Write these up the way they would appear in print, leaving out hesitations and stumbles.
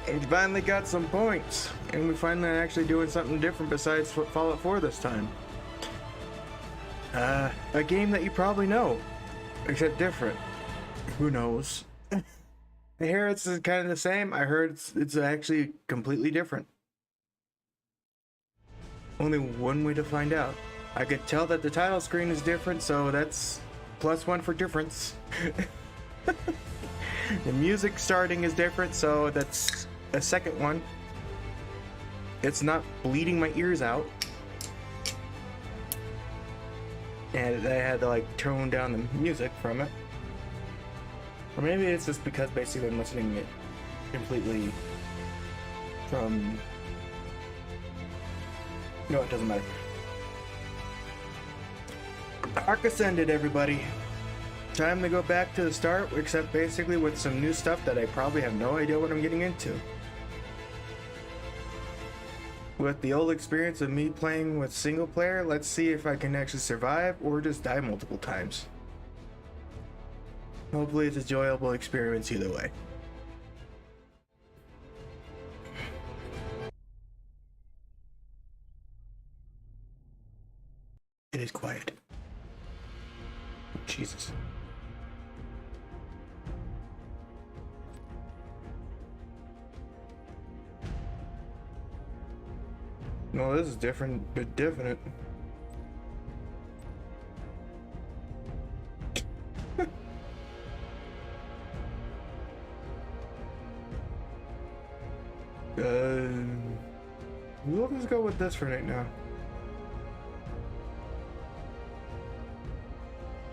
We finally got some points, and we finally actually doing something different besides Fallout 4 this time. A game that you probably know, except different. Who knows? I hear it's kind of the same. I heard it's actually completely different. Only one way to find out. I could tell that the title screen is different, so that's +1 for difference. The music starting is different, so that's a second one. It's not bleeding my ears out. And I had to like tone down the music from it. Or maybe it's just because basically I'm listening it completely from... No, it doesn't matter. Arc Ascended, everybody. Time to go back to the start, except basically with some new stuff that I probably have no idea what I'm getting into. With the old experience of me playing with single player, let's see if I can actually survive or just die multiple times. Hopefully it's a enjoyable experience either way. It is quiet. Jesus. No, this is different, bit definite. We'll just go with this for right now.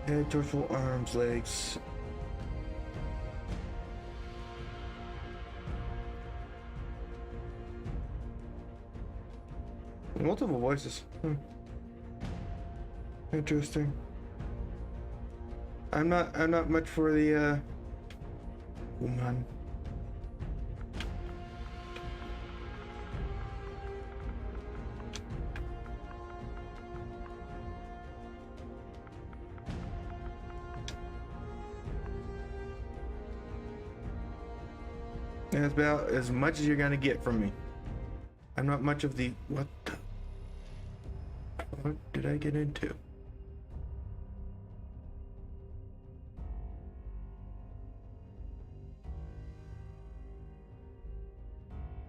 Head, torso, arms, legs. Multiple voices. Interesting. I'm not much for the woman. That's about as much as you're gonna get from me. I'm not much of the... What did I get into?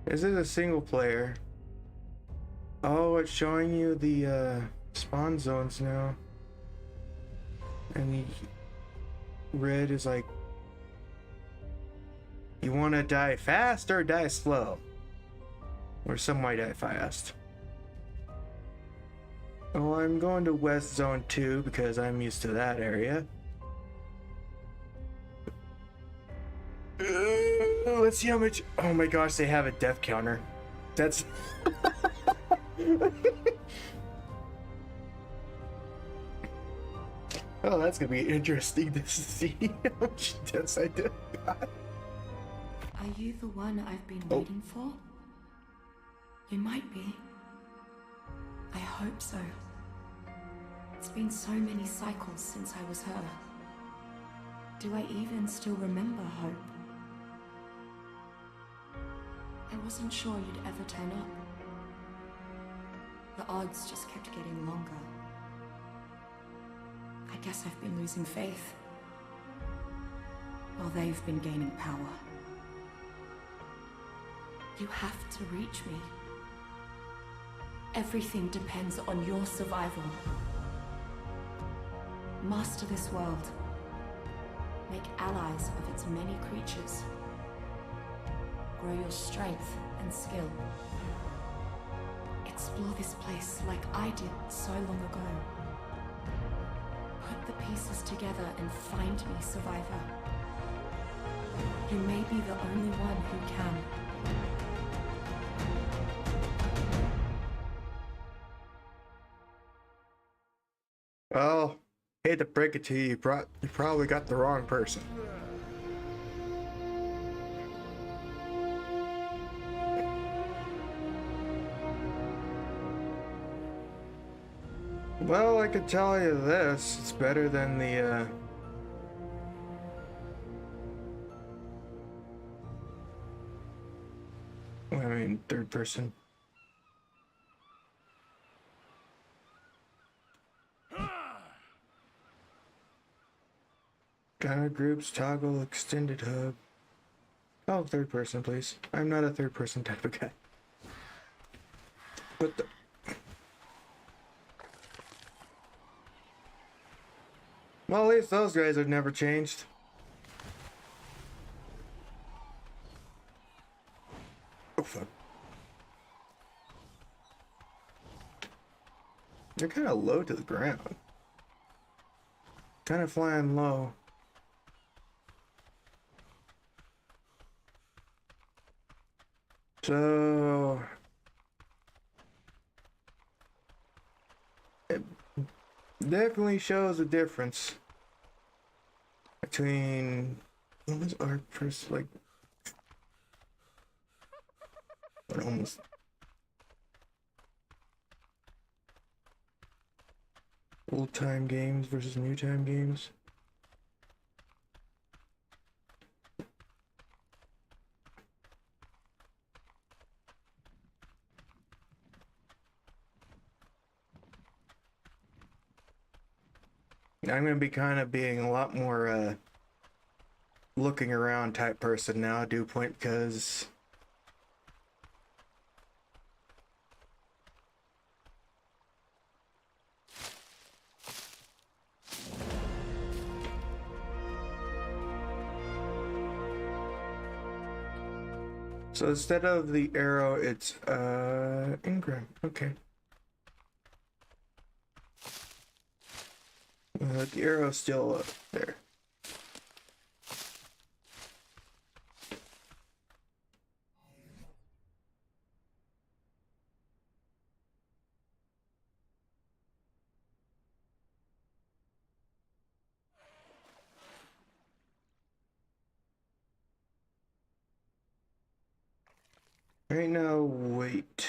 Is it a single player? Oh, it's showing you the spawn zones now. And the red is like, you want to die fast or die slow? Or some might die fast. Oh, I'm going to West Zone 2 because I'm used to that area. Let's see how much... Oh my gosh, they have a death counter. That's... Oh, that's gonna be interesting to see how much deaths I did. Are you the one I've been waiting for? You might be. I hope so. It's been so many cycles since I was her. Do I even still remember Hope? I wasn't sure you'd ever turn up. The odds just kept getting longer. I guess I've been losing faith, while they've been gaining power. You have to reach me. Everything depends on your survival. Master this world. Make allies of its many creatures. Grow your strength and skill. Explore this place like I did so long ago. Put the pieces together and find me, survivor. You may be the only one who can. Well, hate to break it to you, you probably got the wrong person. Well, I could tell you this, it's better than the, I mean, third person. Groups, toggle, extended hub. Oh, third person, please. I'm not a third person type of guy. What the? Well, at least those guys have never changed. Oh, fuck. They're kind of low to the ground. Kind of flying low. So... it definitely shows a difference between... What was our first, like... almost... old time games versus new time games. I'm gonna be kind of being a lot more looking around type person now, dew point, because so instead of the arrow, it's engram. Okay. The arrow's still up there. Right now, wait.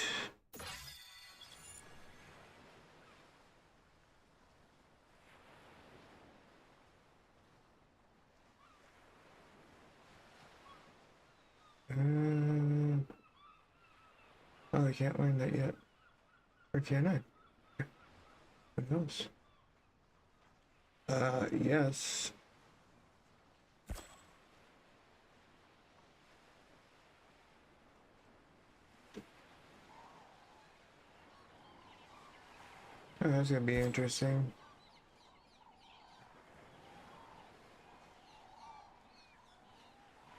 Oh, I can't learn that yet. Or can I? Who knows? Yes. Oh, that's gonna be interesting.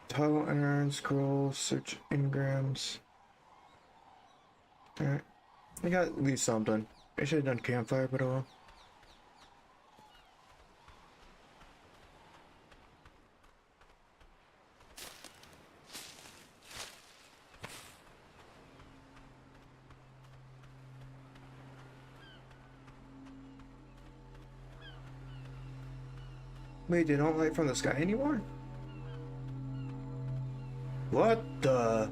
Toggle and iron scroll, search engrams. Alright. I got at least something. I should have done campfire, but oh well. Wait, they don't light from the sky anymore? What the?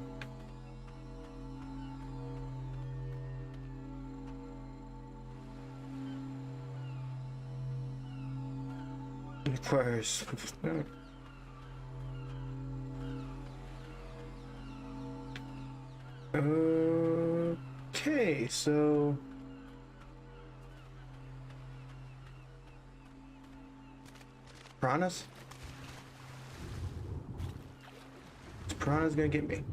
Requires... Okay, so... Piranhas? Piranha's gonna get me.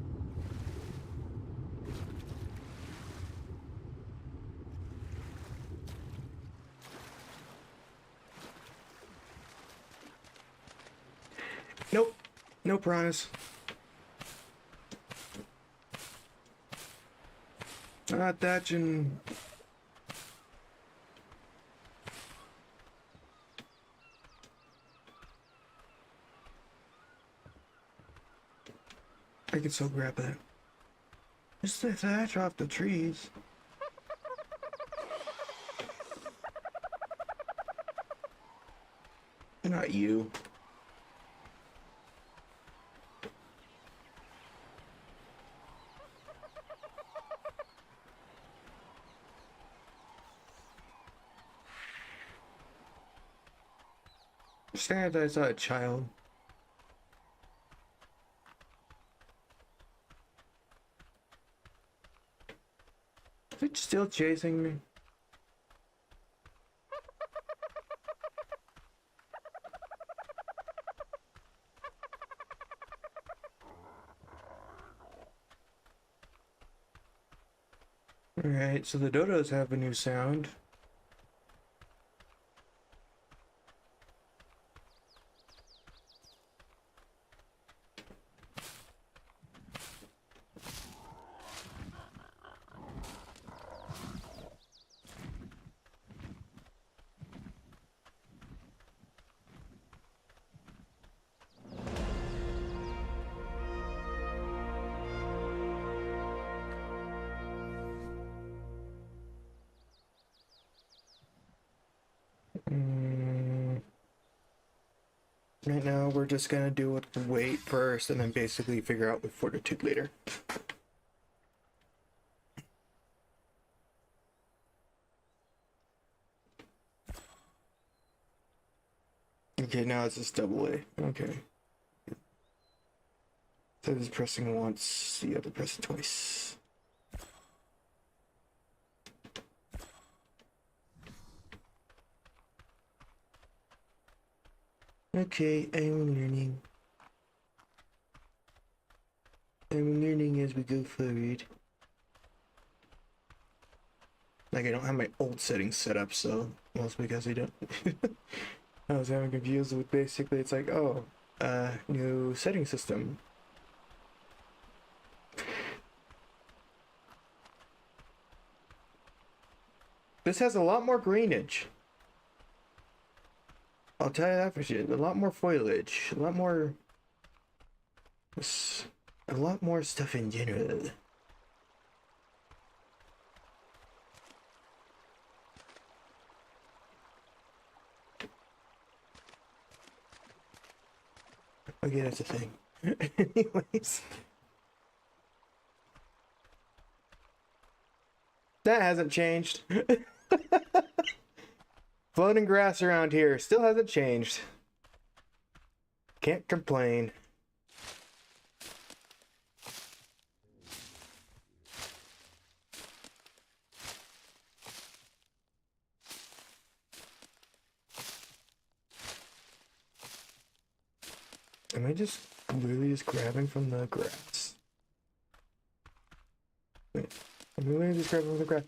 Nope. No piranhas. Not thatching. I can still grab that. Just the thatch off the trees. Not you. Stand I saw a child. it still chasing me? Alright, so the dodos have a new sound. Right now, we're just gonna do it weight first and then basically figure out with fortitude later. Okay, now it's just double A. Okay. So this is pressing once, the other pressing twice. Okay, I'm learning. I'm learning as we go forward. Like, I don't have my old settings set up, so mostly because I don't. I was having confused with basically, it's like, oh, new setting system. This has a lot more greenage. I'll tell you that for sure. A lot more foliage. A lot more stuff in general. Okay, that's a thing. Anyways. That hasn't changed. Floating grass around here still hasn't changed. Can't complain. Am I just literally just grabbing from the grass? Wait, I'm literally just grabbing from the grass.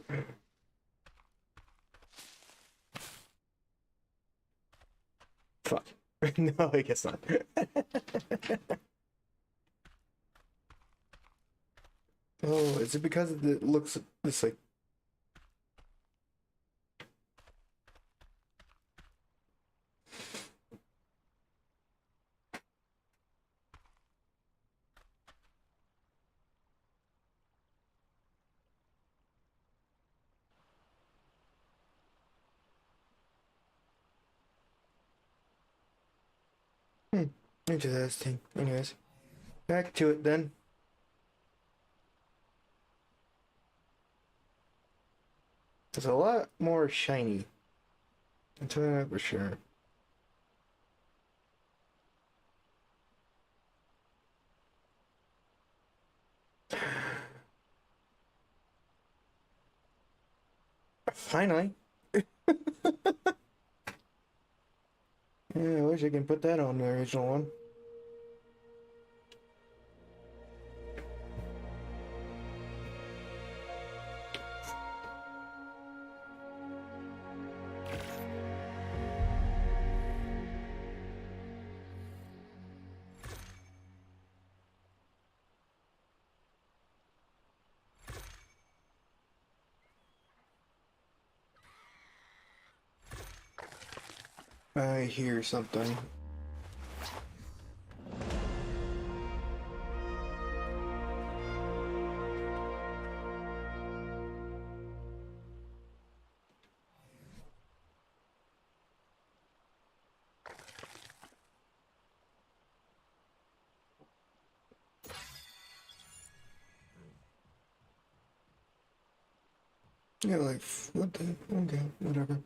Fuck. No, I guess not. Oh, is it because it looks this like? Interesting. Anyways, back to it then. It's a lot more shiny. I'll tell you that for sure. Finally. Yeah, I wish I can put that on the original one. I hear something. Yeah, like, what the? Okay, whatever.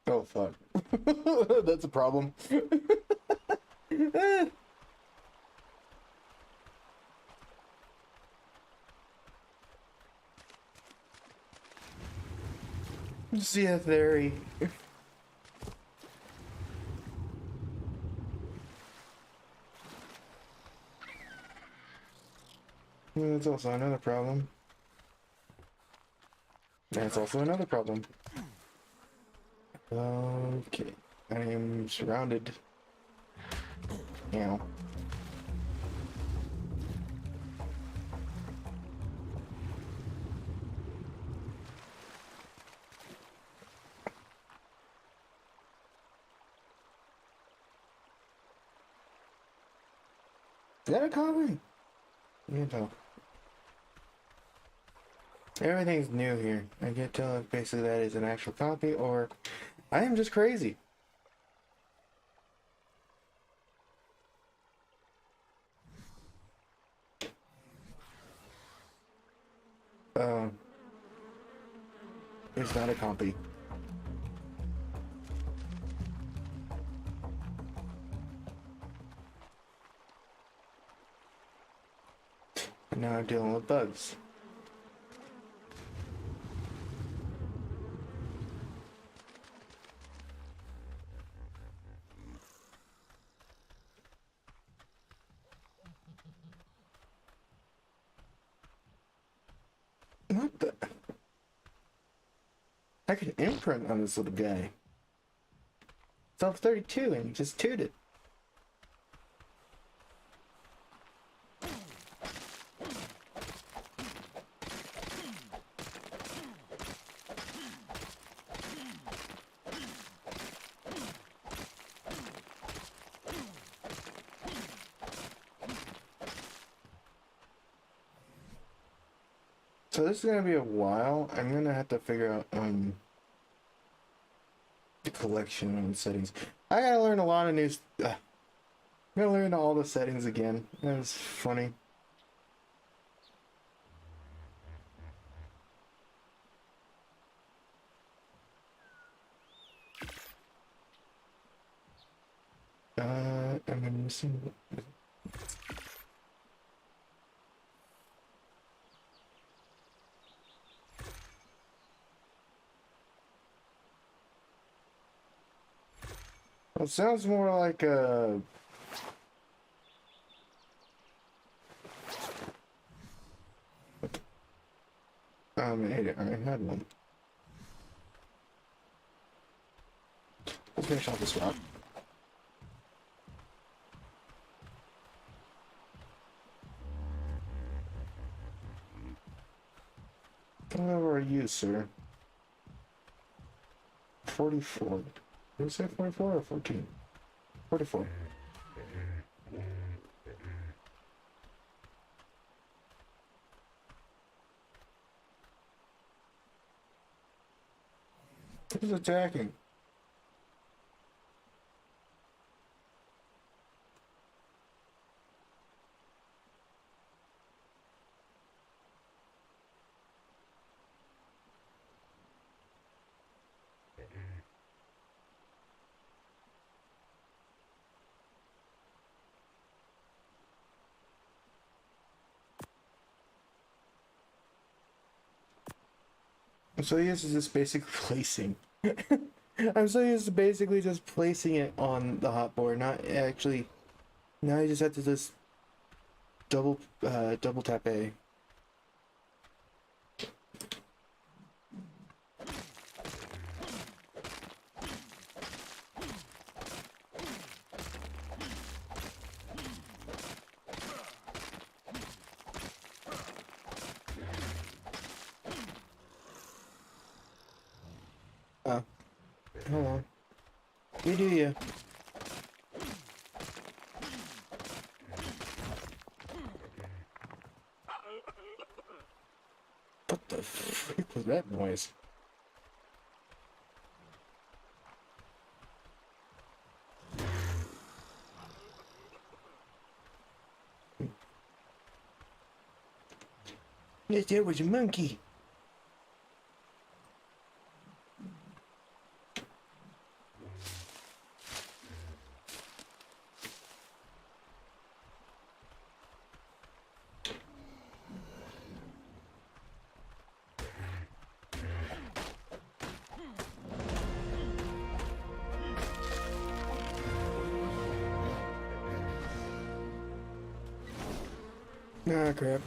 Oh fuck. That's a problem. See a theory. That's also another problem. That's also another problem. Okay. I am surrounded. Now. Is that a copy? You can tell. Everything's new here. I can't tell if basically that is an actual copy or I am just crazy. Uh, it's not a copy. And now I'm dealing with bugs. What the? I could imprint on this little guy. It's all 32 and he just tooted. So this is gonna be a while. I'm gonna have to figure out the collection and settings. I gotta learn a lot of new. I'm gonna learn all the settings again. That was funny. I'm missing. Well, it sounds more like a. I had one. Let's finish off this rock. What level are you, sir? 44. Did you say 44 or 14? 44. Who's attacking? I'm so used to just basically placing. I'm so used to basically just placing it on the hotboard, not actually. Now you just have to just double tap A. Oh, hold on. You do you. What the frick was that noise? Yes, that was a monkey. Ah, crap.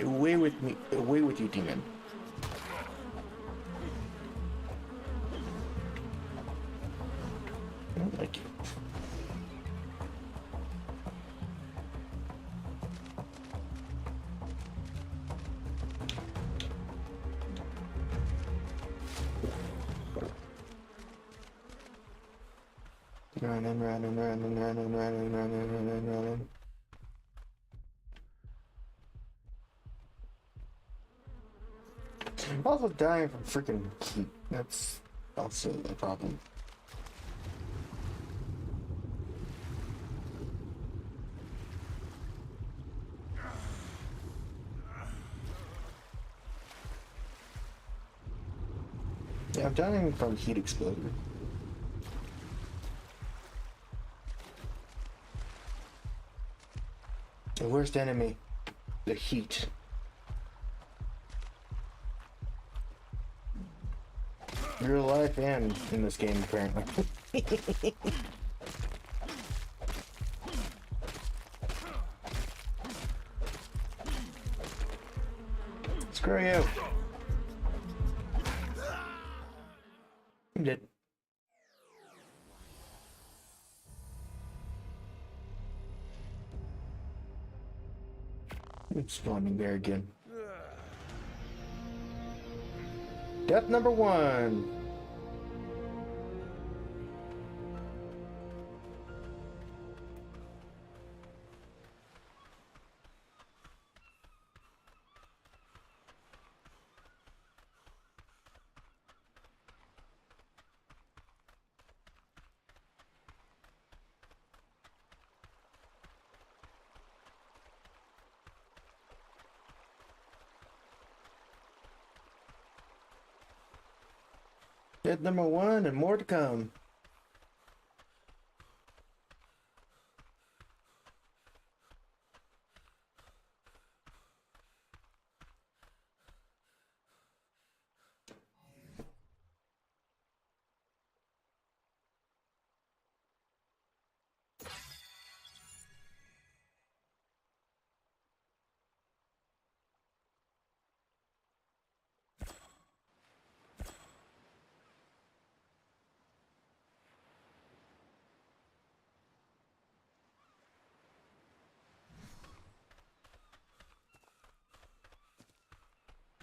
Away with me. Away with you, demon. I don't like you. Running, running, running, running, running, running, running, running. I'm also dying from freaking heat. That's also a problem. Yeah, I'm dying from heat exposure. The worst enemy, the heat. Real life and in this game, apparently. Screw you. I'm dead. I'm spawning there again. Death number 1. Death number 1 and more to come.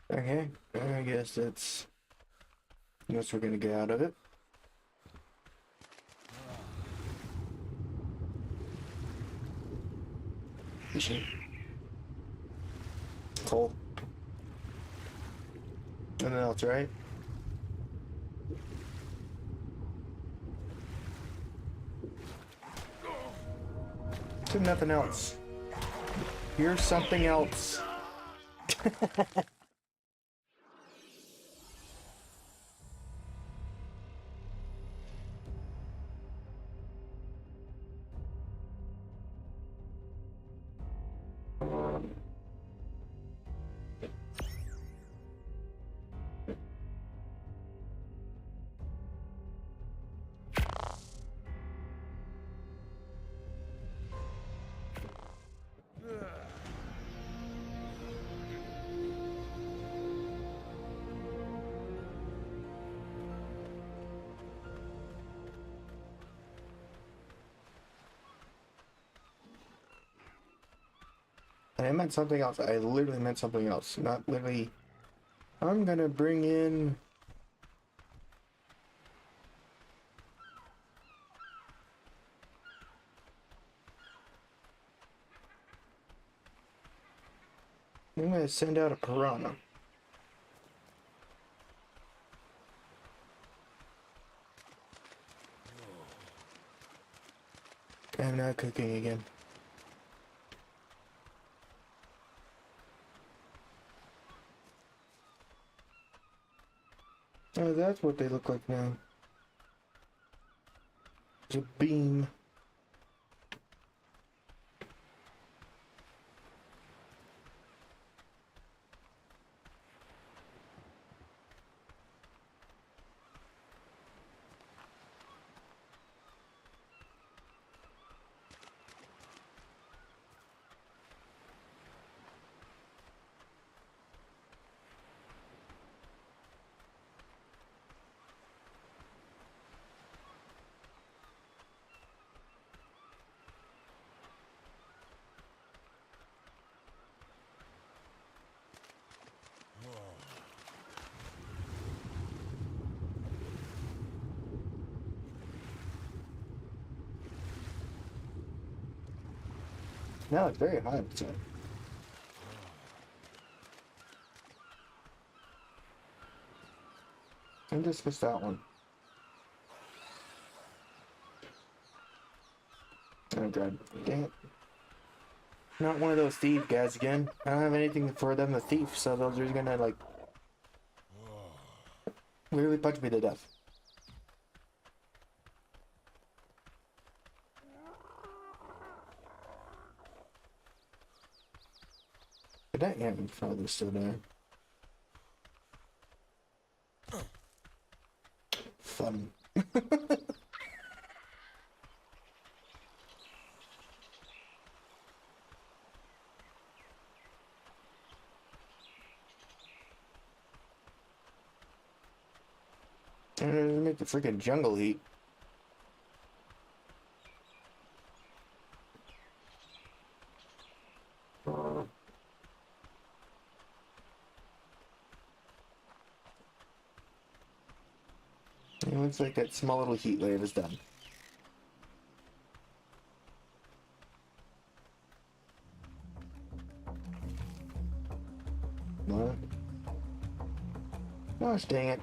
Okay, I guess that's what we're gonna get out of it. Fishing. Coal. Nothing else, right? Do nothing else. Here's something else. I meant something else. I literally meant something else. Not literally. I'm gonna bring in... I'm gonna send out a piranha. I'm not cooking again. Oh, that's what they look like now. It's a beam. No, it's very hot. So. I just missed that one. Oh god, dang it. Not one of those thief guys again. I don't have anything for them to thief, so they're just gonna like literally punch me to death. But that ant in front of them still there. Fun. And make the freaking jungle heat. It looks like that small little heat wave is done. What? Gosh dang it.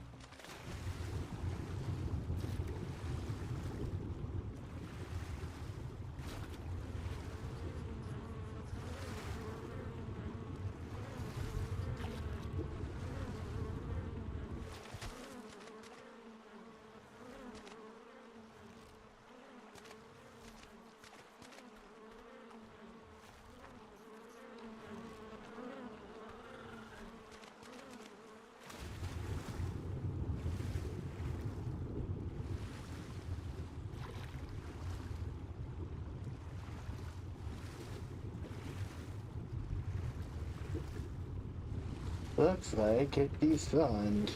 Looks like it despawned.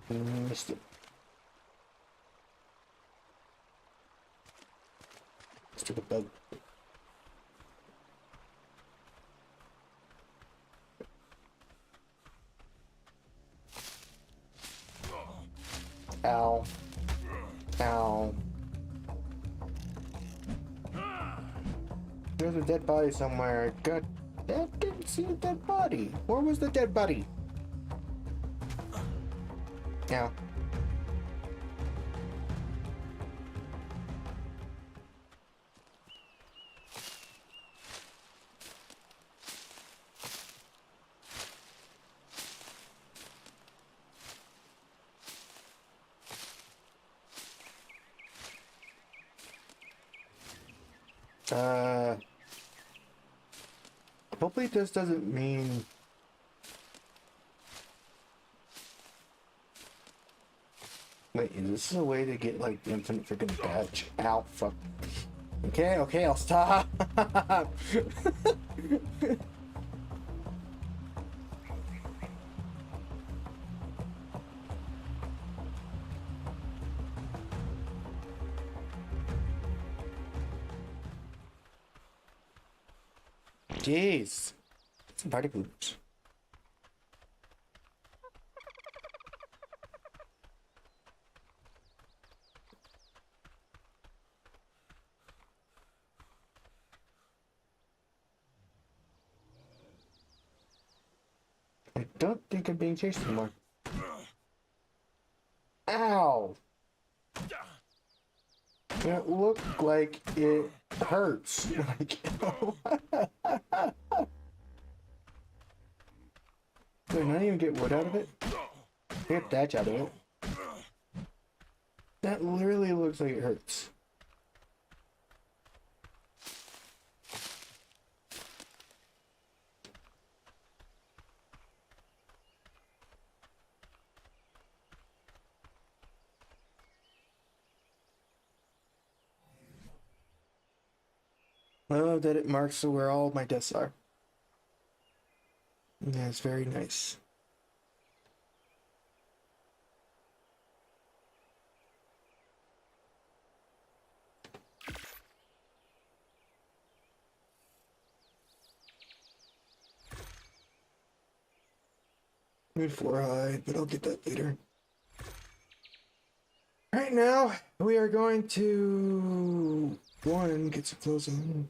Missed it. Stupid bug. Ow. Ow. There's a dead body somewhere. God, I didn't see a dead body. Where was the dead body? Ow. Hopefully this doesn't mean... Wait, is this a way to get, like, infinite freaking badge? Ow, fuck. Okay, okay, I'll stop! Jeez. Party poops. I don't think I'm being chased anymore. Ow! It looked like it hurts. Like, did I not even get wood out of it? Get thatch out of it. That literally looks like it hurts. I love that it marks where all my deaths are. Yeah, it's very nice. Good for hide, but I'll get that later. Right now, we are going to get some clothes on.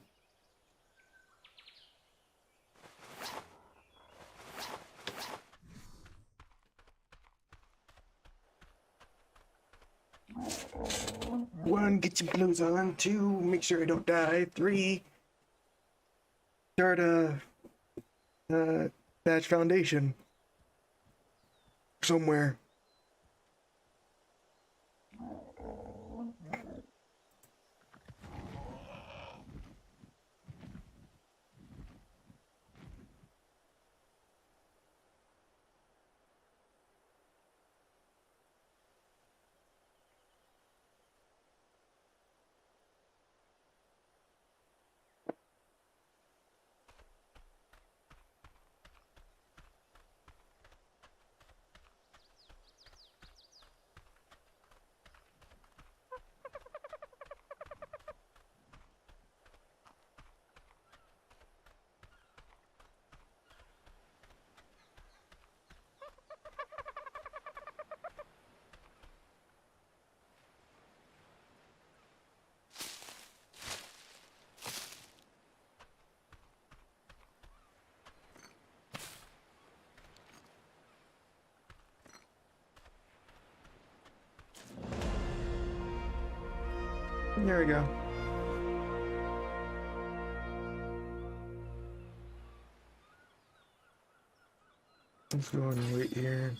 1, get your blues on. 2, make sure I don't die. 3, start a badge foundation somewhere. There we go. Let's go and wait here.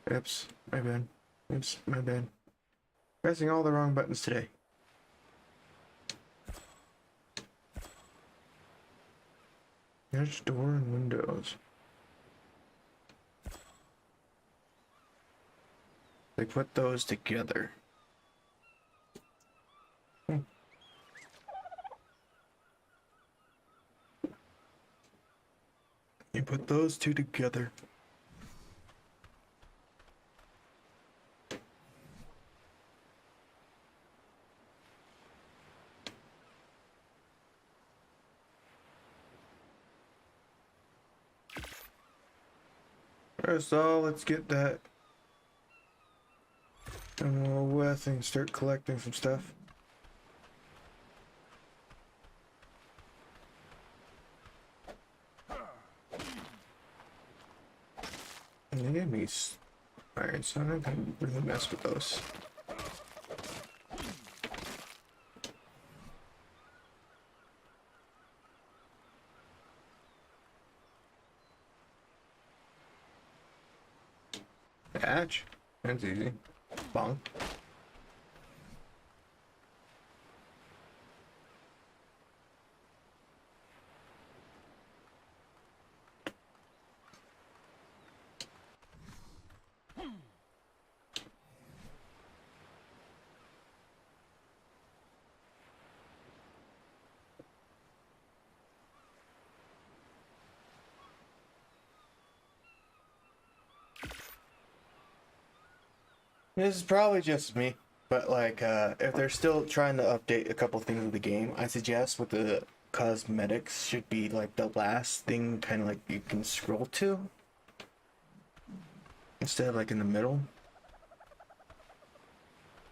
Oops, my bad. Oops, my bad. Pressing all the wrong buttons today. There's door and windows. They put those together. You put those two together. Alright, so let's get that. And we'll with and start collecting some stuff. And they gave me iron, so I'm not gonna really mess with those. Badge? That's easy. Bong. This is probably just me, but like, if they're still trying to update a couple things of the game, I suggest with the cosmetics should be like the last thing, kind of like you can scroll to, instead of like in the middle,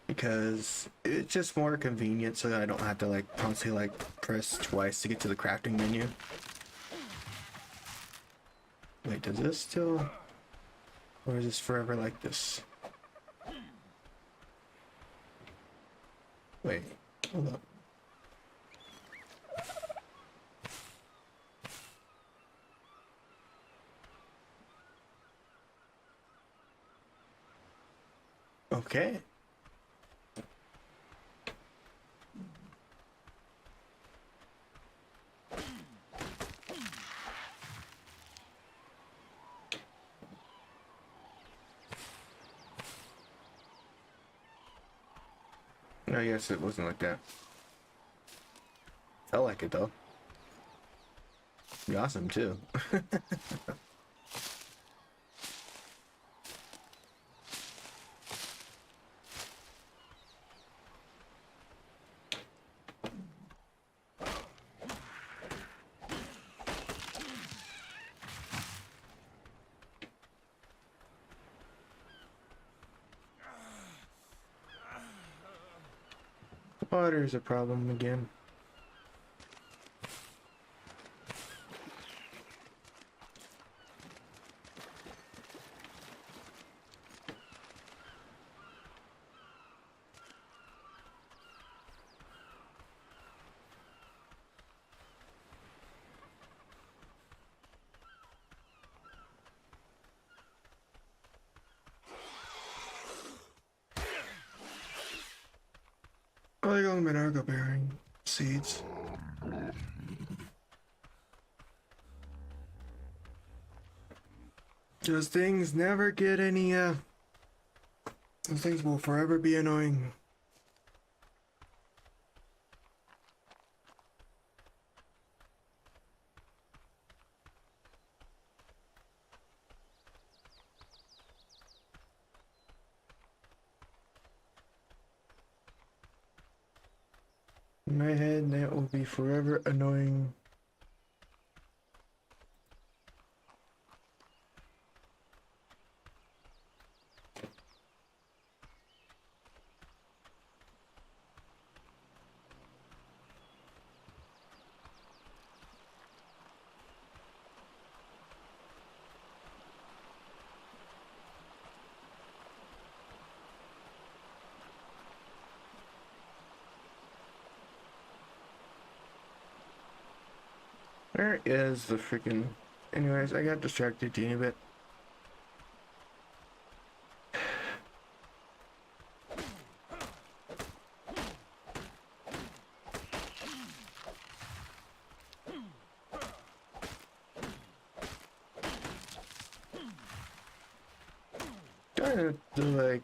because it's just more convenient, so that I don't have to like constantly like press twice to get to the crafting menu. Wait, does this still, or is this forever like this? Wait, hold up. Okay. I guess it wasn't like that. Felt like it though. Be awesome too. Water's a problem again. I like all the Minargo bearing seeds. Those things never get any, those things will forever be annoying. In my head, that will be forever annoying. Where is the freaking... Anyways, I got distracted a teeny bit. Trying to like...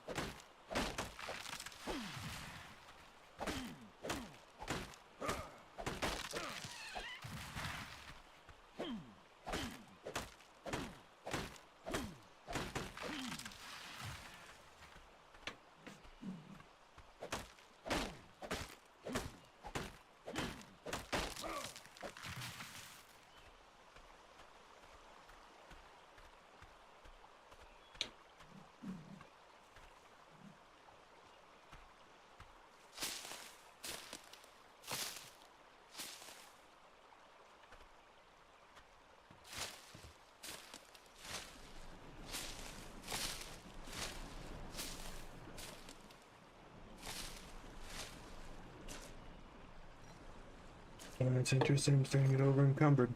It's interesting, I'm starting to get over encumbered.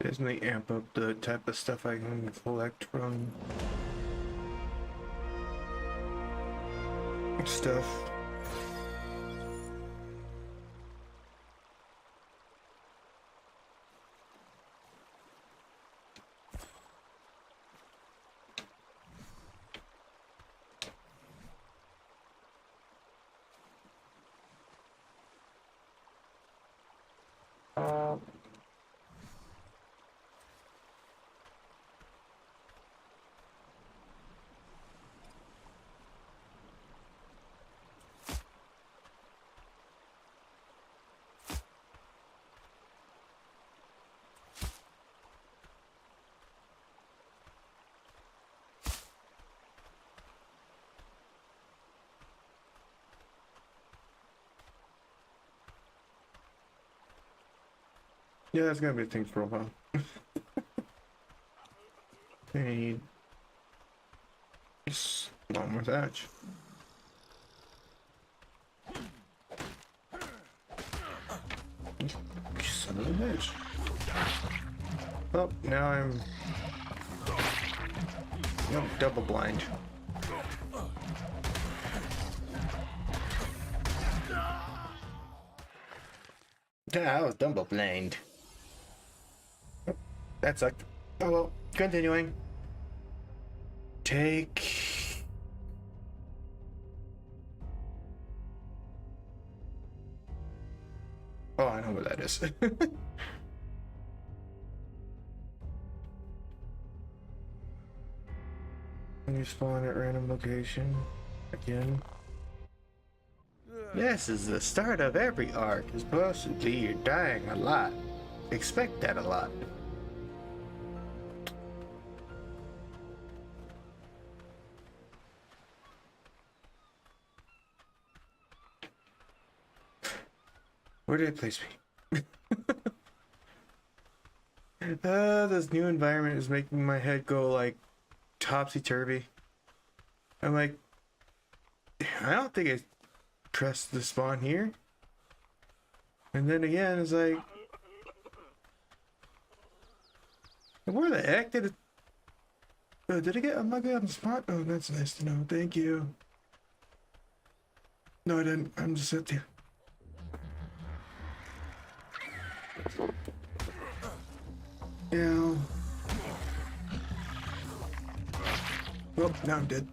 Definitely amp up the type of stuff I can collect from stuff. Yeah, that's gonna be a thing for a while. I need just one more thatch. Son of a bitch. Oh, now I'm double blind. Yeah, I was double blind. Oh, that sucked. Oh well, continuing. Take... Oh, I know where that is. When you spawn at random location again. This is the start of every arc. Supposedly you're dying a lot. Expect that a lot. Where did it place me? This new environment is making my head go like topsy-turvy. I'm like, I don't think I pressed the spawn here. And then again, it's like, where the heck did it? Oh, did I get unlocked on the spot? Oh, that's nice to know. Thank you. No, I didn't. I'm just at the. Yeah. Well, now I'm dead.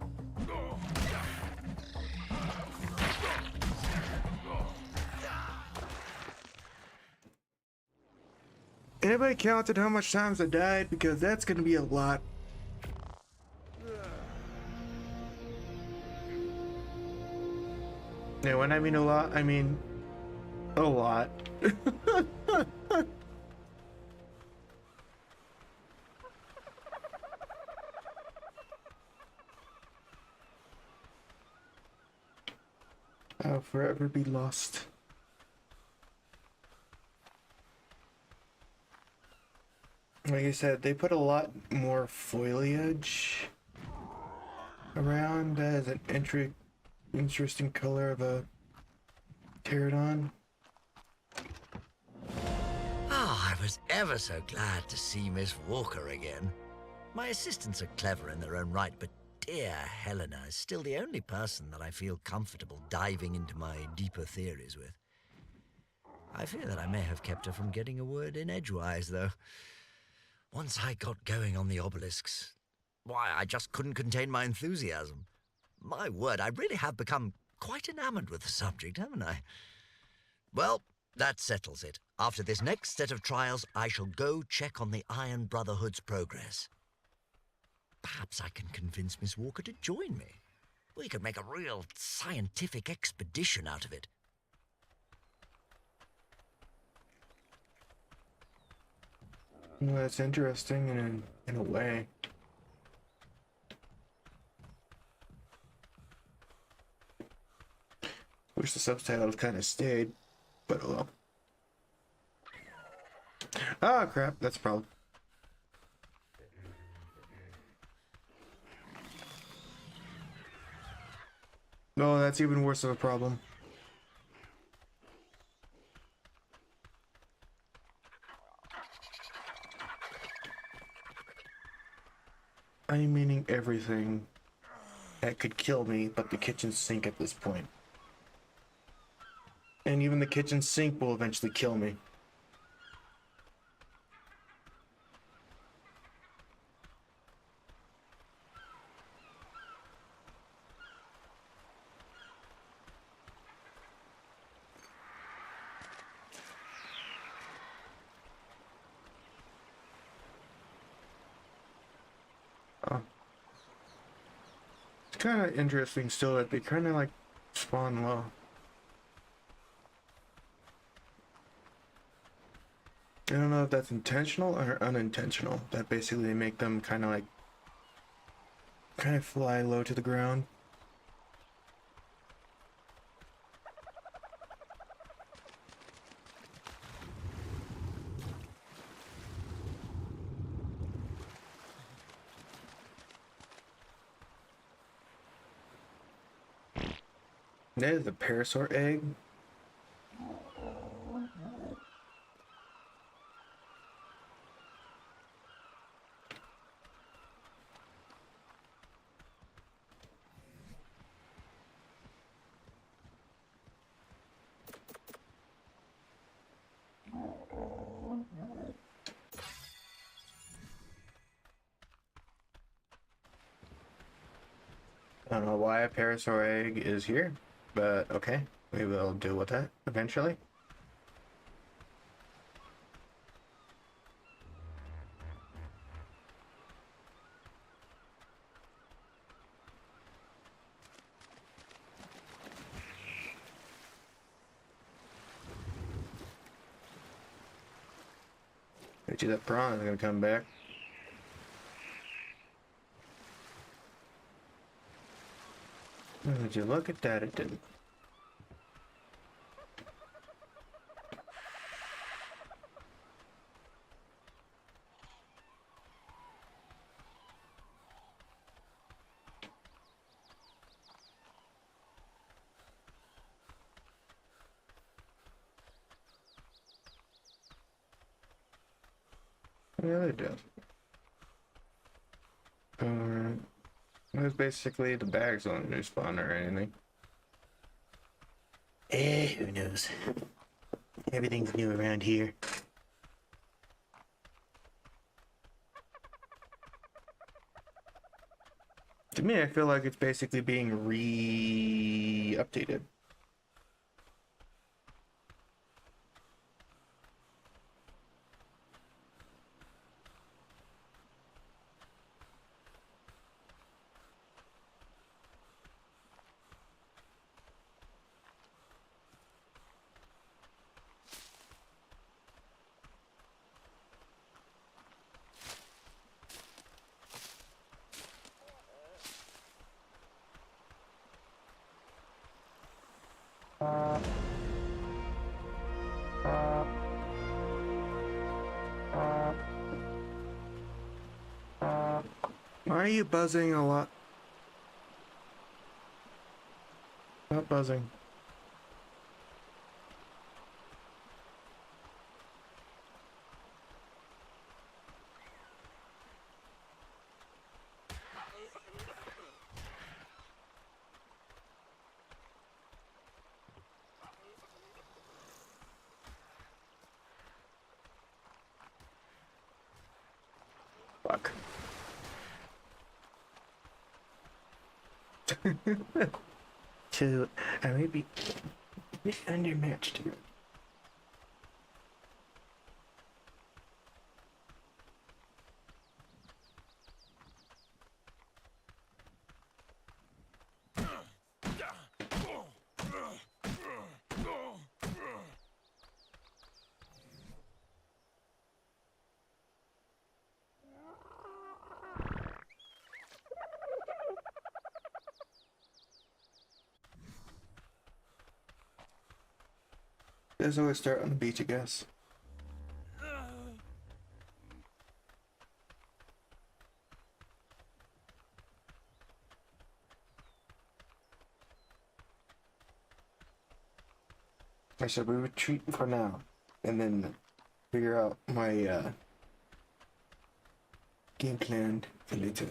Anybody counted how much times I died? Because that's gonna be a lot. Yeah, when I mean a lot, I mean a lot. I'll forever be lost. Like I said, they put a lot more foliage around as an interesting color of a pterodon. I was ever so glad to see Miss Walker again. My assistants are clever in their own right, but dear Helena is still the only person that I feel comfortable diving into my deeper theories with. I fear that I may have kept her from getting a word in edgewise, though. Once I got going on the obelisks, why, I just couldn't contain my enthusiasm. My word, I really have become quite enamored with the subject, haven't I? Well, that settles it. After this next set of trials, I shall go check on the Iron Brotherhood's progress. Perhaps I can convince Miss Walker to join me. We could make a real scientific expedition out of it. Well, that's interesting in a way. Wish the subtitles kind of stayed, but oh well. Ah, crap, that's a problem. No, that's even worse of a problem. I'm meaning everything that could kill me but the kitchen sink at this point. And even the kitchen sink will eventually kill me. Oh. It's kind of interesting still that they kind of like spawn low. I don't know if that's intentional or unintentional. That basically they make them kind of fly low to the ground. That is a parasaur egg. I don't know why a parasaur egg is here, but okay, we will deal with that eventually. Bet you that prawn is gonna come back. Would you look at that? It didn't. Yeah, they do. Alright. That's basically the bags on new spawn or anything. Who knows? Everything's new around here. To me, I feel like it's basically being re-updated. Why are you buzzing a lot? Not buzzing. Fuck. So, I may be undermatched here. There's always start on the beach, I guess. I said we retreat for now, and then figure out my game plan for later.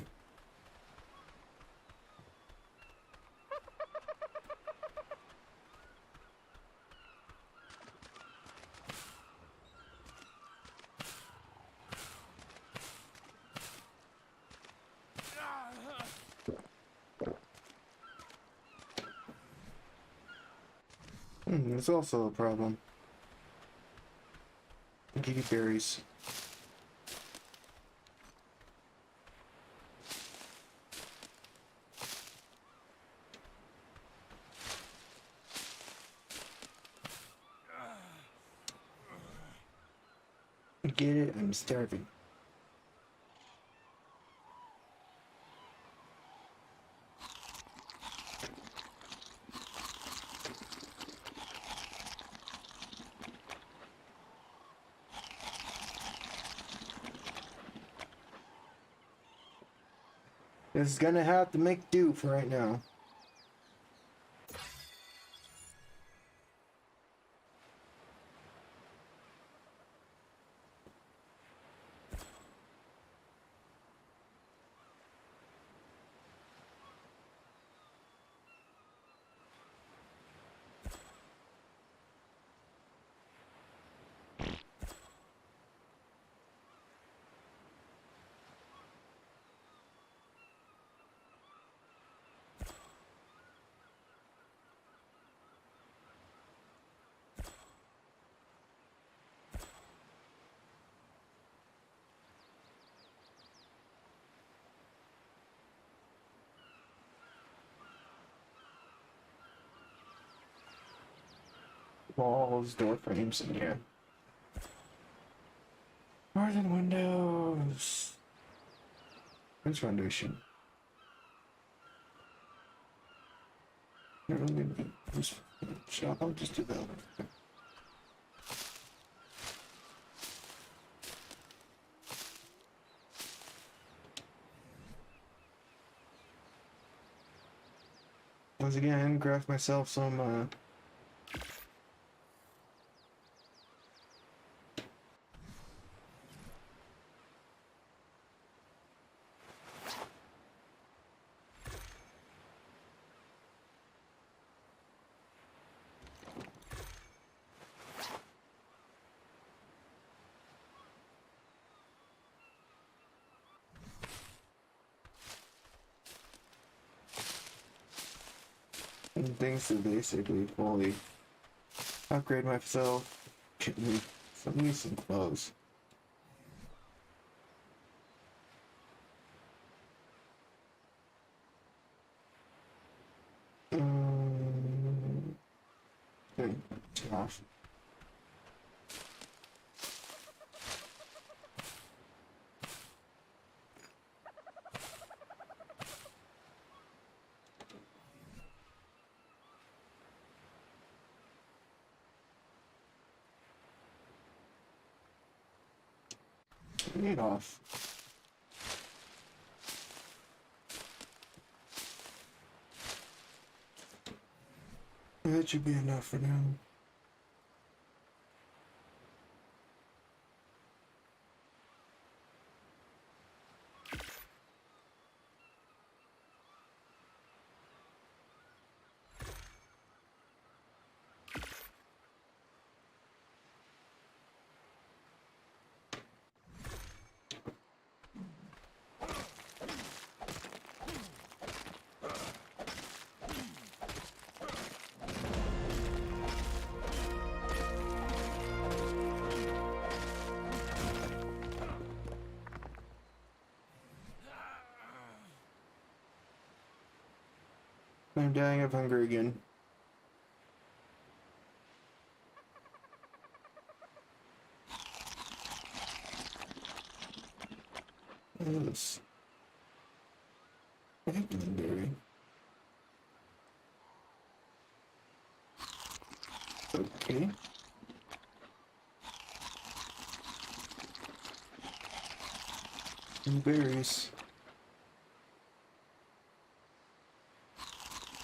It's also a problem. I'll give you berries. Get it? I'm starving. This is gonna have to make do for right now. Walls, door frames in here. Doors and windows. French foundation. Not really useful. So I'll just do that. Once again, craft myself some and things to basically fully upgrade myself. Get me some clothes. Okay, off. Get off. That should be enough for now. I'm dying of hunger again. Yes. Berry. Okay. And berries.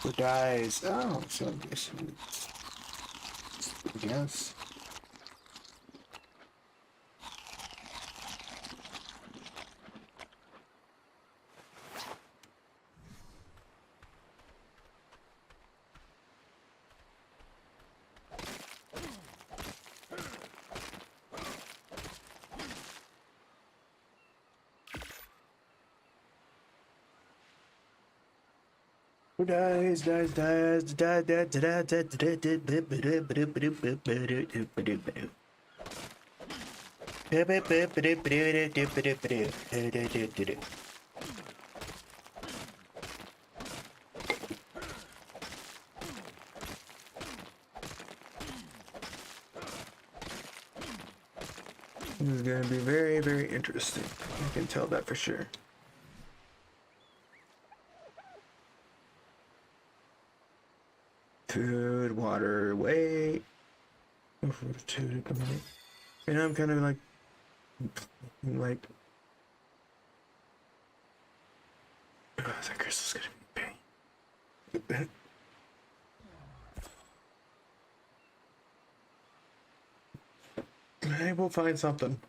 Who dies? Oh, so I guess. I guess. Who dies, dies, dies, dies, dies, dies, dies, This is going to be very, very interesting. I can tell that for sure. Food, water, weight. Fortitude, and I'm kind of like, oh, that crystal's gonna be pain. Maybe we'll find something.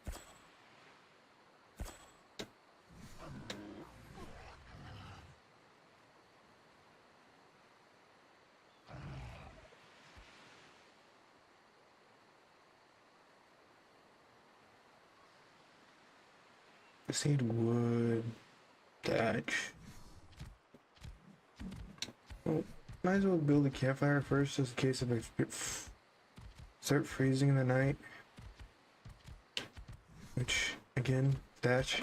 Just need wood, thatch. Well, might as well build a campfire first, just in case if I start freezing in the night. Which, again, thatch.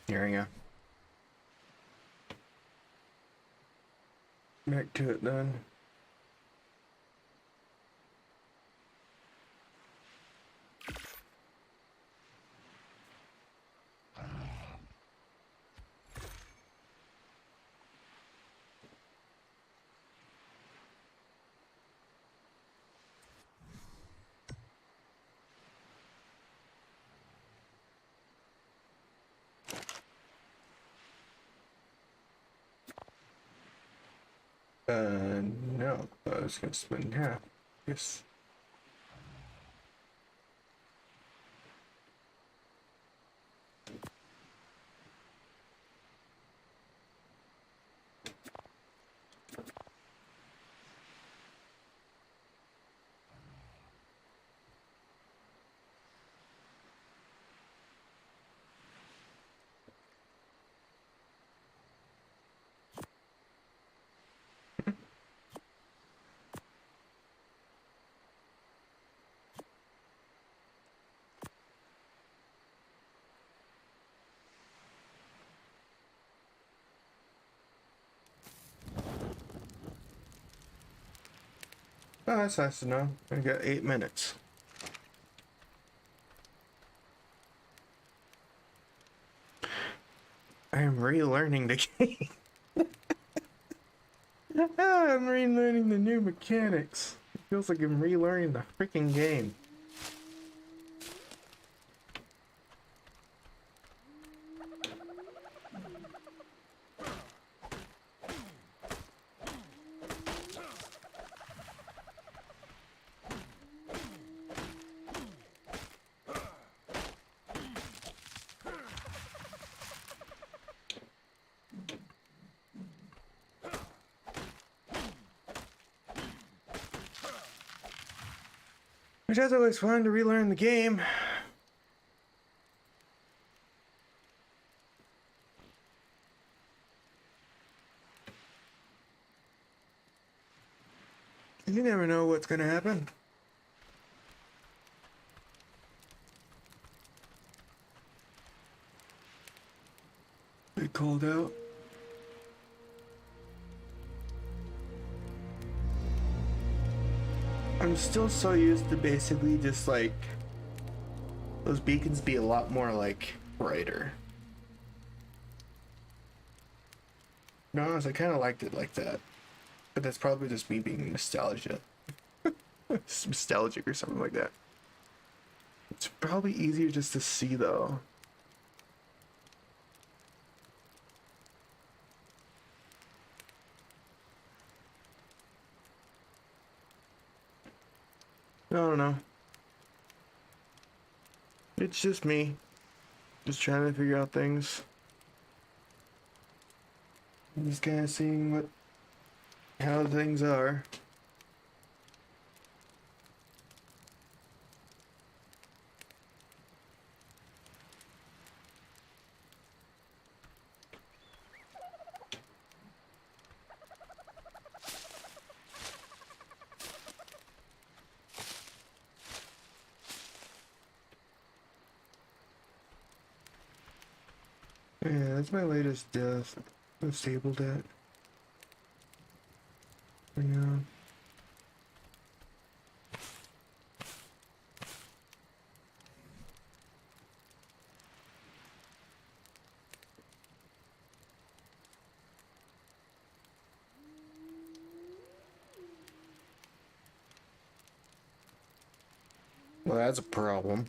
Here we go. Back to it then. No, I was gonna split in half. Yes. Oh, that's nice to know. I got 8 minutes. I am relearning the game. I'm relearning the new mechanics. It feels like I'm relearning the freaking game. Which is always fun to relearn the game. You never know what's gonna happen. It cold out. I'm still so used to basically just like those beacons be a lot more like brighter. To be honest, I kind of liked it like that, but that's probably just me being nostalgic or something like that. It's probably easier just to see though. I don't know. It's just me. Just trying to figure out things. Just kind of seeing how things are. Yeah, that's my latest death. I've disabled that. Yeah. Well, that's a problem.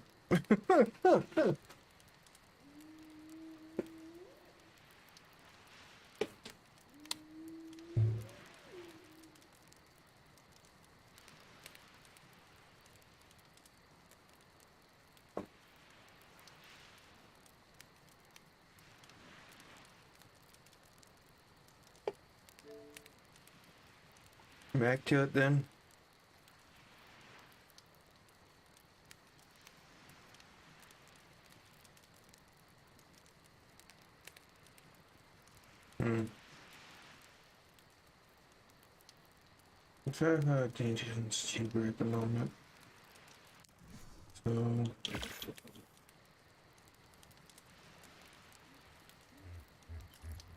Back to it then. In fact, Danger's cheaper at the moment. So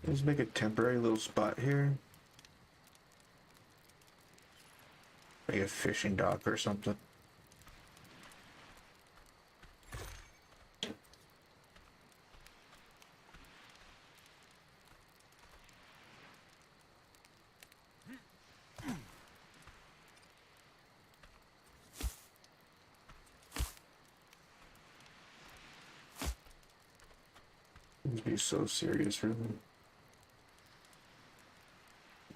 let's make a temporary little spot here. Like a fishing dock or something. It'd be so serious for them.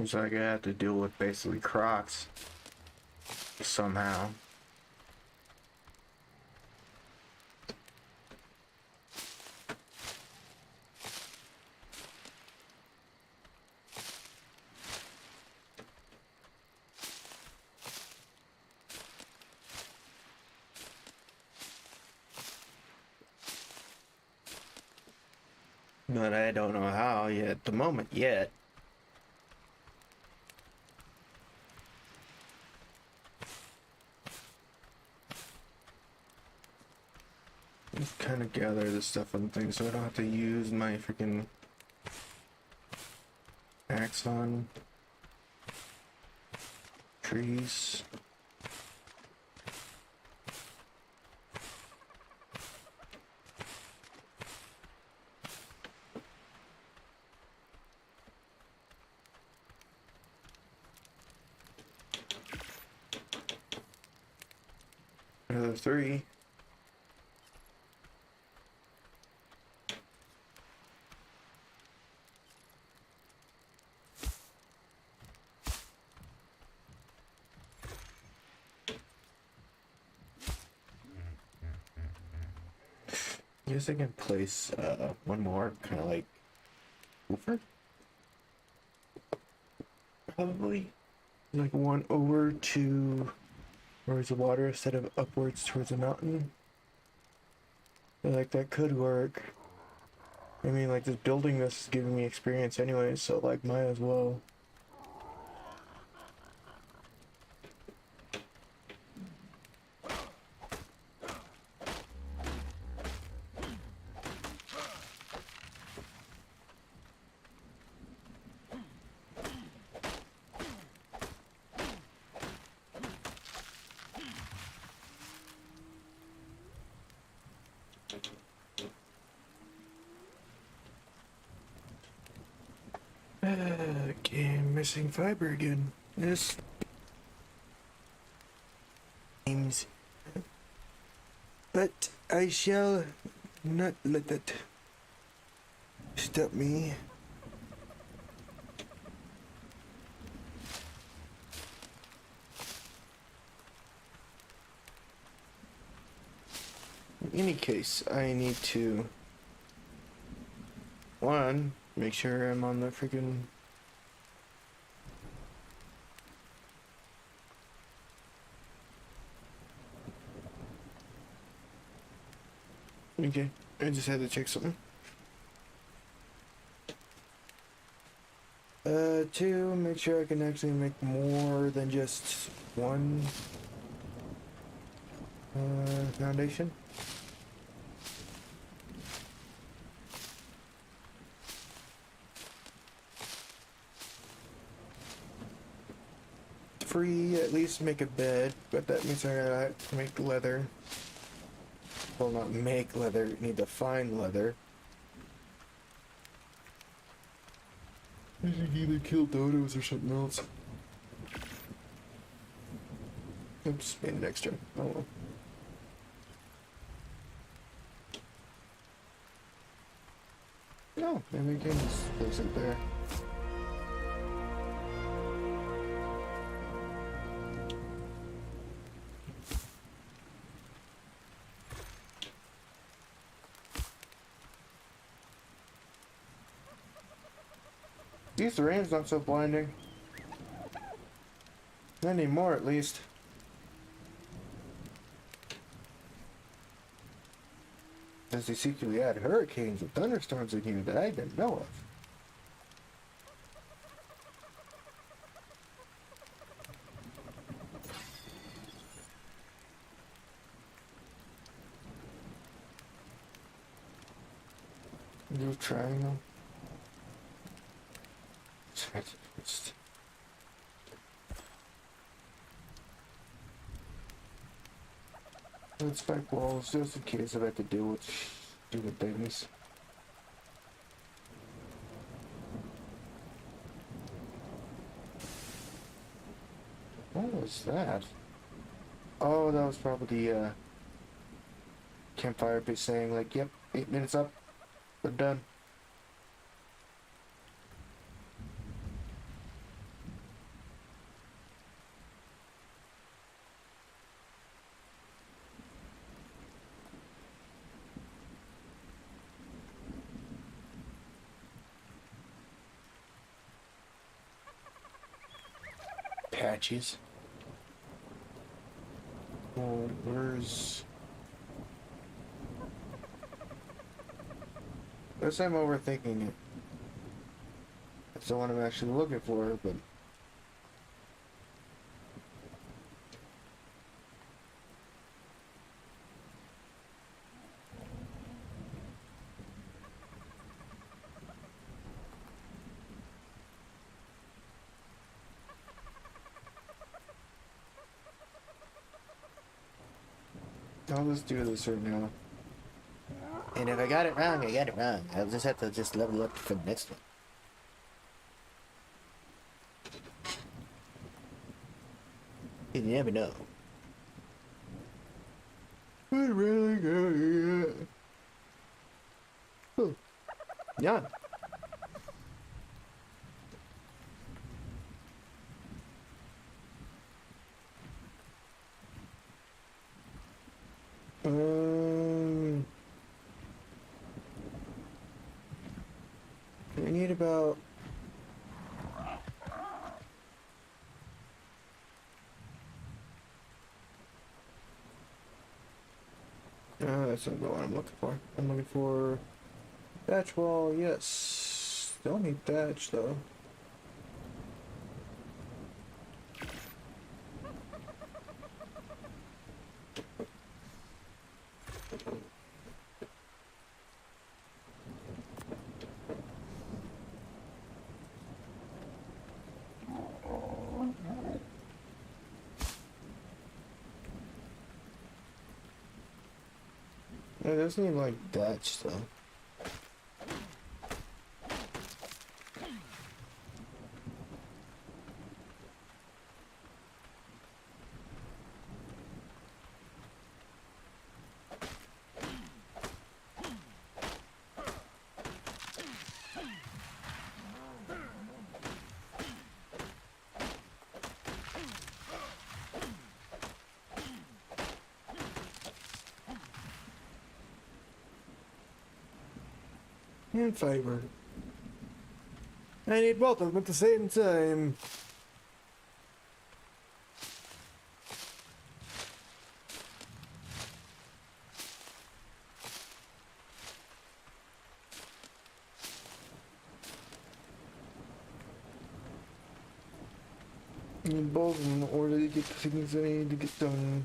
It's like I have to deal with basically Crocs somehow. But I don't know how yet at the moment yet. Just kind of gather this stuff and things so I don't have to use my freaking axe on trees. of 3. I guess I can place one more, kind of like over, probably like one over to towards the water instead of upwards towards the mountain. I feel like that could work. I mean, like, just building this is giving me experience anyway, so like might as well. Okay, missing fiber again. This games, but I shall not let that stop me. In any case, I need to one, make sure I'm on the freaking okay, I just had to check something. Two, make sure I can actually make more than just one foundation. Three, at least make a bed, but that means I gotta make leather. Well, not make leather, need to find leather. I should either kill dodos or something else. Oops, made an extra. Oh well. No, maybe we can just place it there. At least the rain's not so blinding. Not anymore, at least. As they secretly add hurricanes and thunderstorms in here that I didn't know of. New triangle. Let's spike walls just in case if I have to deal with stupid things. What was that? Oh, that was probably the campfire bit saying like, yep, 8 minutes up, we're done. Patches. Oh, where's... Guess I'm overthinking it. That's the one I'm actually looking for, but... I'll just do this right now. And if I got it wrong, I got it wrong. I'll just have to just level up for the next one. You never know. really good. Oh, yeah. We need about. That's not what I'm looking for. I'm looking for thatch wall. Yes. Don't need thatch though. It doesn't need like thatch though. And fiber. I need both of them at the same time. I need both of them in order to get the things I need to get done.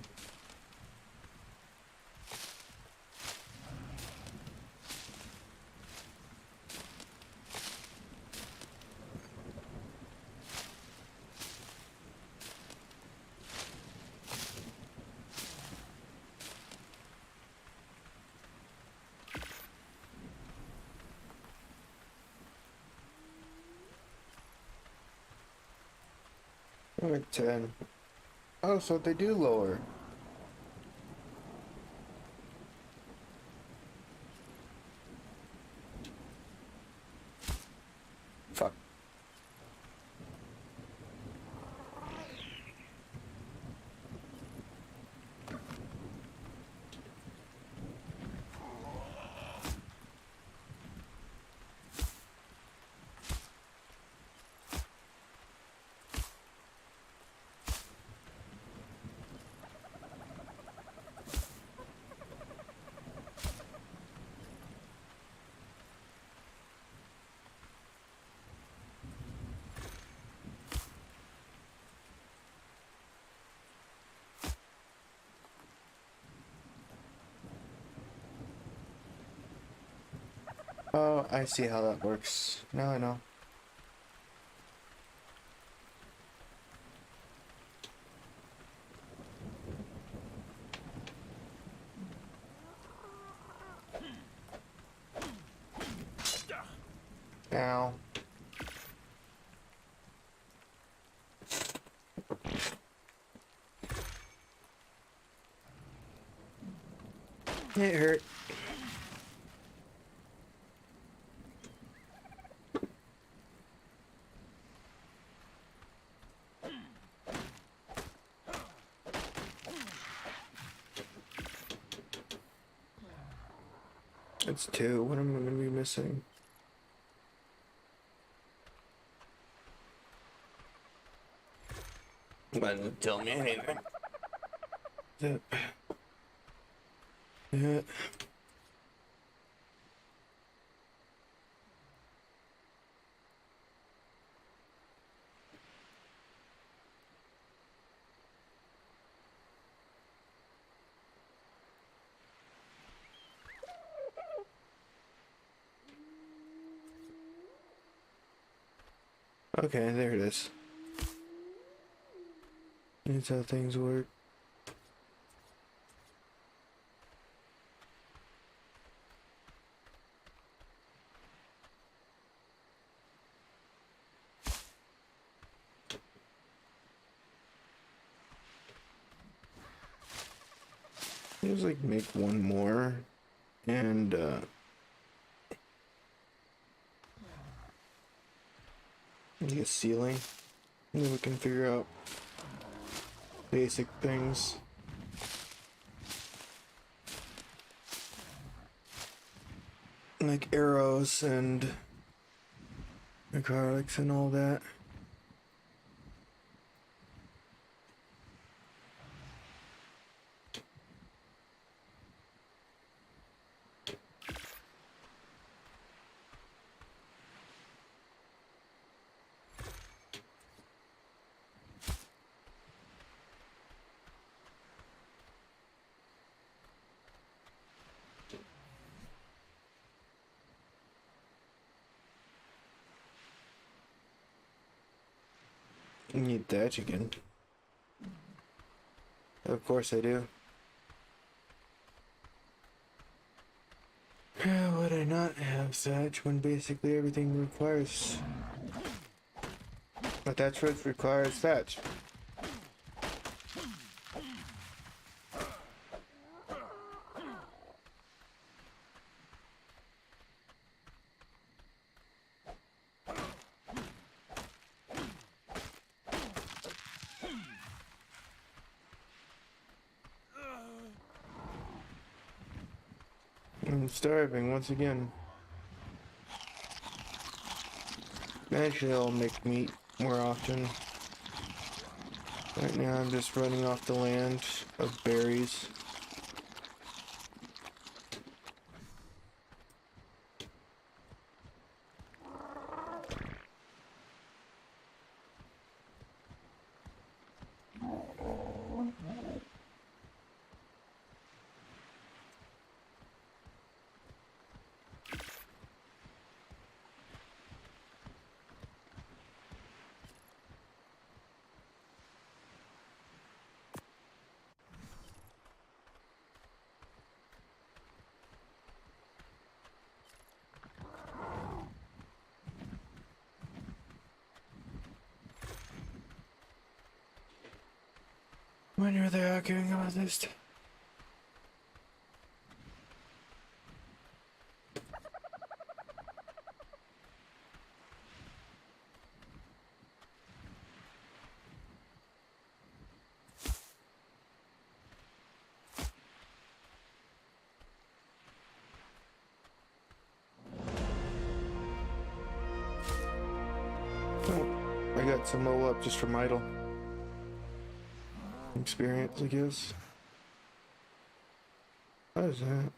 I'm at 10. Oh, so they do lower. Fuck. Oh, I see how that works. Now I know. Ow. It hurt. It's 2. What am I going to be missing? Doesn't tell me anything. Yep. Yeah. Okay, there it is. That's how things work. Just like make one more and make a ceiling, and then we can figure out basic things. Like arrows and acrylics and all that. You need thatch again. Of course I do. How would I not have thatch when basically everything requires... But that's what requires thatch. I'm starving once again. Actually, I'll make meat more often. Right now, I'm just running off the land of berries. When are they arguing about this? Oh, I got some level up just from idle experience, I guess. What is that?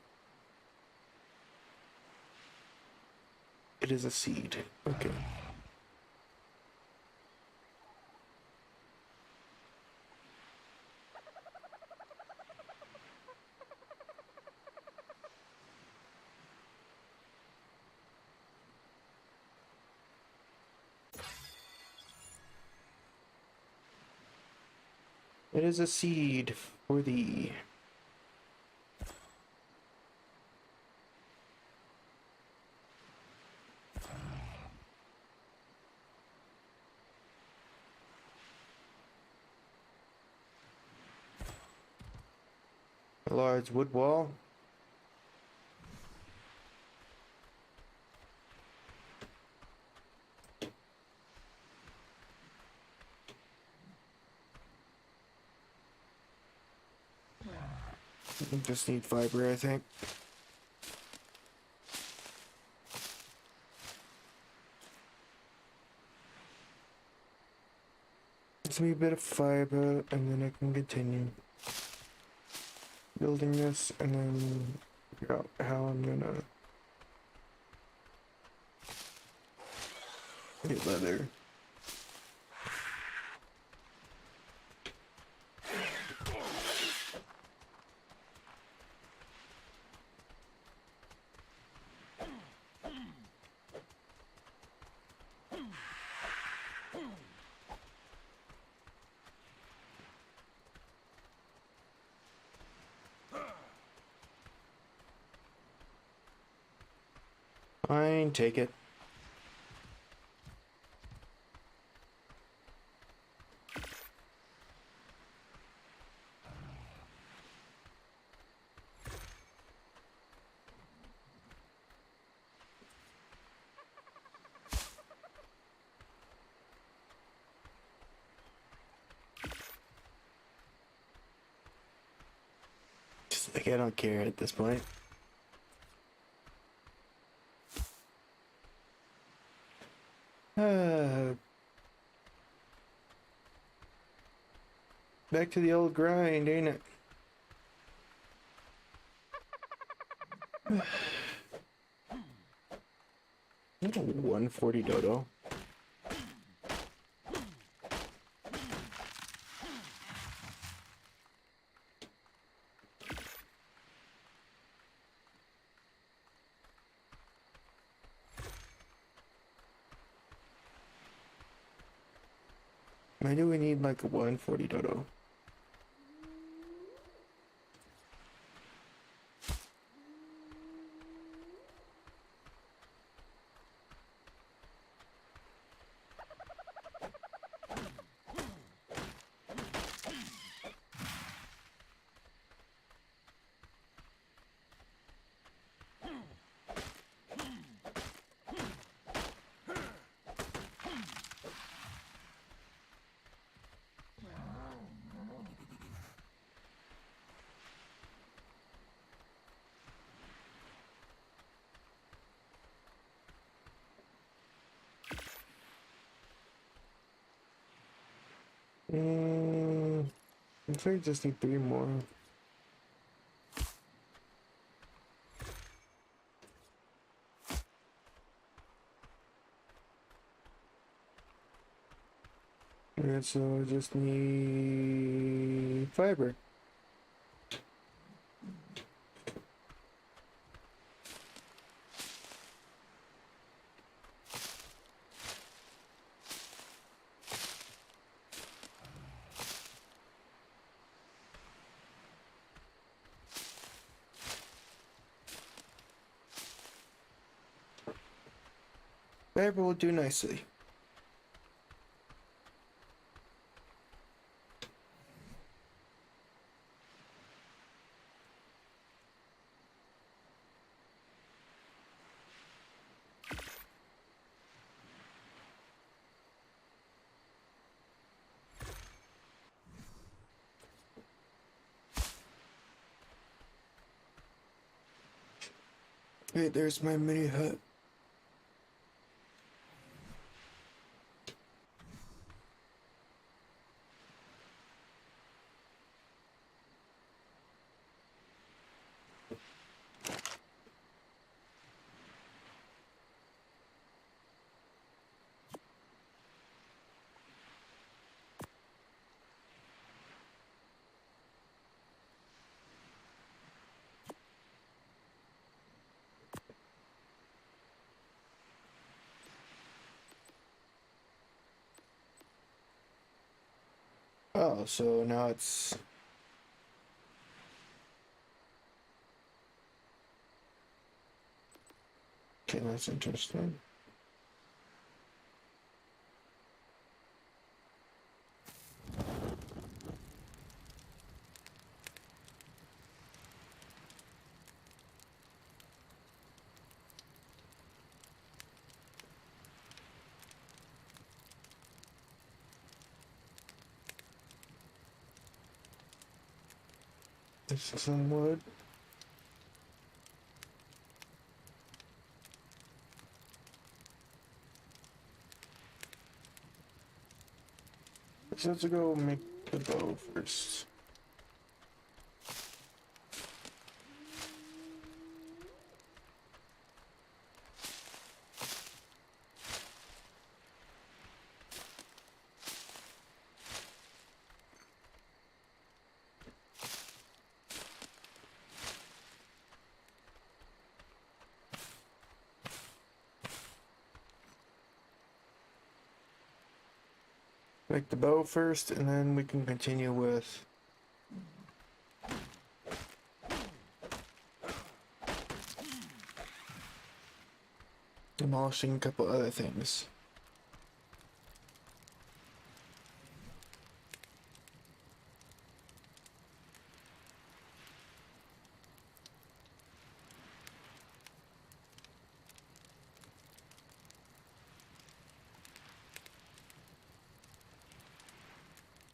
It is a seed. Okay. It is a seed for thee. A large wood wall. We just need fiber, I think. Just need a bit of fiber, and then I can continue building this, and then figure out how I'm gonna get leather. Fine, take it. I don't care at this point. Back to the old grind, ain't it? Not a 140 dodo. Why do we need like a 140 dodo? I think I just need 3 more. And so I just need fiber. Fiber will do nicely. Hey, there's my mini hut. Oh, so now it's... Okay, that's interesting. This is some wood. So let's go make the bow first. Make the bow first, and then we can continue with demolishing a couple other things.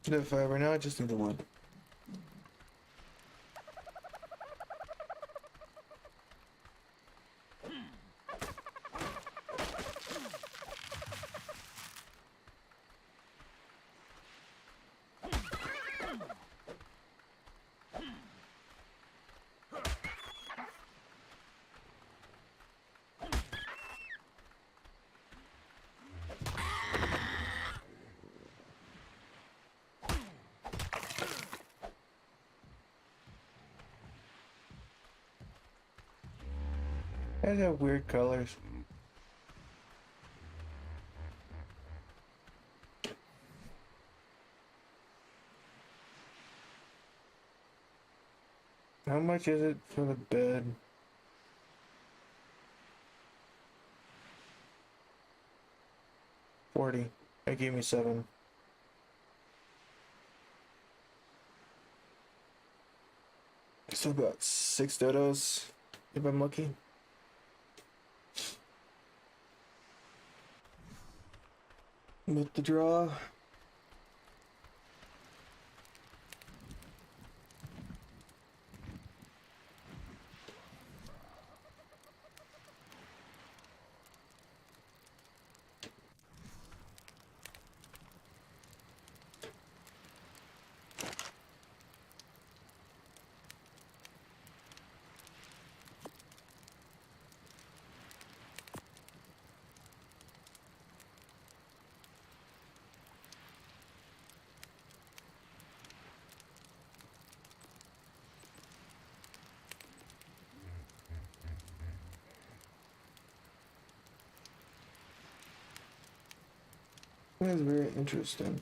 The fiber now, I just need the wood. Guys have weird colors. How much is it for the bed? $40. That gave me 7. Still got 6 dodos if I'm lucky. With the draw. That's very interesting.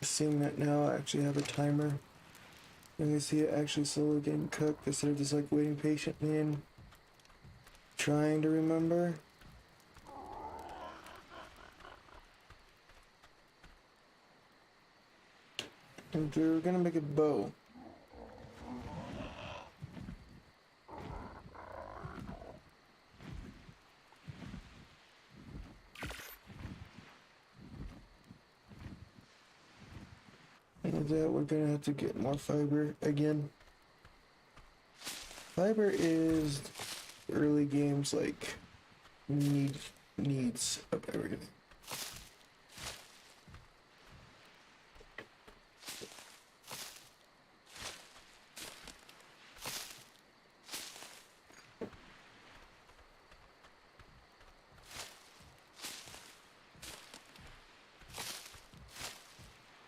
Seeing that now I actually have a timer. And you see it actually slowly getting cooked instead of just like waiting patiently and trying to remember. And we're gonna make a bow. And with that, we're gonna have to get more fiber again. Fiber is early games like needs of everything.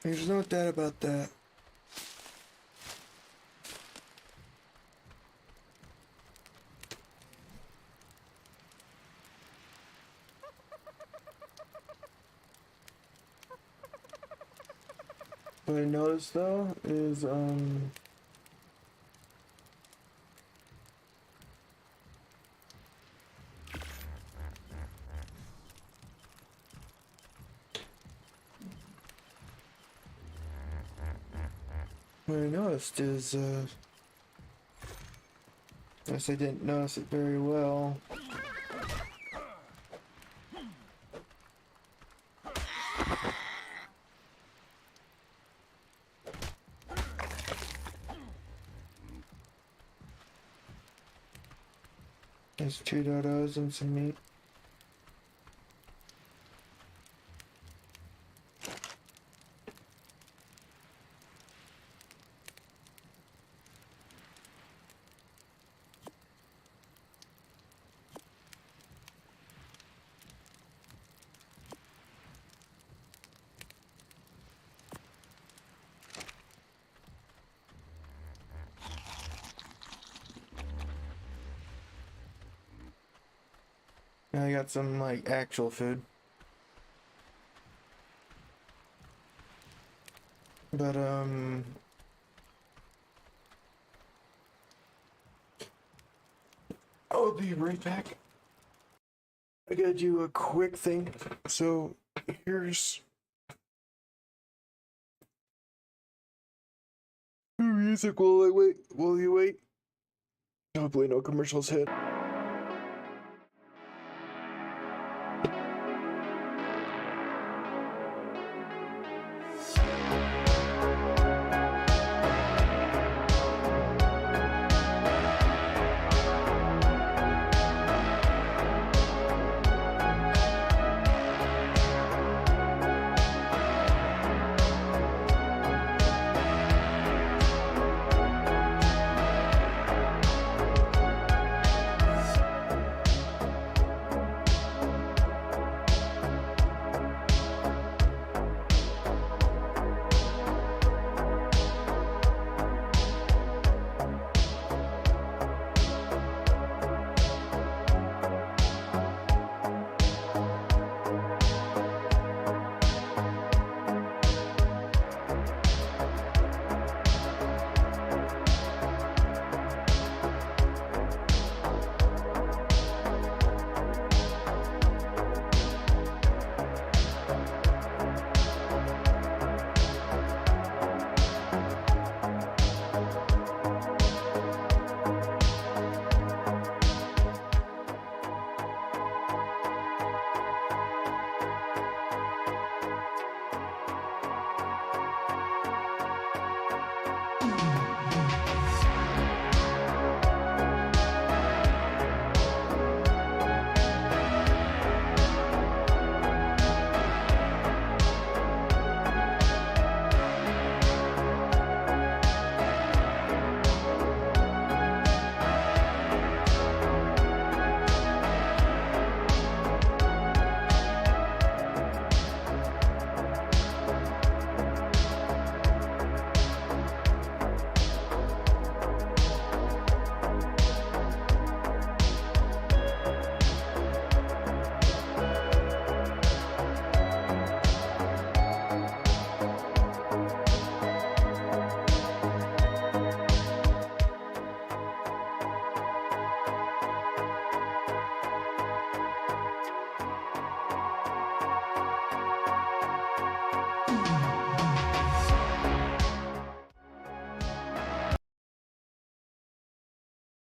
There's no doubt about that. What I noticed though is guess I didn't notice it very well. There's 2 dodos and some meat. Now I got some like actual food. But I'll be right back. I gotta do a quick thing. So here's music while I wait. While you wait. Hopefully no commercials hit.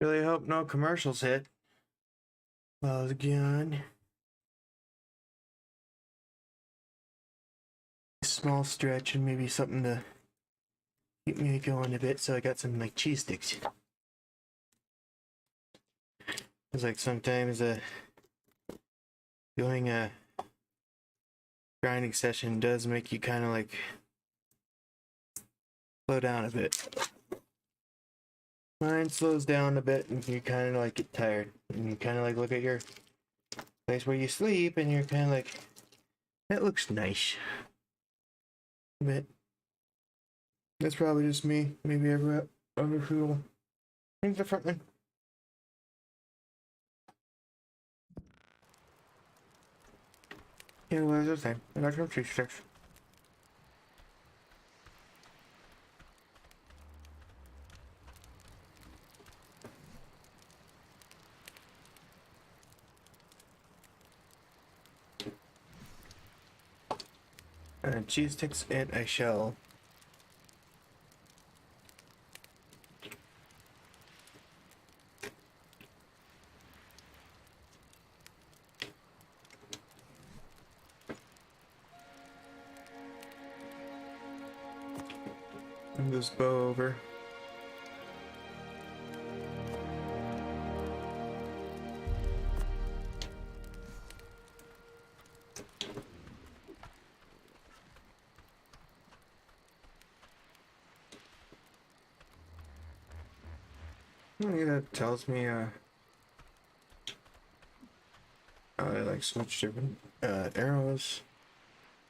Really hope no commercials hit. Well, again. Small stretch and maybe something to keep me going a bit, so I got some like cheese sticks. It's like sometimes doing a grinding session does make you kind of like slow down a bit. Mine slows down a bit and you kind of like get tired. And you kind of like look at your place where you sleep and you're kind of like, that looks nice. But that's probably just me. Maybe other people think differently. Yeah, what was I saying? I got some cheese sticks. Cheese sticks and a shell. Move this bow over. Yeah, that tells me I like switch different arrows.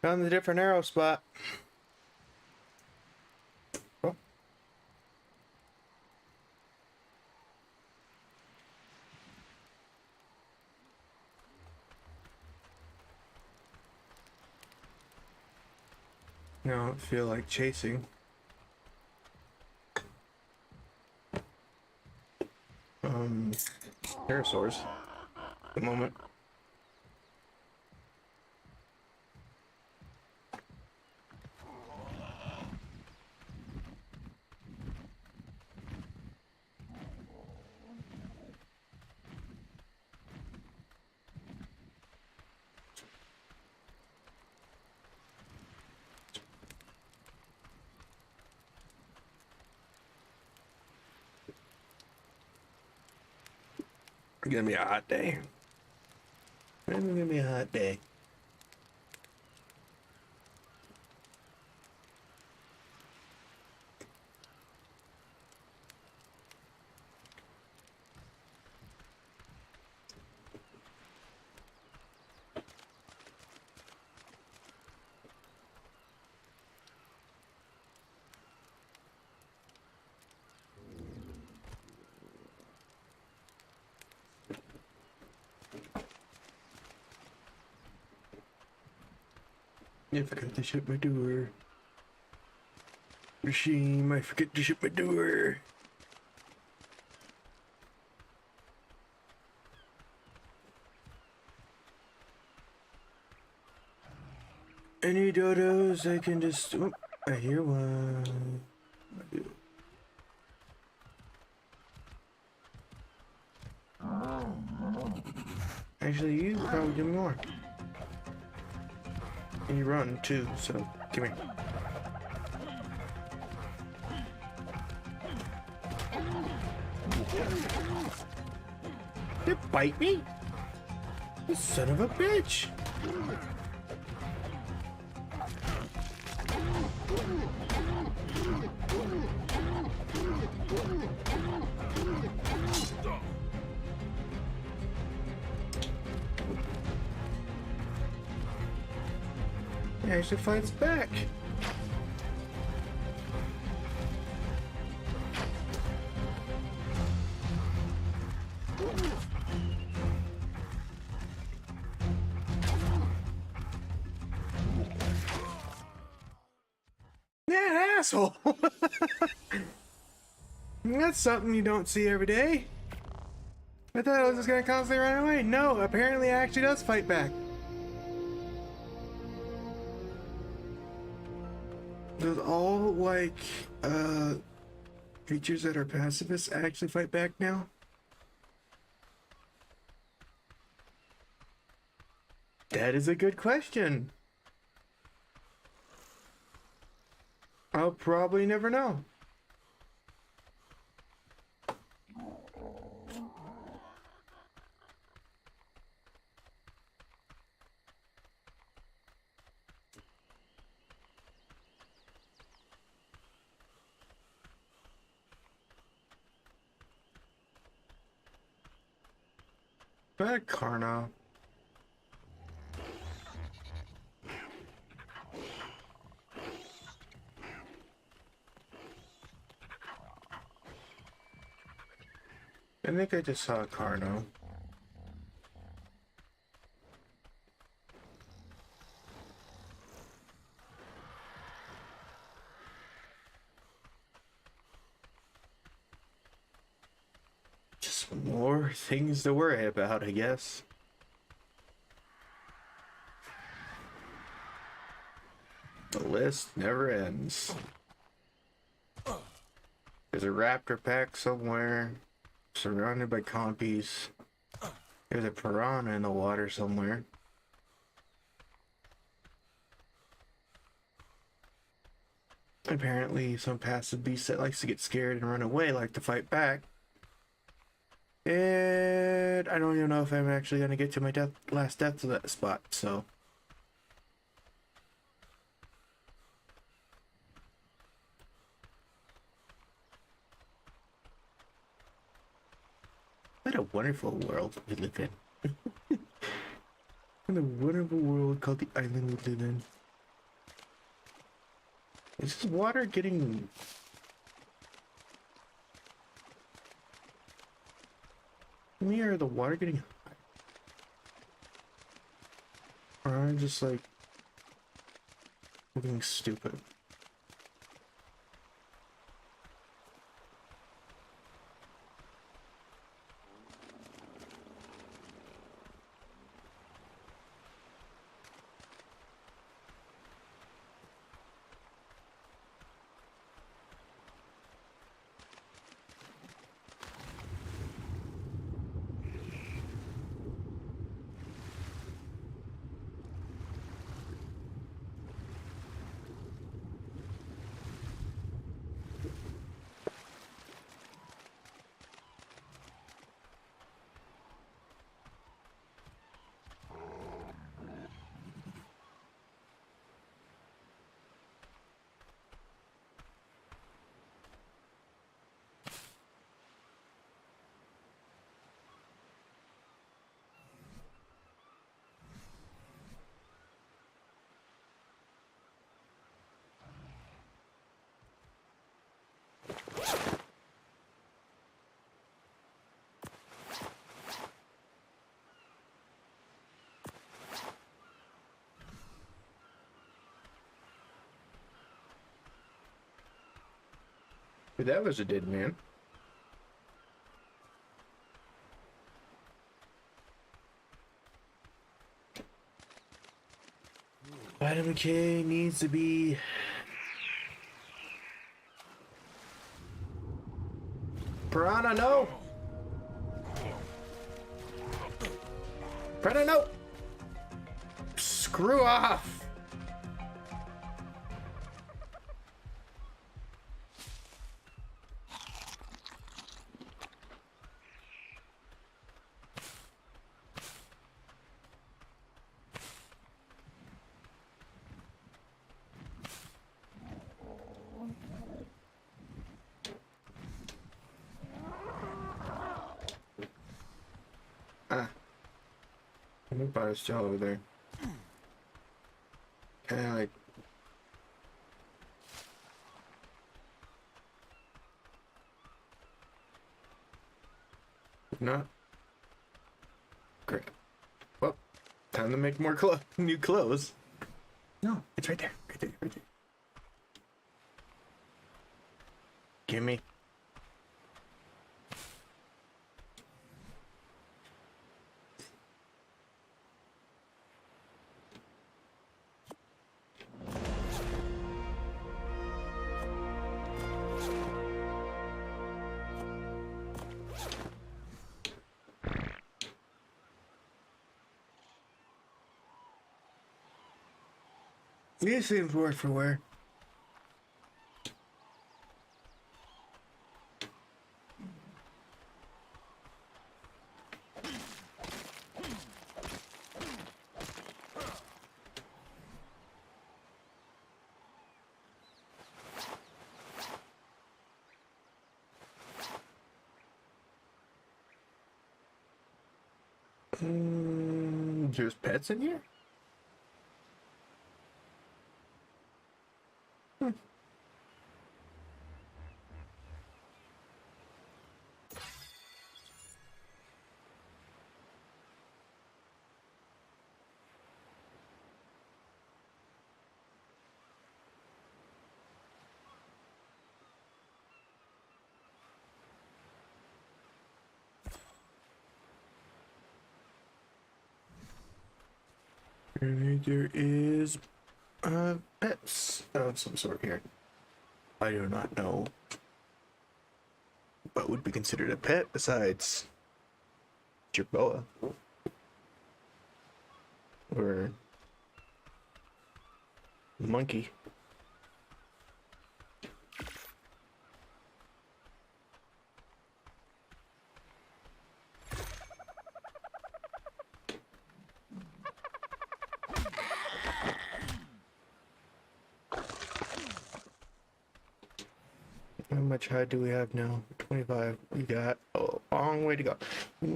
Found the different arrow spot. Oh. I don't feel like chasing. Pterosaurs at the moment. It's gonna be a hot day. It's gonna be a hot day. I forgot to shut my door. Machine, I forget to shut my door. Any dodos? I can just. Oh, I hear one. Actually, you probably do more. And you run too, so come here. You bite me? You son of a bitch! He actually fights back. Yeah, asshole. That's something you don't see every day. I thought I was just gonna constantly run away. No, apparently it actually does fight back. Does all like creatures that are pacifists actually fight back now? That is a good question. I'll probably never know. Not a Carno. I think I just saw a Carno. Just more things to worry about, I guess. The list never ends. There's a raptor pack somewhere, surrounded by compies. There's a piranha in the water somewhere. Apparently, some passive beast that likes to get scared and run away like to fight back. And I don't even know if I'm actually going to get to my last death to that spot, so... What a wonderful world we live in. What a wonderful world called the island we live in. Is this water getting... me, or the water getting high? Or am I just like... looking stupid? That was a dead man. Vitamin K needs to be... Piranha, no! Piranha, no! Screw off! Vampire still over there. Can I like... Not? Great. Well, time to make more new clothes. No, it's right there. Right there, right there. Gimme. These seems word for word. There's pets in here? There is pets of some sort here. I do not know what would be considered a pet besides jerboa or monkey. How much hide do we have now? 25. We got a long way to go.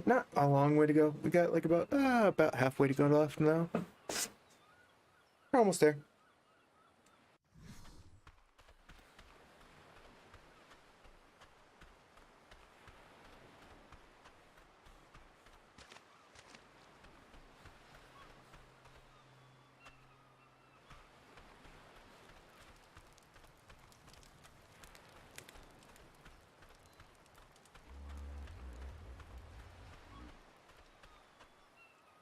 Not a long way to go. We got like about halfway to go left now. We're almost there.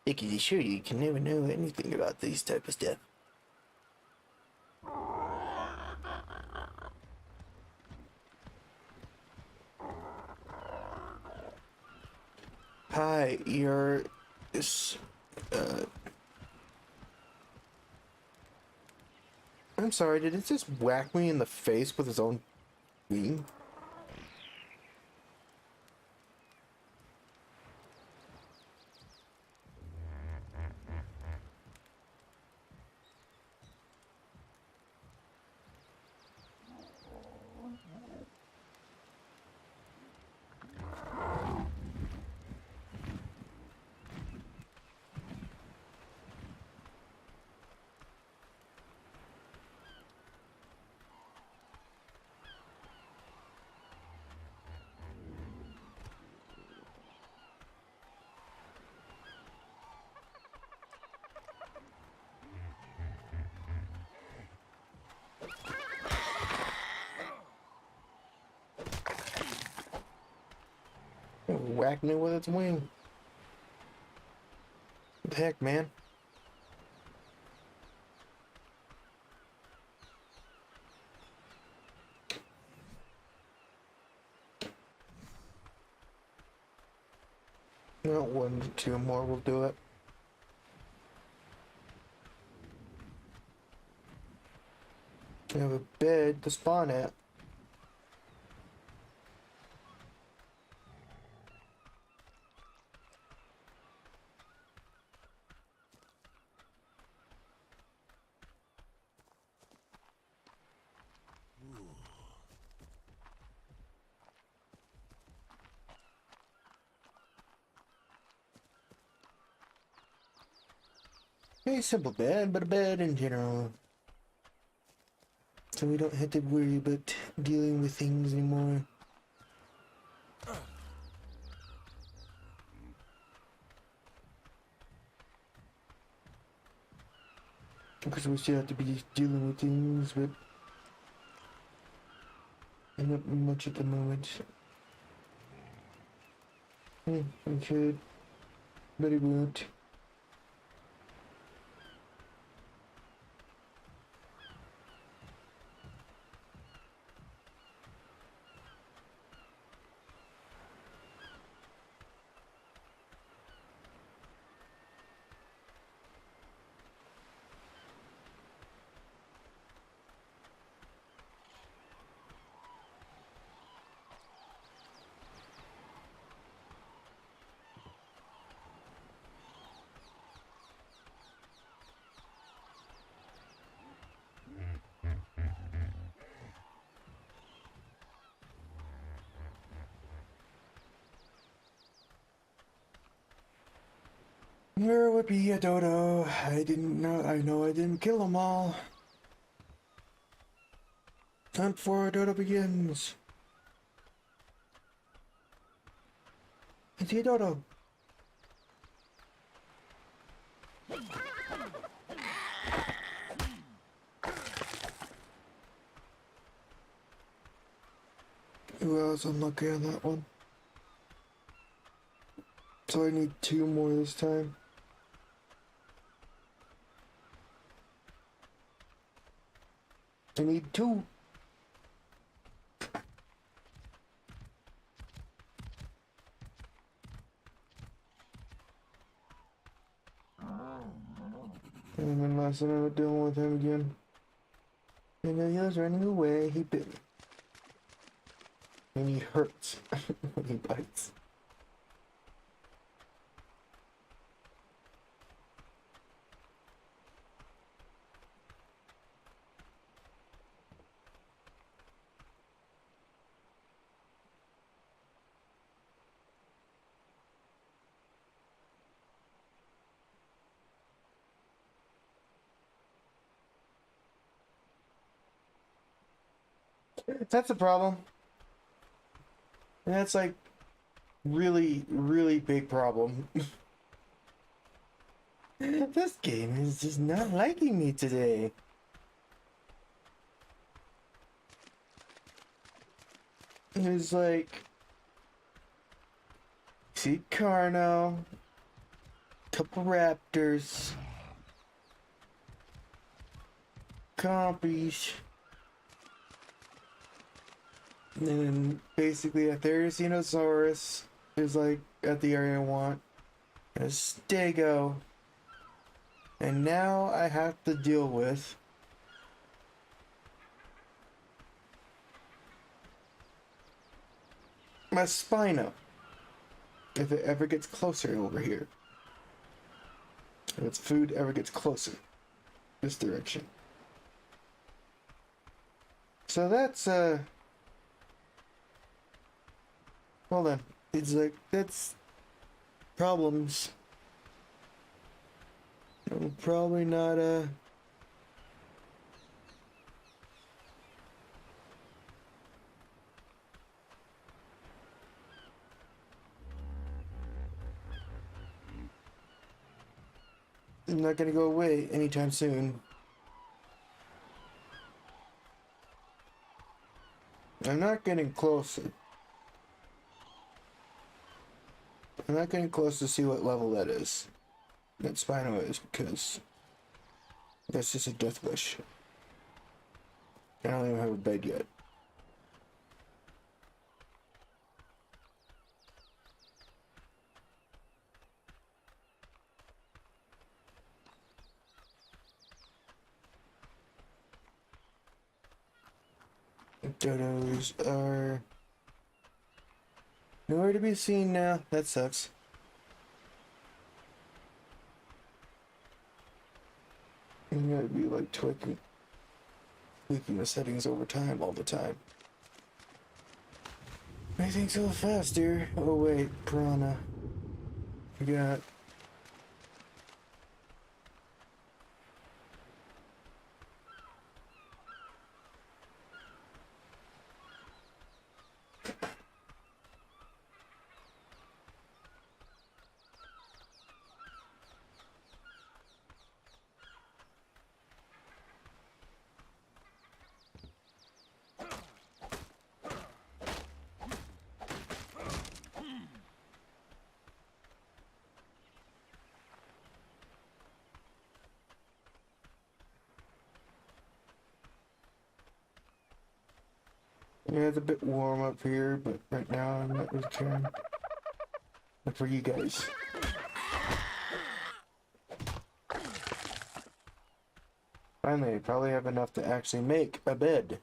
I can assure you can never know anything about these type of stuff. Hi, you're this I'm sorry, did it just whack me in the face with its own wing? It whacked me with its wing. What the heck, man? No, one, two more will do it. We have a bed to spawn at. A simple bed, but a bed in general. So we don't have to worry about dealing with things anymore. Because we still have to be dealing with things, but not much at the moment. We could, but it won't. There would be a dodo. I didn't know. I know I didn't kill them all. Hunt for a dodo begins. I see a dodo. Who else unlucky on that one? So I need 2 more this time. I need 2. And then last time I was dealing with him again. And then he was running away. He bit me. And he hurts when he bites. That's the problem. And that's like really, really big problem. This game is just not liking me today. It's like, see Carno, couple raptors, compies, and then basically a Therizinosaurus is like at the area I want, and a Stego, and now I have to deal with my Spino, if it ever gets closer over here. If its food ever gets closer this direction. So that's well then, it's like that's problems. I'm probably not I'm not gonna go away anytime soon. I'm not getting closer. I'm not getting close to see what level that is. That Spino is, because that's just a death wish. I don't even have a bed yet. Dodos are nowhere to be seen now. That sucks. I'm gonna be like tweaking the settings over time all the time. I think so fast, dear. Oh wait, piranha. We got yeah, it's a bit warm up here, but right now I'm not really caring. But for you guys. Finally, I probably have enough to actually make a bed.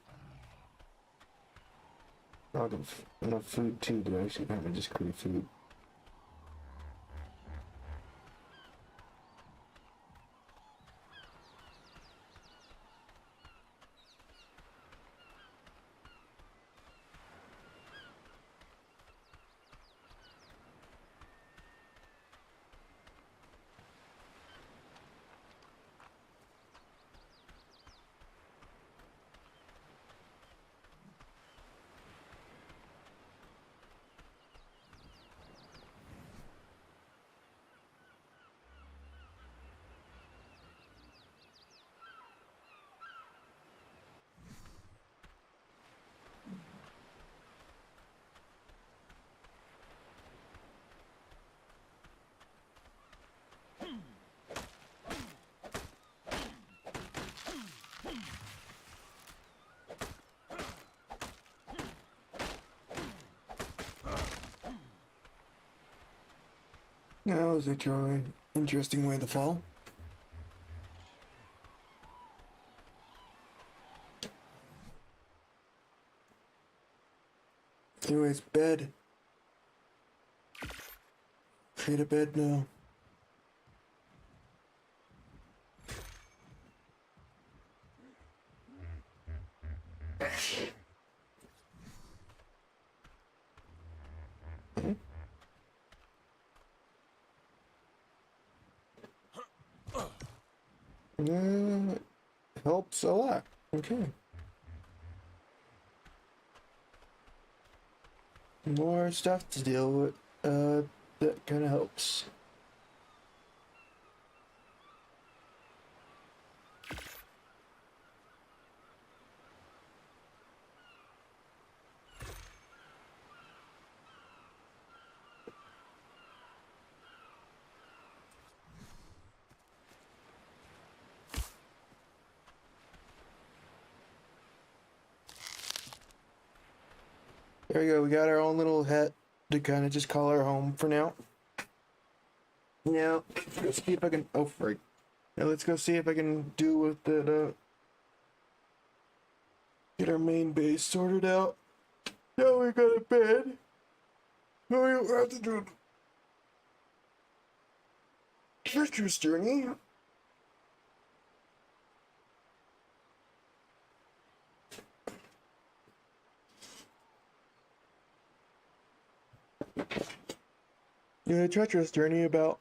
I'll have enough food too to actually have just create food. That was a truly interesting way to fall. Anyways, bed. Straight to bed now. Helps a lot. Okay. More stuff to deal with. That kind of helps. There we go. We got our own little hut to kind of just call our home for now. Now, let's see if I can. Oh, freak. Now, let's go see if I can do with that. Get our main base sorted out. Now we got a bed. Now we don't have to do a treacherous journey. Yeah, a treacherous journey about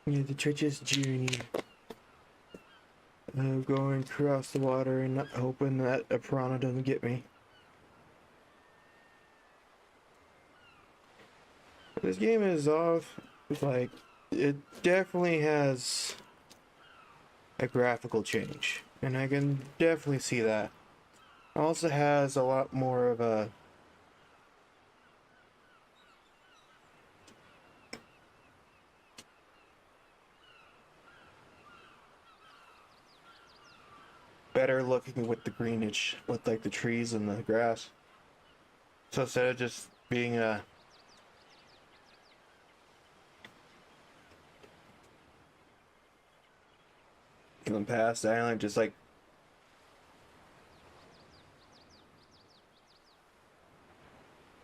the treacherous journey of going across the water and not hoping that a piranha doesn't get me. This game is off. Like, it definitely has a graphical change, and I can definitely see that. It also has a lot more of a better looking with the greenage, with like the trees and the grass. So instead of just being a in the past island, just like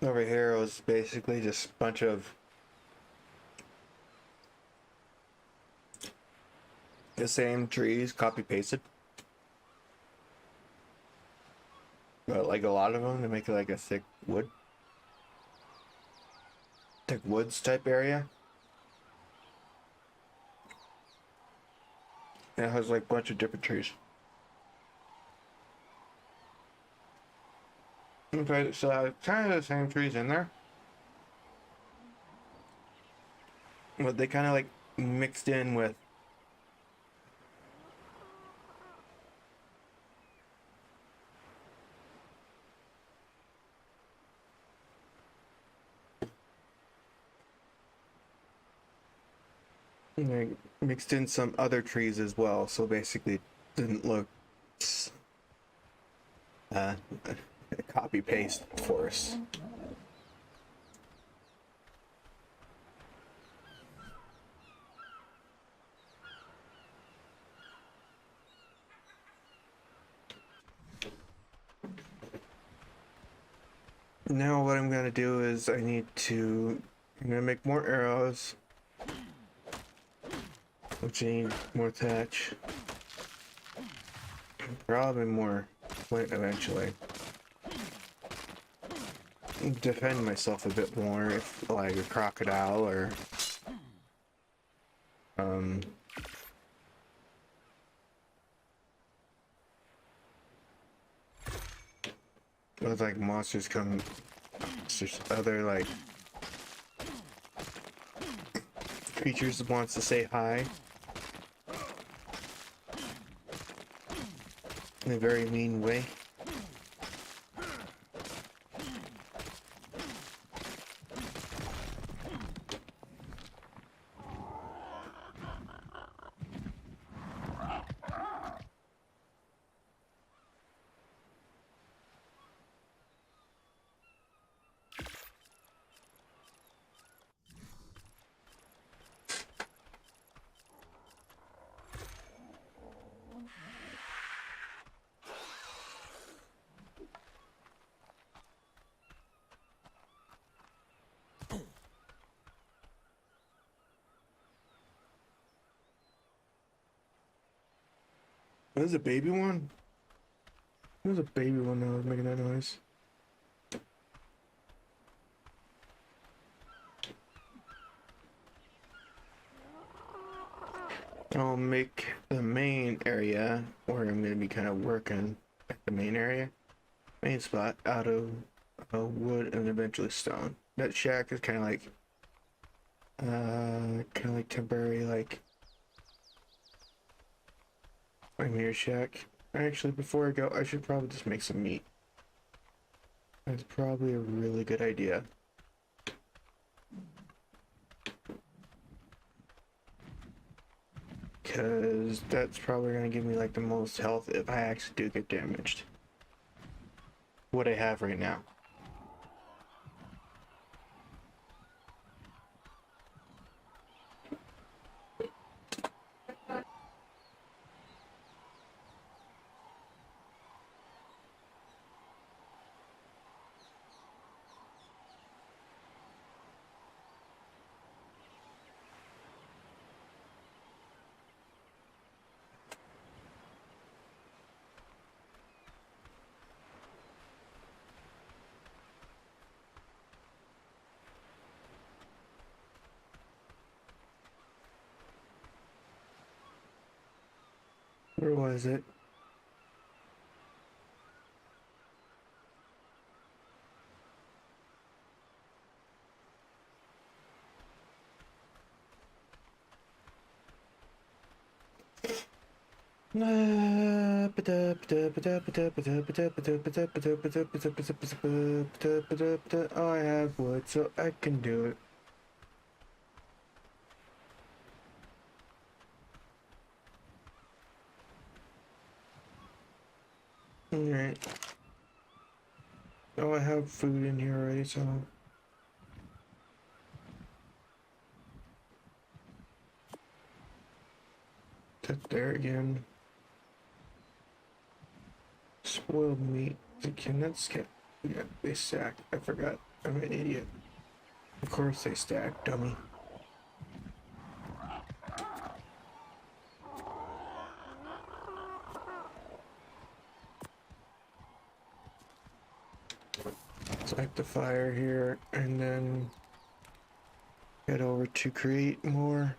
over here, it was basically just a bunch of the same trees copy pasted. But like a lot of them to make it like a thick woods type area. And it has like a bunch of different trees. Okay, so kind of the same trees in there. But they kind of like mixed in with like mixed in some other trees as well, so basically it didn't look a copy paste forest. Now what I'm gonna do is I'm gonna make more arrows, which I need more thatch, probably more flint eventually. Defend myself a bit more if like a crocodile or with like monsters come, there's other like creatures that wants to say hi. in a very mean way. There's a baby one? There's a baby one that was making that noise. I'll make the main area where I'm going to be kind of working at the main area, main spot, out of wood and eventually stone. That shack is kind of like temporary, like my mirror shack. Actually, before I go, I should probably just make some meat. That's probably a really good idea. Because that's probably going to give me like the most health if I actually do get damaged. What I have right now. Where was it? All I have wood, so I can do it. Alright. Oh, I have food in here already, so... That's there again. Spoiled meat. Can that stack? Yeah, they stack. I forgot. I'm an idiot. Of course they stack, dummy. Light the fire here and then head over to create more.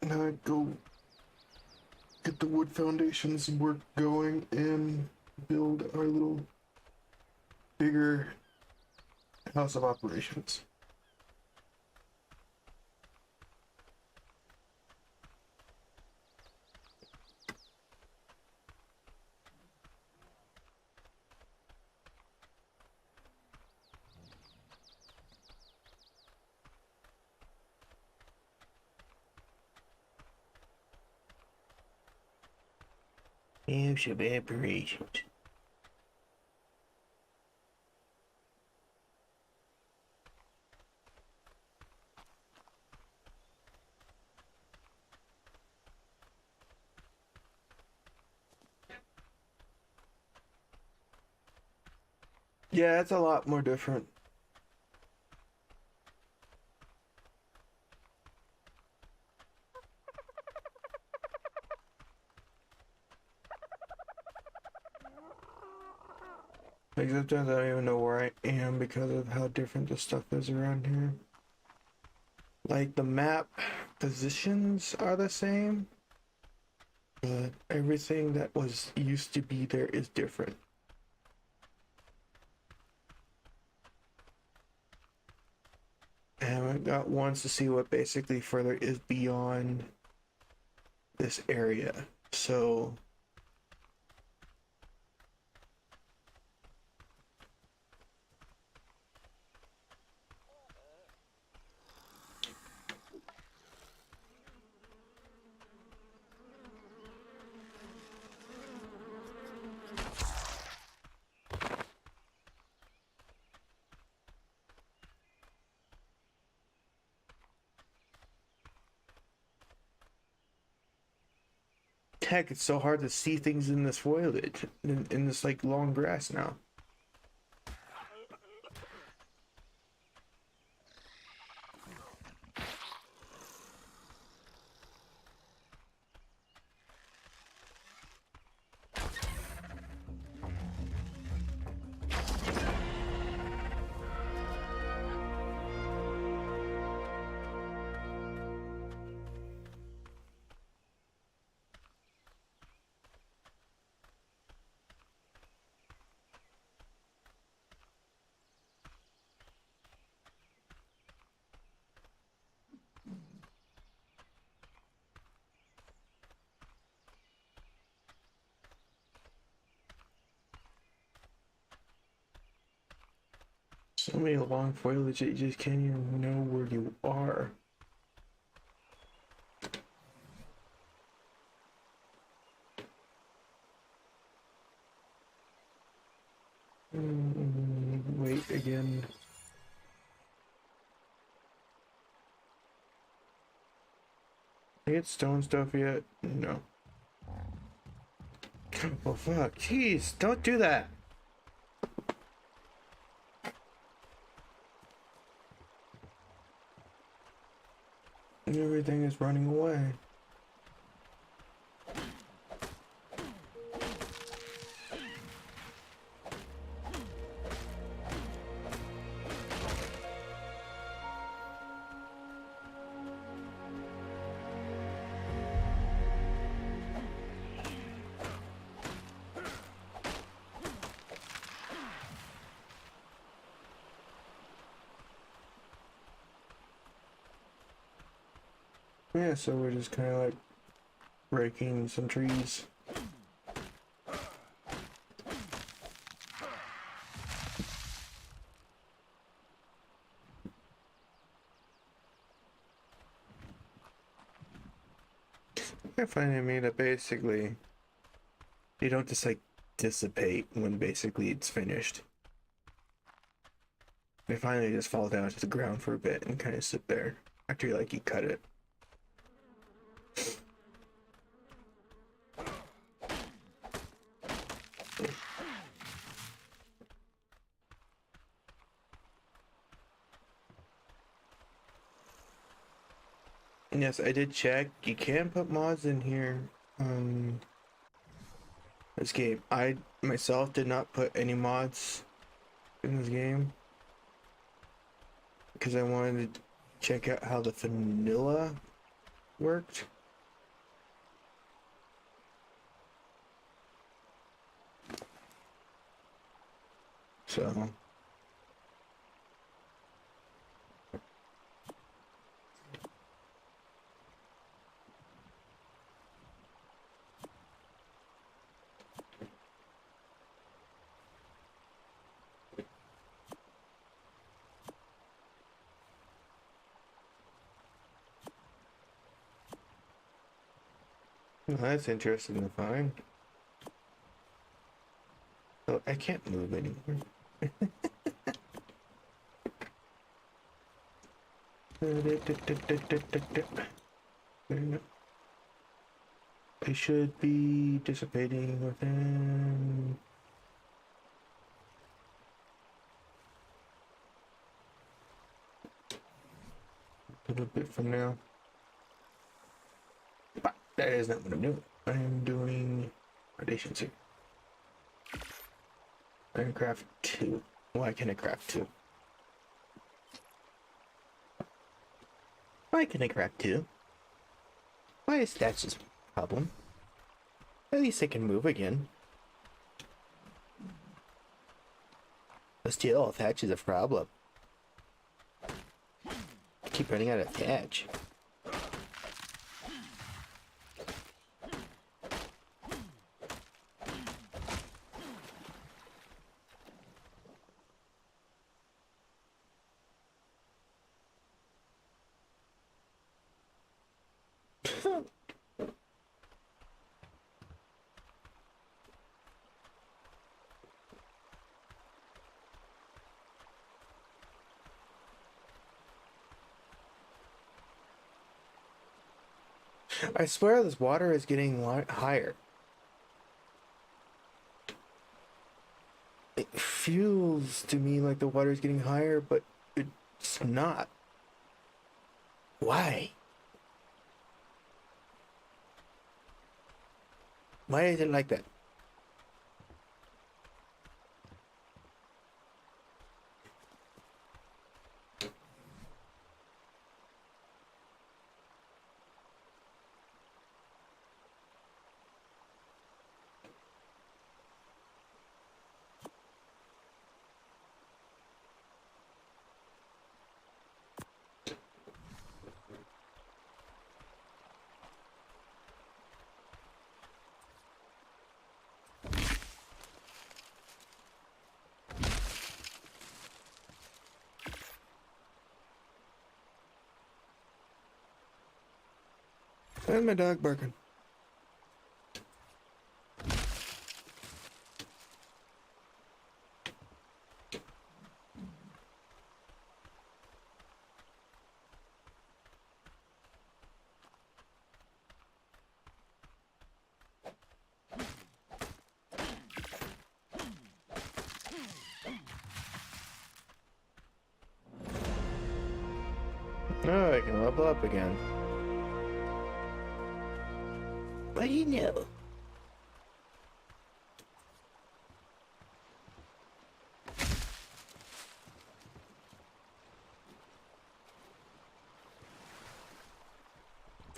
Now go get the wood foundations work going and build our little bigger house of operations. House of operations. Yeah, it's a lot more different. Like sometimes I don't even know where I am because of how different the stuff is around here. Like the map positions are the same, but everything that was used to be there is different. I haven't got once to see what basically further is beyond this area. So heck, it's so hard to see things in this foliage, in this like long grass now. So many long foliage that you just can't even know where you are. Wait again. I get stone stuff yet? No. Oh fuck, jeez, don't do that. Everything is running away. Yeah, so we're just kind of like breaking some trees. I find it made it basically, you don't just like dissipate when basically it's finished. They finally just fall down to the ground for a bit and kind of sit there after you cut it. Yes, I did check. You can put mods in here. This game. I myself did not put any mods in this game because I wanted to check out how the vanilla worked. So well, that's interesting to find. Oh, I can't move anymore. They should be dissipating within a little bit from now. But that is not what I'm doing. I'm doing foundations here. I can craft 2. Why can I craft 2? Why can I craft 2? Why is that just a problem? At least I can move again. But still, thatch is a problem. I keep running out of thatch. I swear this water is getting higher. It feels to me like the water is getting higher, but it's not. Why? Why is it like that? Where's my dog barking? Oh, I can level up again. What do you know?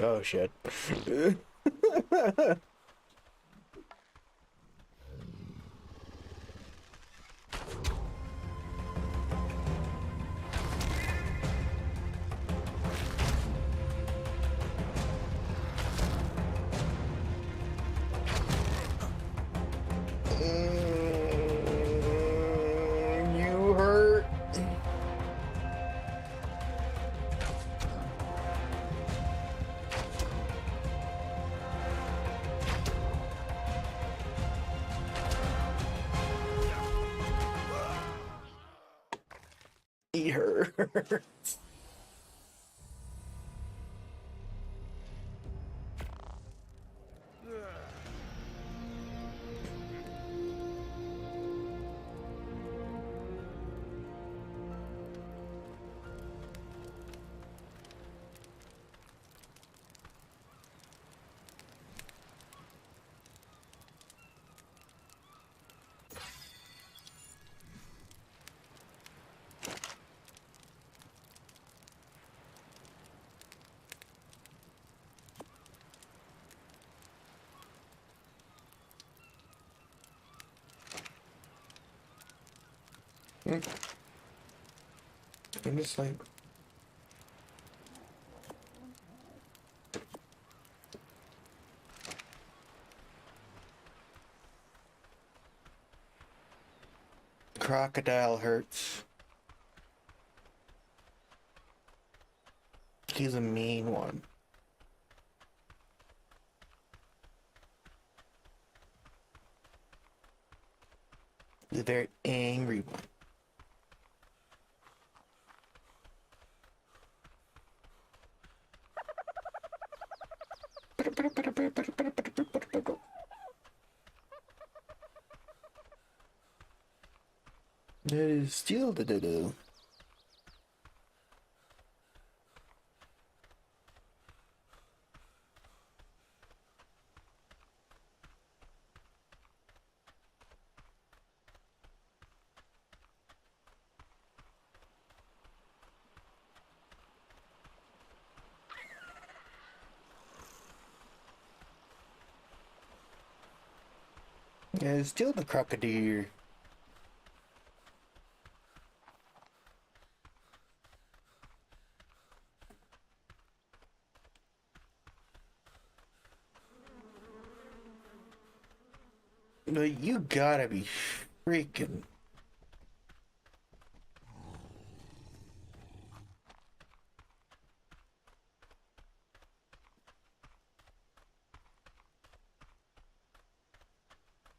Oh shit. You hurt. He hurts. I'm just like crocodile hurts. He's a mean one. He's a very angry one. That is still the do. Yeah, it's still the crocodile. No, you gotta be freaking.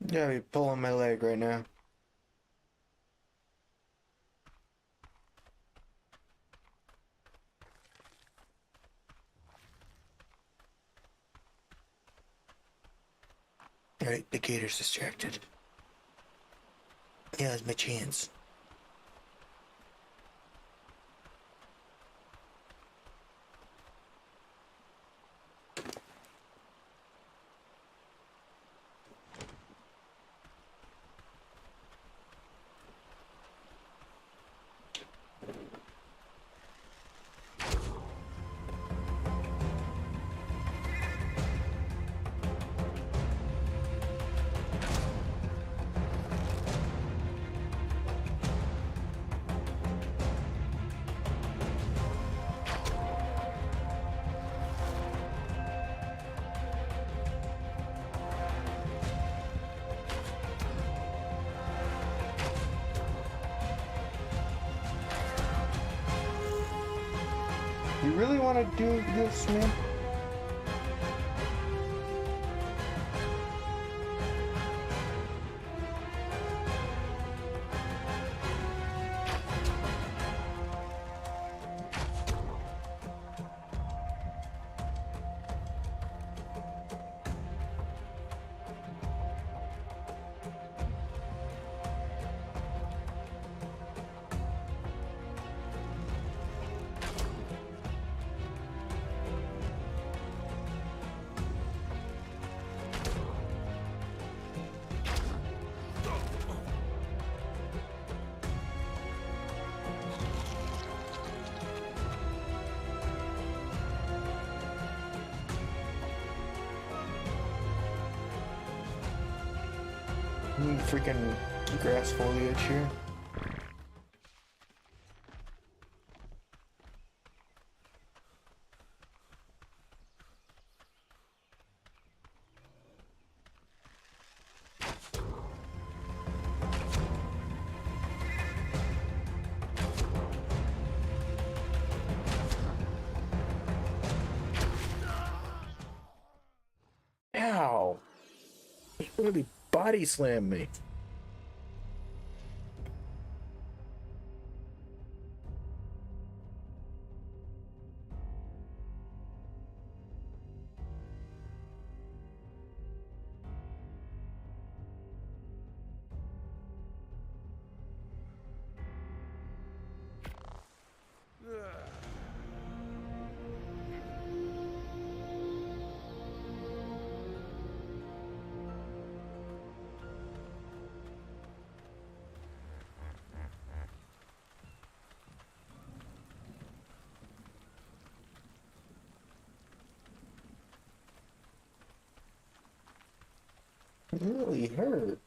You gotta be pulling my leg right now. Alright, the gator's distracted. Yeah, it's my chance. You really want to do this, man? Freaking grass foliage here. Ow! He really body slammed me. It really hurt.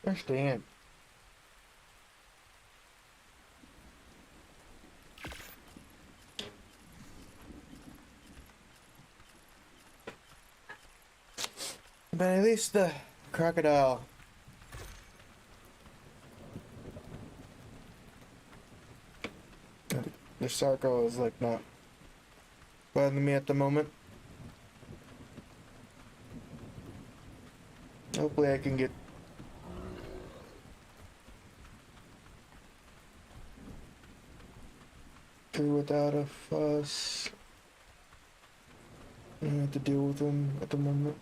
Understand. But at least the crocodile The circle is like not bothering me at the moment. Hopefully I can get through without a fuss. I don't have to deal with them at the moment.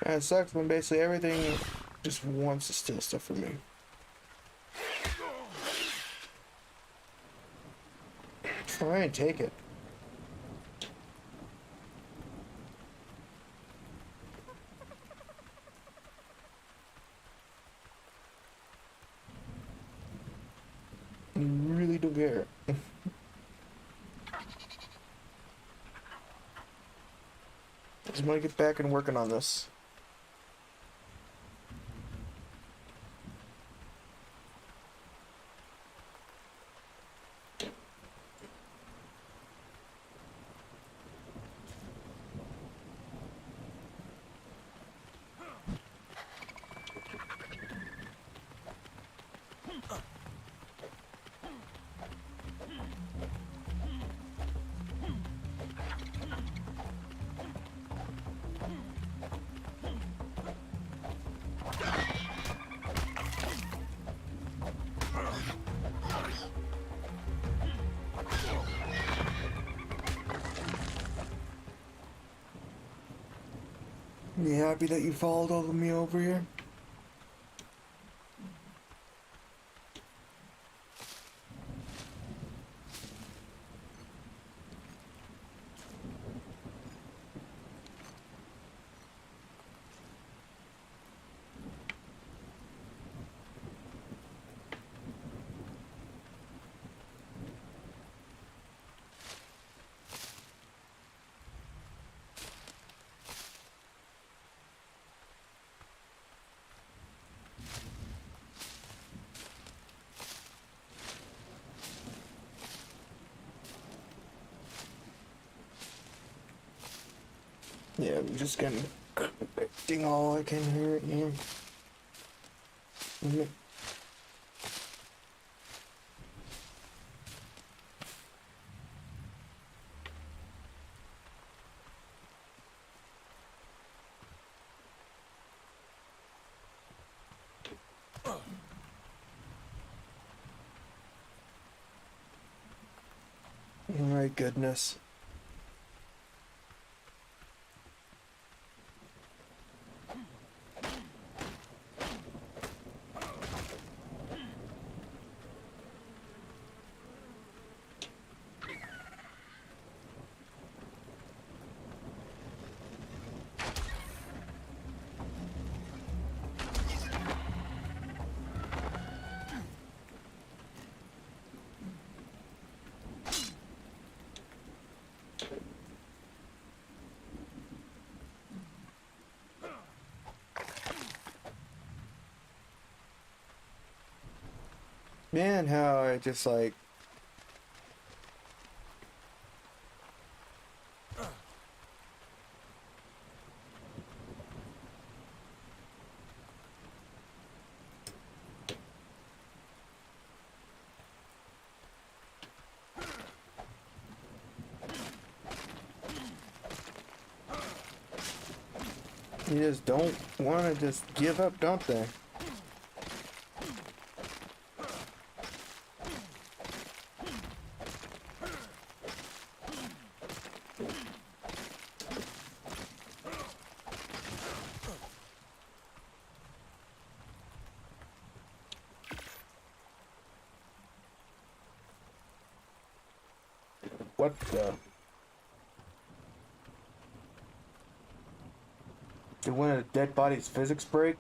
And it sucks when basically everything just wants to steal stuff from me. Fine, take it. You really don't care. Just want to get back and working on this. You happy that you followed all of me over here? Yeah, I'm just gonna collecting all I can here. Yeah. Oh my goodness. Man, how I just like you just don't want to just give up, don't they? What the? Did one of the dead bodies physics break?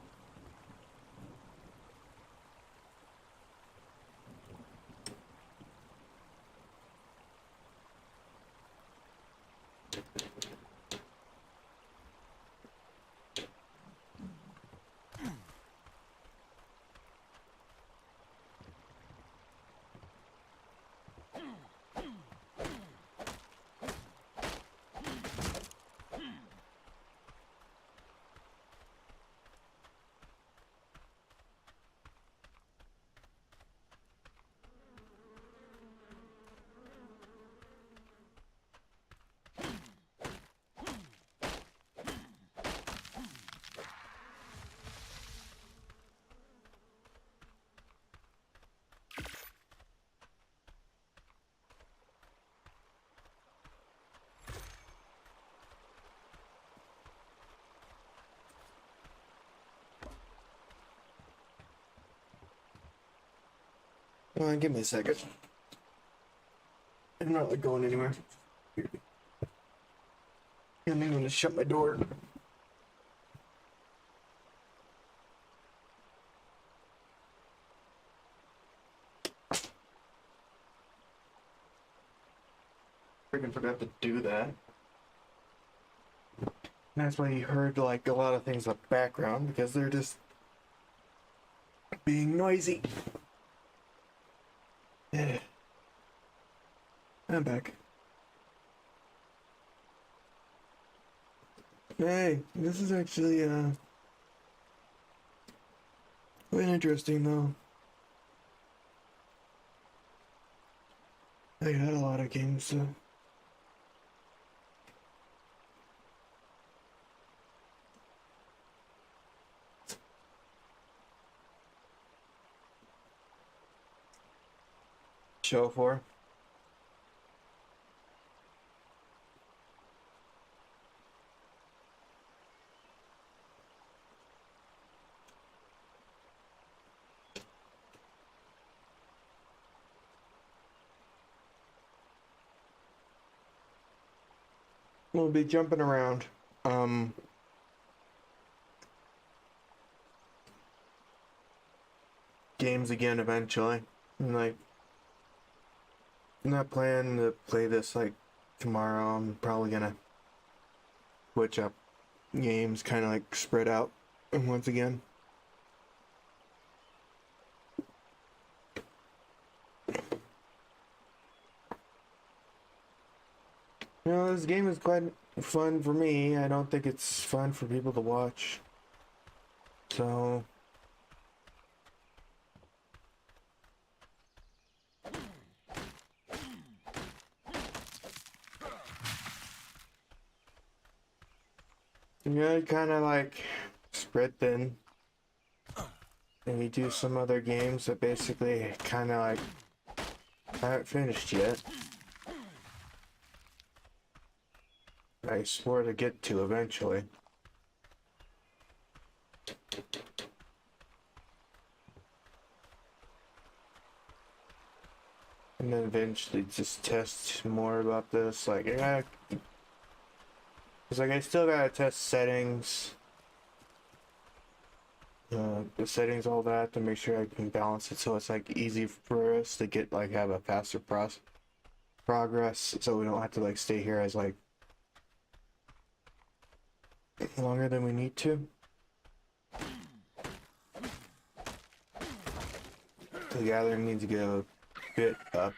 Come on, give me a second. I'm not like going anywhere. I'm going to shut my door. Freaking forgot to do that. That's why you heard like a lot of things in the background, because they're just being noisy. Yeah. I'm back. Hey, this is actually quite interesting though. I had a lot of games to show for. We'll be jumping around. Games again eventually. And like, I'm not planning to play this like tomorrow. I'm probably gonna switch up games, kind of like spread out once again. You know, this game is quite fun for me. I don't think it's fun for people to watch. So yeah, kind of like spread thin. And we do some other games that basically kind of like haven't finished yet. I swore to get to eventually. And then eventually just test more about this. Like, yeah. It's like I still gotta test settings. The settings, all that, to make sure I can balance it so it's like easy for us to get like have a faster progress, so we don't have to like stay here as like longer than we need to. The gathering needs to go a bit up.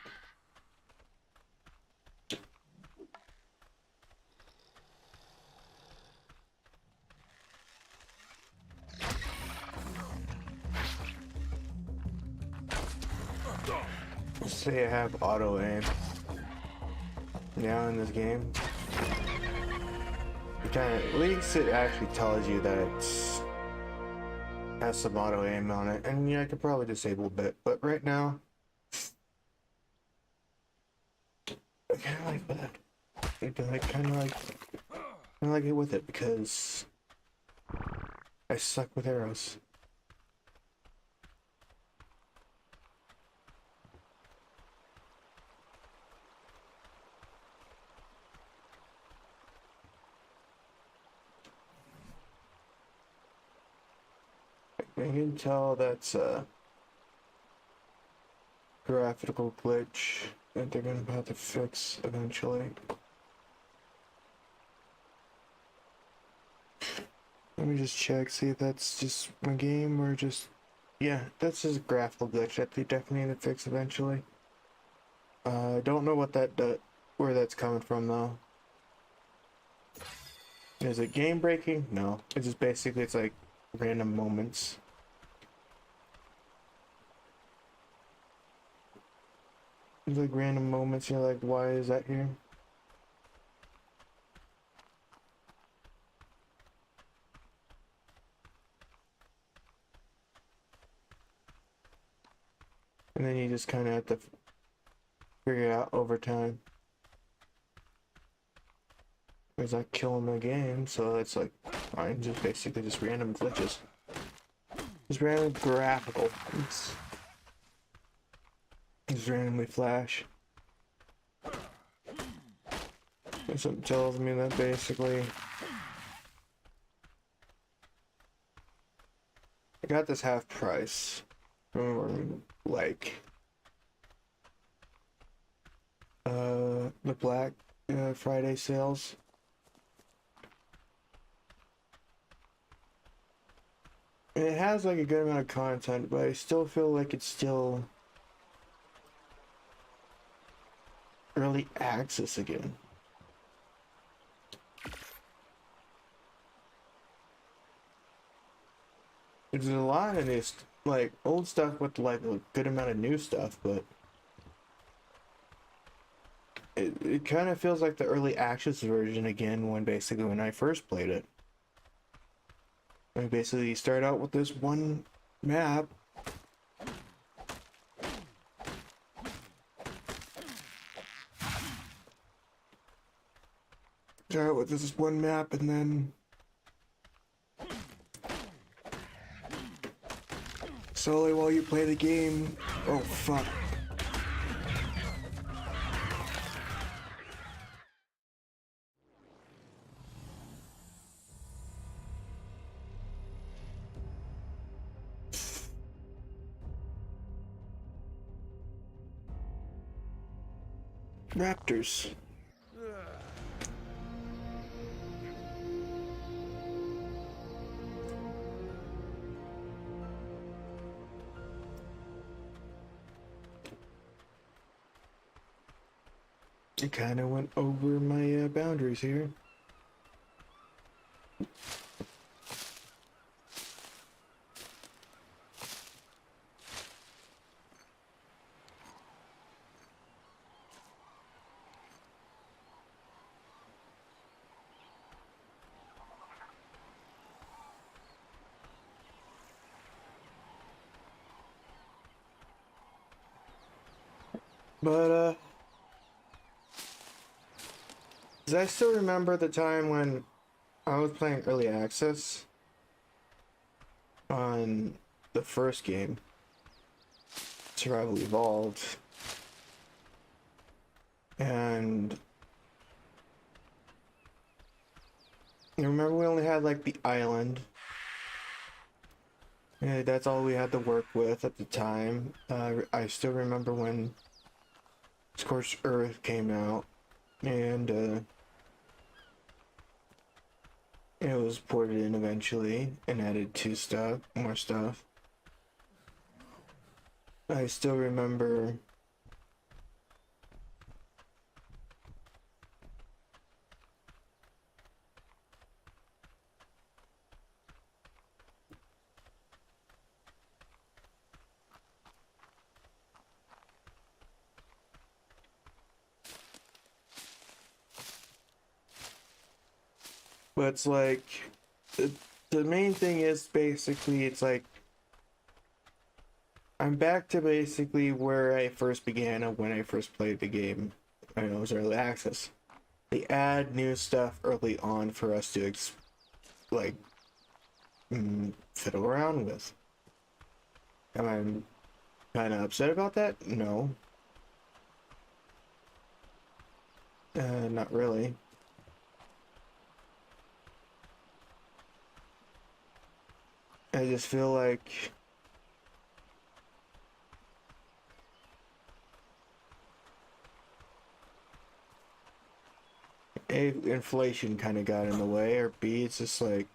Let's say I have auto aim now in this game. At least it actually tells you that it's has some auto aim on it, and yeah, I could probably disable a bit, but right now I kind of like that. I kind of like it with it because I suck with arrows. I can tell that's a graphical glitch that they're gonna have to fix eventually. Let me just check, see if that's just my game or just... Yeah, that's just a graphical glitch that they definitely need to fix eventually. I don't know what where that's coming from though. Is it game breaking? No. It's just basically, it's like random moments. It's like random moments, you're like, why is that here? And then you just kind of have to figure it out over time. Because I kill in the game, so it's like, fine, just basically just random glitches. Just random graphical. Just randomly flash. And something tells me that basically I got this half price from like the Black Friday sales. And it has like a good amount of content, but I still feel like it's still early access again. There's a lot of new, like old stuff with like a good amount of new stuff, but it kind of feels like the early access version again when basically when I first played it. I basically start out with this one map. Start out with this one map and then slowly while you play the game. Oh fuck. Raptors. It kind of went over my boundaries here. But 'cause I still remember the time when I was playing early access on the first game, Survival Evolved, and I remember we only had like the island. Yeah, that's all we had to work with at the time. I still remember when Scorched Earth came out, and it was ported in eventually and added to more stuff. I still remember but it's like the main thing is basically it's like I'm back to basically where I first began when I first played the game. I know it was early access. They add new stuff early on for us to like fiddle around with. Am I kind of upset about that? No. Not really. I just feel like A, inflation kind of got in the way, or B, it's just like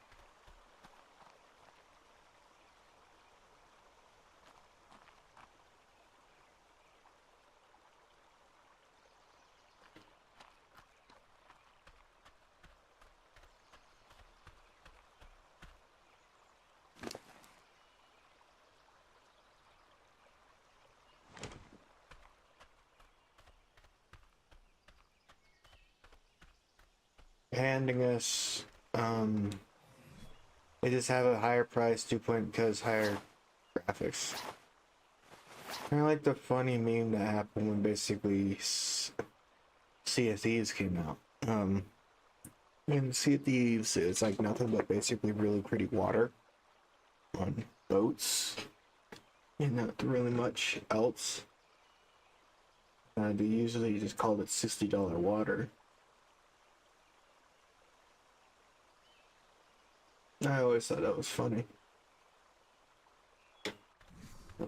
handing us they just have a higher price 2 because higher graphics. Kind of like the funny meme that happened when basically Sea of Thieves came out. In Sea of Thieves, it's like nothing but basically really pretty water on boats and not really much else. They usually just called it $60 water. I always thought that was funny.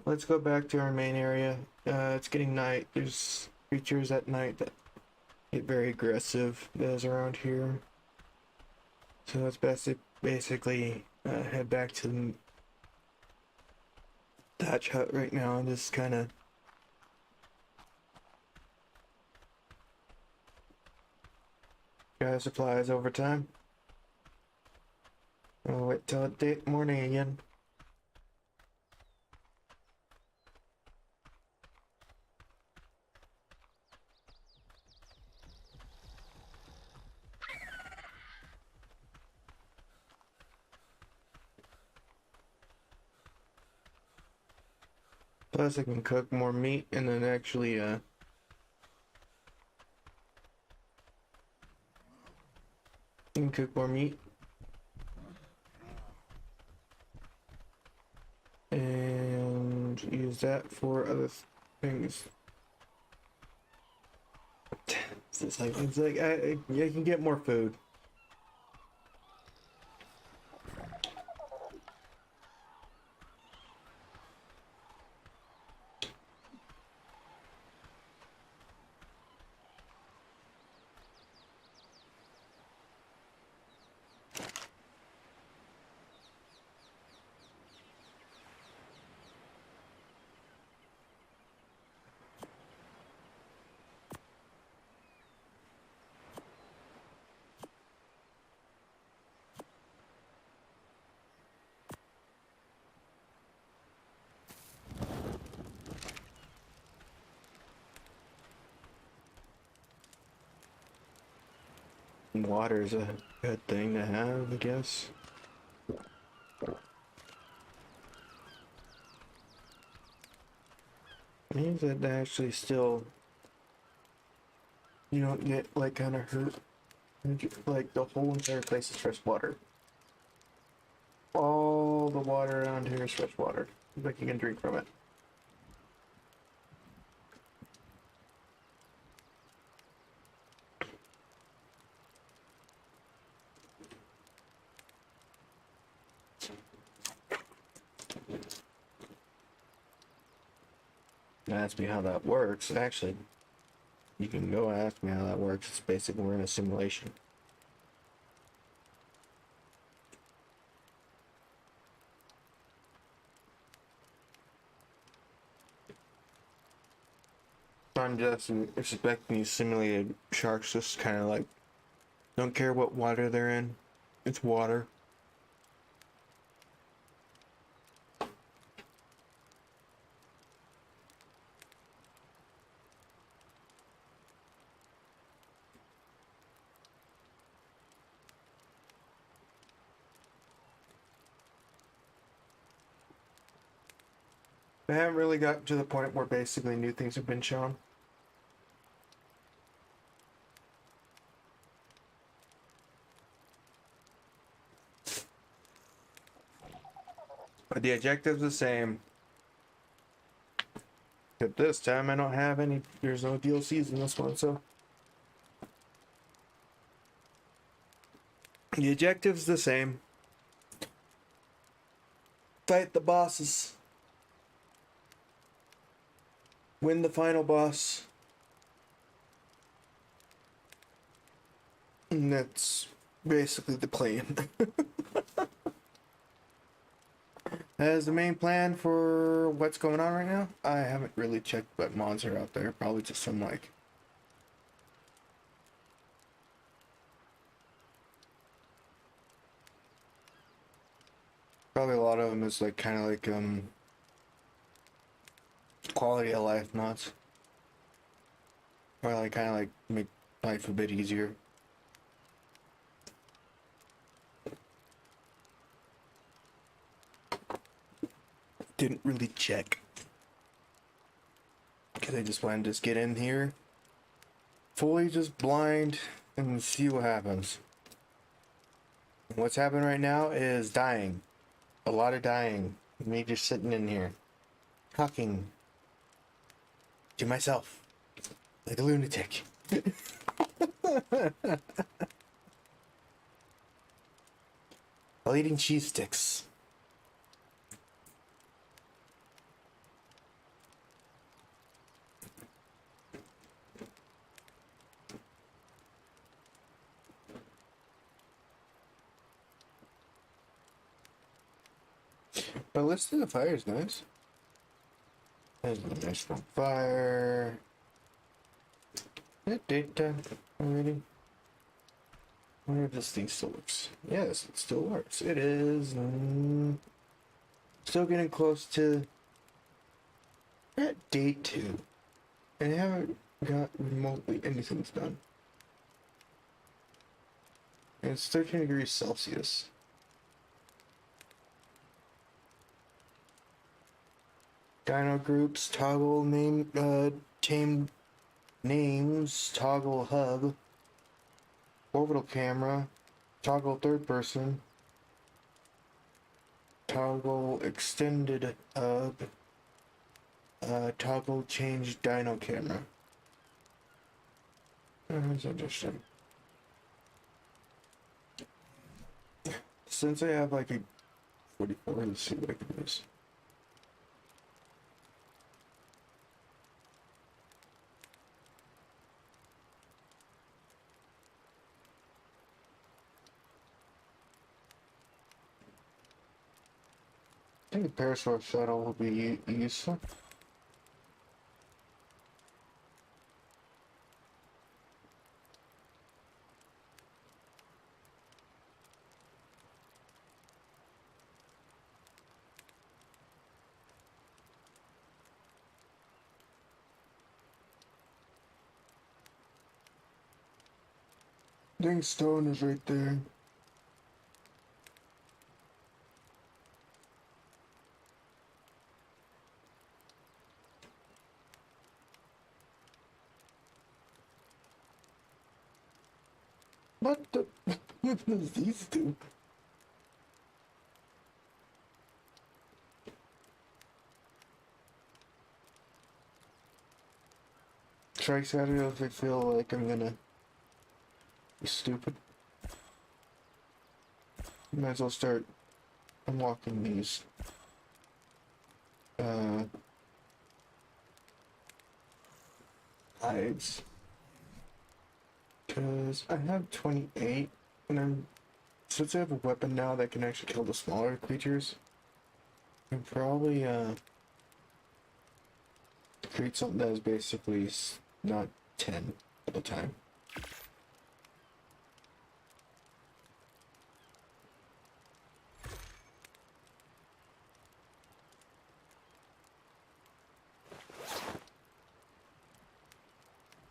Let's go back to our main area. It's getting night. There's creatures at night that get very aggressive as around here. So let's basically head back to the thatch hut right now and just kind of gather supplies over time. I'll wait till morning again. Plus I can cook more meat and then actually cook more meat and use that for other things. It's like I can get more food. Water's a good thing to have, I guess. Means that actually still you don't get like kind of hurt. Like the whole entire place is fresh water. All the water around here is fresh water. Like you can drink from it. Ask me how that works. Actually, you can go ask me how that works. It's basically we're in a simulation. I'm just expecting these simulated sharks just kind of like don't care what water they're in. It's water. I haven't really got to the point where basically new things have been shown. But the objective's the same. But this time I don't have any, there's no DLCs in this one, so. The objective's the same. Fight the bosses. Win the final boss. And that's basically the plan. That is the main plan for what's going on right now. I haven't really checked what mods are out there. Probably just some like probably a lot of them is like kind of like quality of life mods. Or like kind of like make life a bit easier. Didn't really check. Because I just wanted to just get in here. Fully just blind and see what happens. What's happening right now is dying. A lot of dying. Me just sitting in here. Talking to myself. Like a lunatic. While eating cheese sticks. But let's do the fire is nice. There's a nice from fire. Daytime already. I wonder if this thing still works. Yes, it still works. It is. Still getting close to at day 2. And I haven't got remotely anything's done. And it's 13 degrees Celsius. Dino groups, toggle name, tame names, toggle hub, orbital camera, toggle third person, toggle extended hub, toggle change dino camera. That's interesting. Since I have like a 44, let's see what I can use. I think the Parasaur shuttle will be useful. Dang, stone is right there. What the? What does these do? Strikes out if I feel like I'm gonna be stupid. Might as well start unlocking these. Hides. Because I have 28, and since I have a weapon now that can actually kill the smaller creatures, I can probably, create something that is basically not 10 at a time.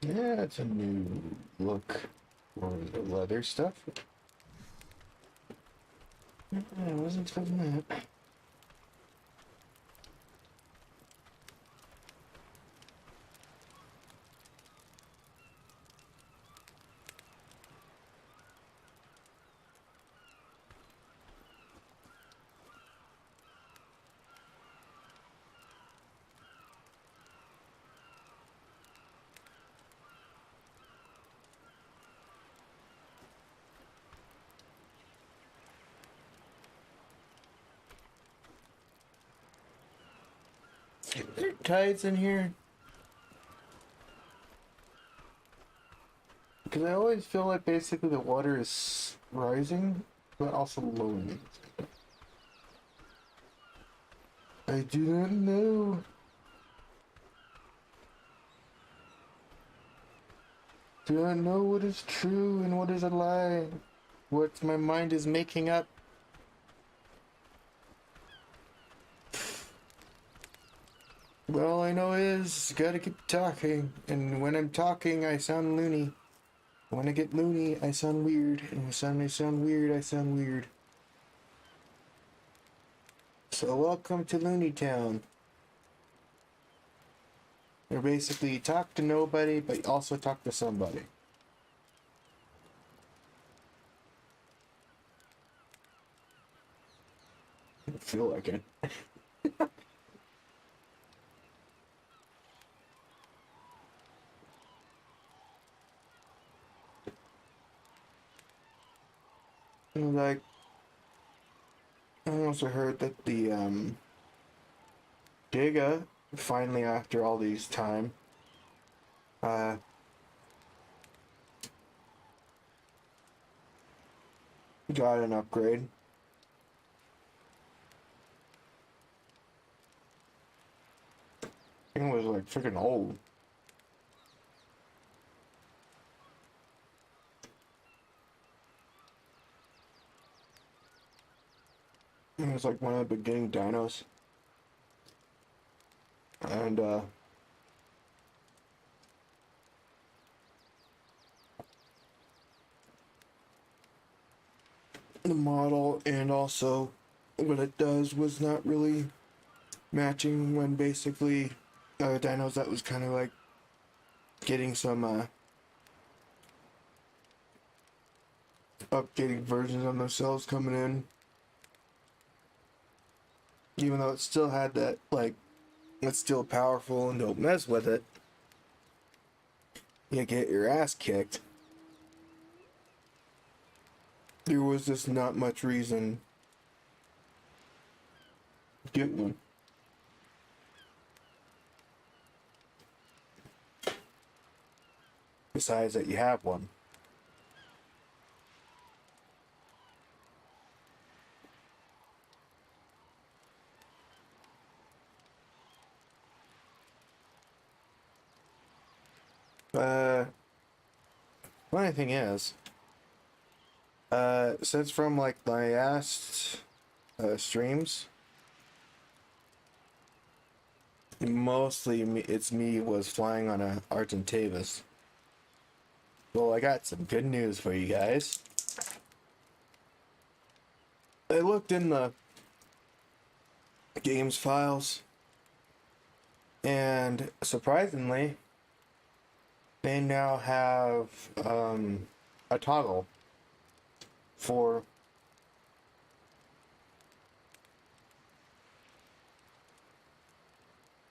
Yeah, it's a new look for the leather stuff. I wasn't expecting that. Are there tides in here? Because I always feel like basically the water is rising, but also lowering. I do not know. Do not know what is true and what is a lie. What my mind is making up. But all I know is, gotta keep talking. And when I'm talking, I sound loony. When I get loony, I sound weird. And when I sound weird, I sound weird. So welcome to Looney Town. Where basically you talk to nobody, but you also talk to somebody. I feel like it. And like, I also heard that the Giga finally, after all these time, uh, got an upgrade. It was like freaking old. It was like one of the beginning dinos. And the model and also what it does was not really matching when basically dinos that was kind of like getting some updated versions of themselves coming in, even though it still had that like it's still powerful and don't mess with it, you get your ass kicked. There was just not much reason to get one. Besides that you have one. Funny thing is, since from like my last streams, mostly it's me was flying on a Argentavis. Well, I got some good news for you guys. I looked in the games files, and surprisingly, they now have a toggle for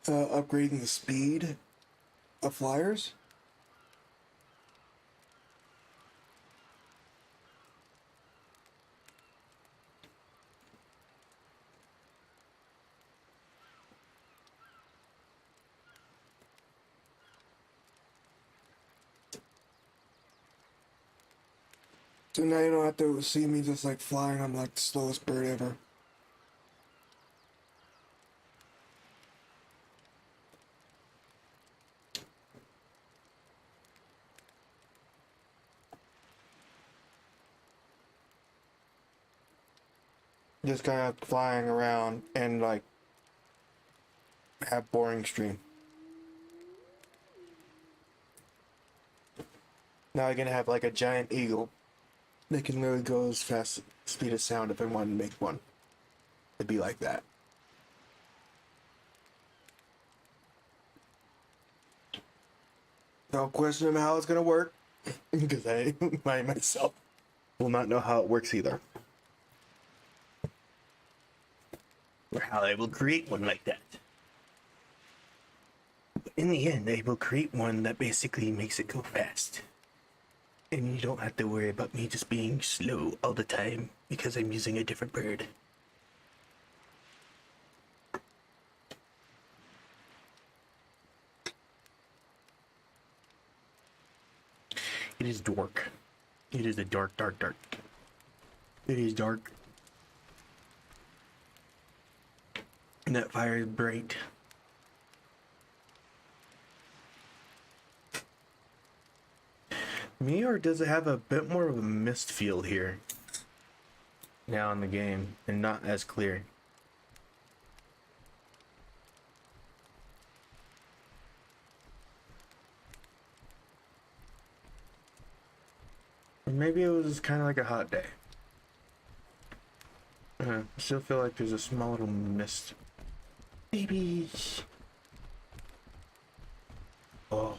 upgrading the speed of flyers. So now you don't have to see me just like flying. I'm like the slowest bird ever. Just kind of flying around and like have boring stream. Now I'm gonna have like a giant eagle that can really go as fast speed of sound if I wanted to make one. It'd be like that. Don't question how it's gonna work, because I myself will not know how it works either. Or how I will create one like that. But in the end, I will create one that basically makes it go fast. And you don't have to worry about me just being slow all the time because I'm using a different bird. It is dark. It is a dark. It is dark. And that fire is bright. Me, or does it have a bit more of a mist feel here now in the game and not as clear? Or maybe it was kind of like a hot day. I still feel like there's a small little mist. Maybe. Oh.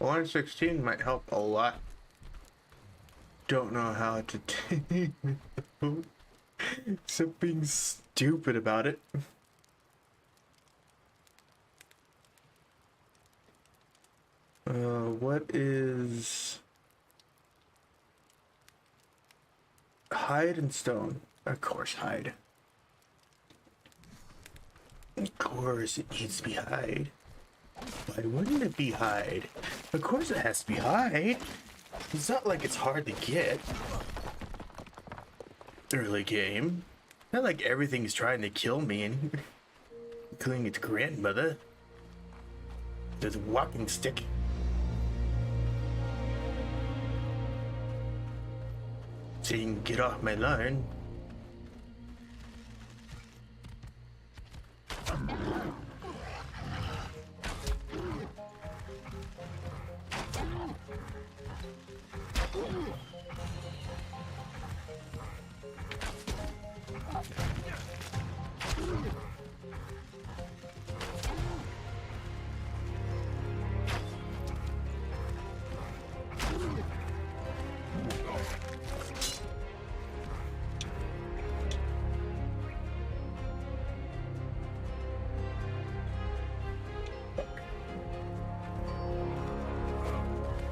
116 might help a lot. Don't know how to take except being stupid about it. What is hide and stone? Of course, hide. Of course, it needs to be hide. Why wouldn't it be hide? Of course, it has to be hide. It's not like it's hard to get. Early game. Not like everything's trying to kill me, including its grandmother. There's a walking stick. So you can get off my lawn.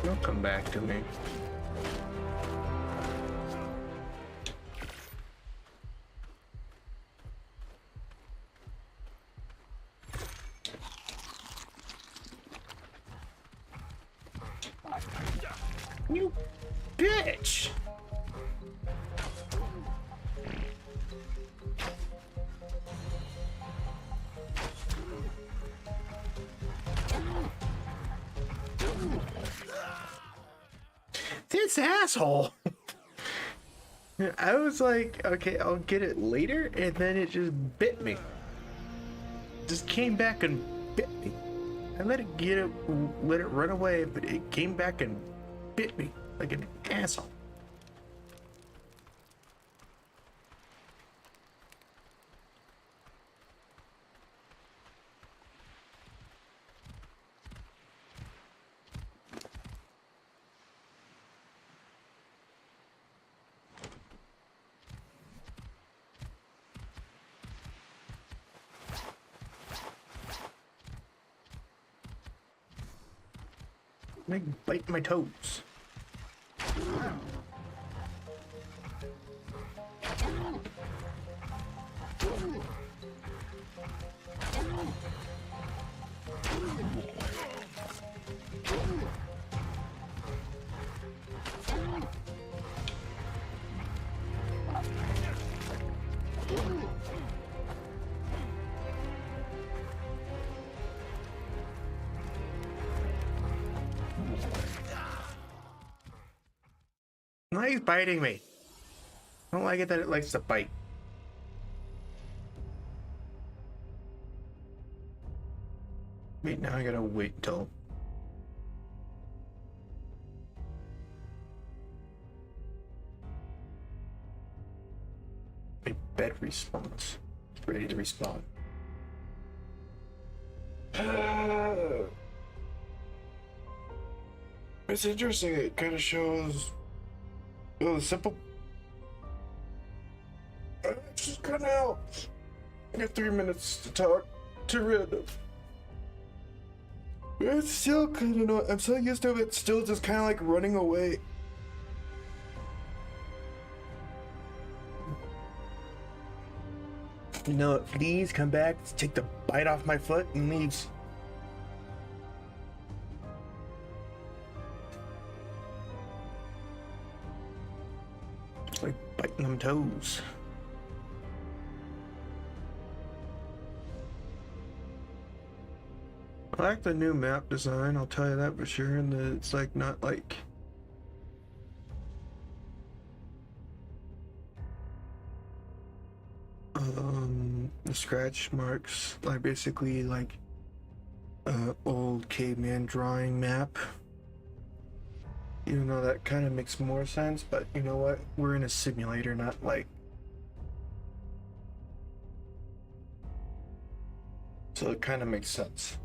Don't come back to me. You bitch! This asshole! I was like, okay, I'll get it later, and then it just bit me. Just came back and bit me. I let it run away, but it came back and bit me like an asshole. Like bite my toes. Now he's biting me. I don't like it that it likes to bite. Wait, now I gotta wait until... my bed respawns. It's ready to respawn. It's interesting. It kind of shows... oh, the simple... it's just gonna help. I got 3 minutes to talk to random. It's still kind of not... I'm so used to it still just kind of like running away. You know, it flees, come back, take the bite off my foot, and leaves. It's like biting them toes. I like the new map design, I'll tell you that for sure, and it's like not like... the scratch marks, like basically like old caveman drawing map. Even though that kind of makes more sense, but you know what? We're in a simulator, not like... so it kind of makes sense.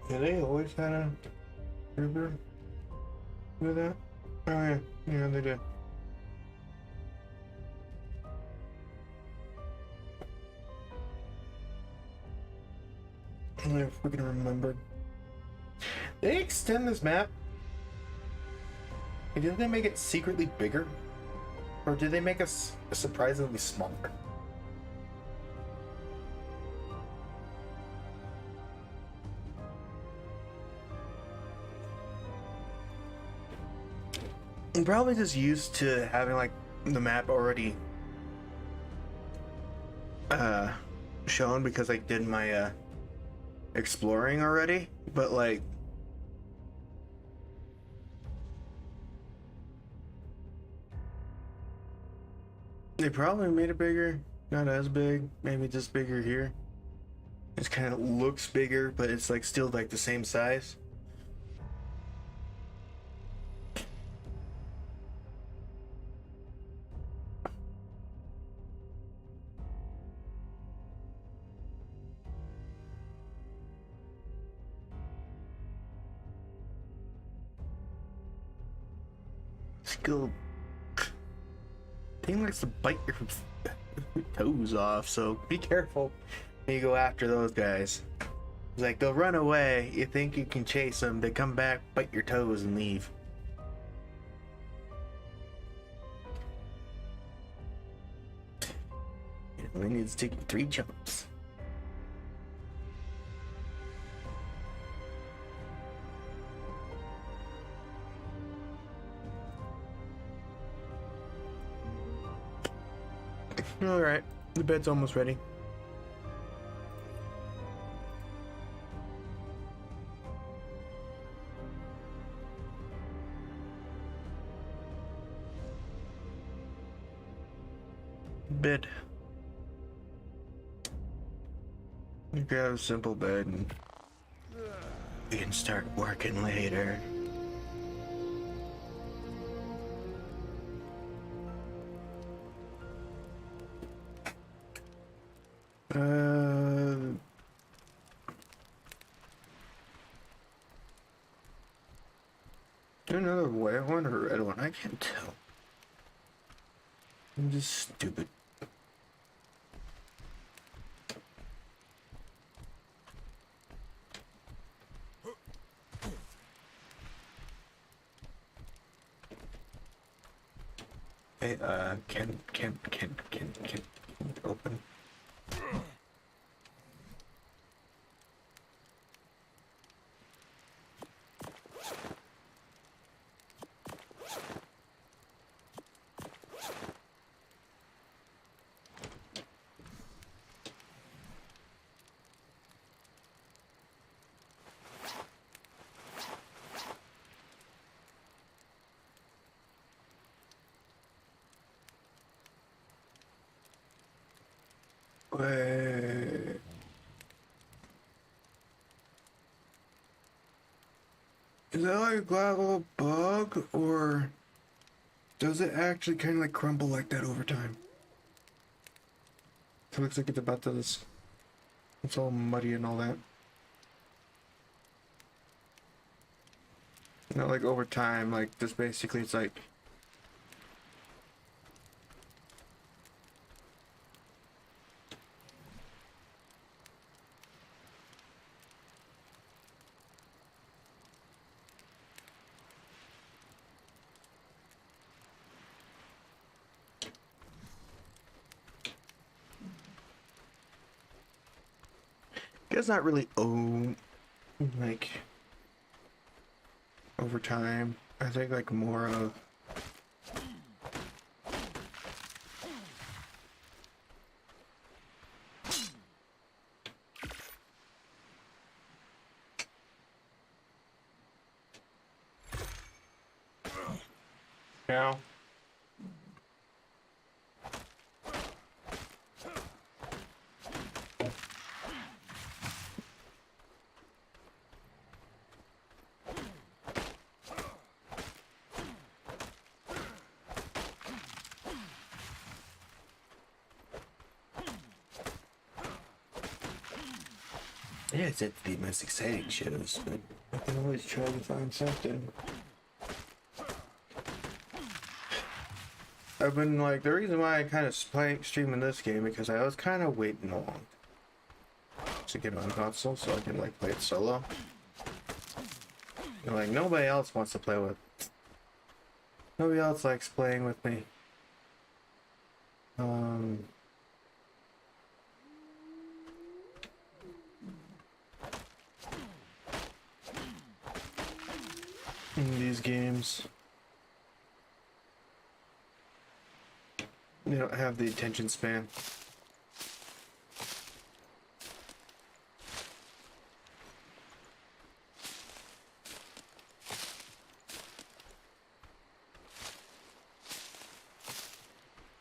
Yeah, they always had a trooper with that. Oh yeah, yeah they did. I freaking remembered. They extend this map. Did they make it secretly bigger? Or did they make us surprisingly smaller? I'm probably just used to having like the map already shown because I did my exploring already, but like they probably made it bigger, not as big, maybe just bigger here. It kind of looks bigger, but it's like still like the same size. Still, thing likes to bite your toes off, so be careful when you go after those guys. It's like they'll run away, you think you can chase them, they come back, bite your toes, and leave. You only need to take 3 jumps. Alright, the bed's almost ready. Bed. You grab a simple bed and we can start working later. Another white one or a red one? I can't tell. I'm just stupid. Hey, can open? Wait. Is that like a gravel bug, or does it actually kind of like crumble like that over time? It looks like it's about to this. It's all muddy and all that. You know, like over time, like just basically it's like. It's not really like over time. I think like more of now. Yeah, it's at the most exciting shows, but I can always try to find something. I've been like, the reason why I kind of streaming this game because I was kind of waiting along to get on console so I can like play it solo. And like nobody else wants to play with. Nobody else likes playing with me. In these games, they don't have the attention span.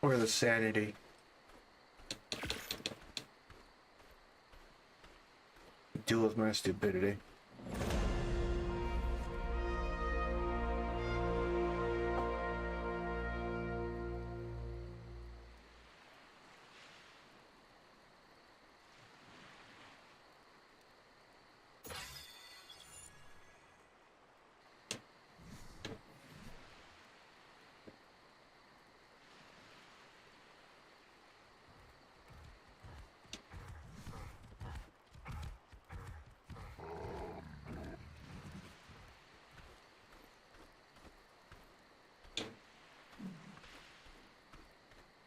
Or the sanity. Deal with my stupidity.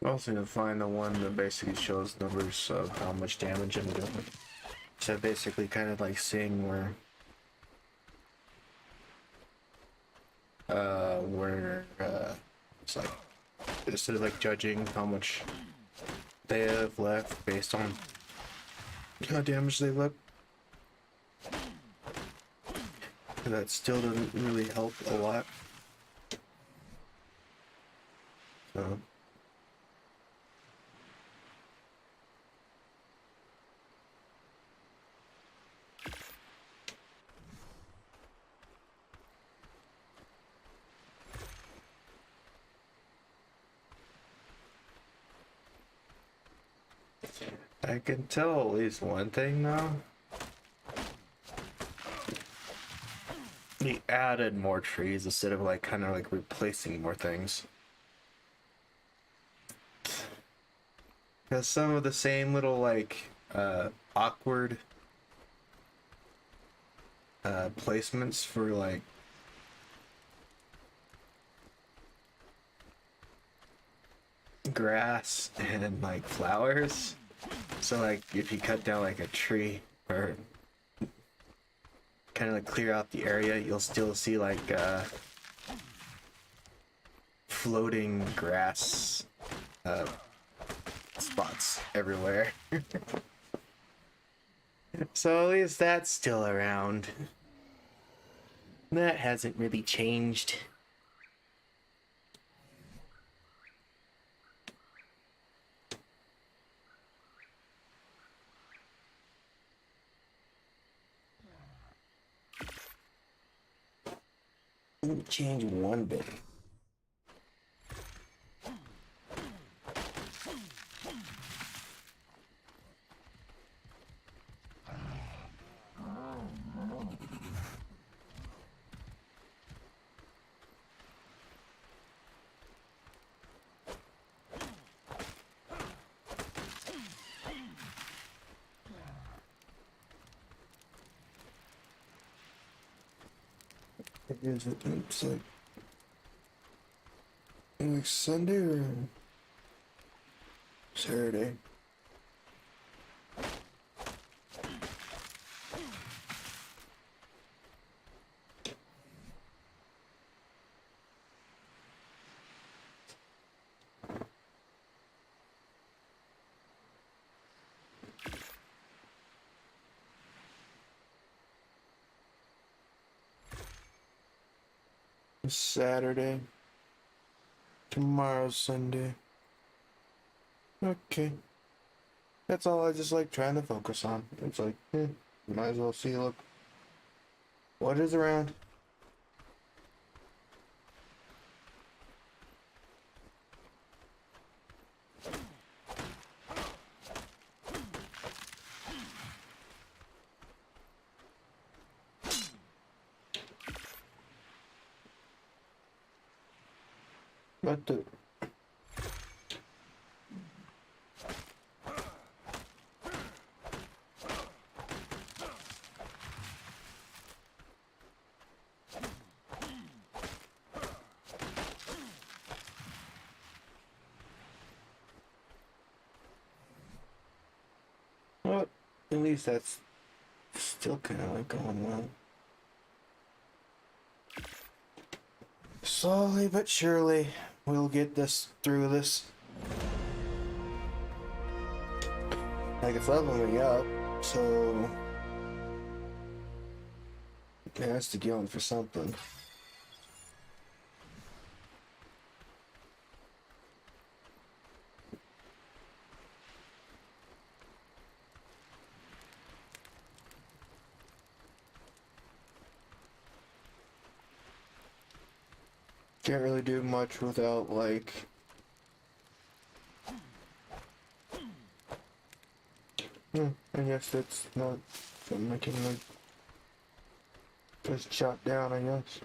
I also need to find the one that basically shows numbers of how much damage I'm doing. So basically kind of like seeing where it's like instead of like judging how much they have left based on how damage they look. That still doesn't really help a lot. So I can tell at least one thing now. He added more trees instead of like kind of like replacing more things. Because some of the same little like awkward placements for like grass and like flowers. So like if you cut down like a tree or kind of like clear out the area, you'll still see like floating grass spots everywhere. So at least that's still around. That hasn't really changed. Didn't change one bit. Is it? It's like Sunday or Saturday. Saturday. Tomorrow's Sunday. Okay. That's all I just like trying to focus on. It's like, might as well see, look, what is around. What the? Well, at least that's still kind of like going well. Slowly but surely, we'll get this through this. Like, it's leveling me up, so it has to go in for something. Can't really do much without, like, I guess that's not something I can, like, just jot down, I guess.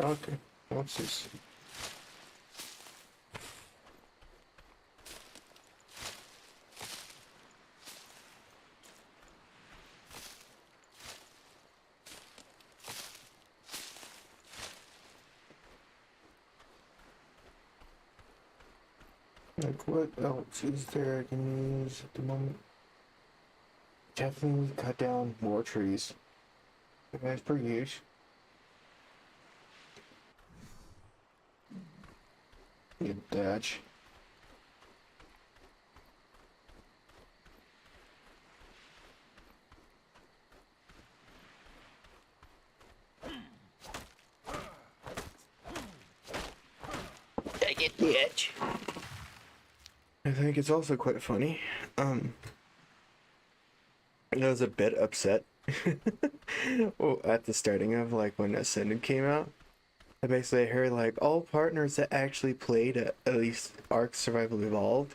Okay, what's this? Like, what else is there I can use at the moment? Definitely cut down more trees. That's pretty huge. Get thatch. I get the edge. I think it's also quite funny. I was a bit upset well, at the starting of like when Ascended came out. I basically heard like all partners that actually played at least Ark Survival Evolved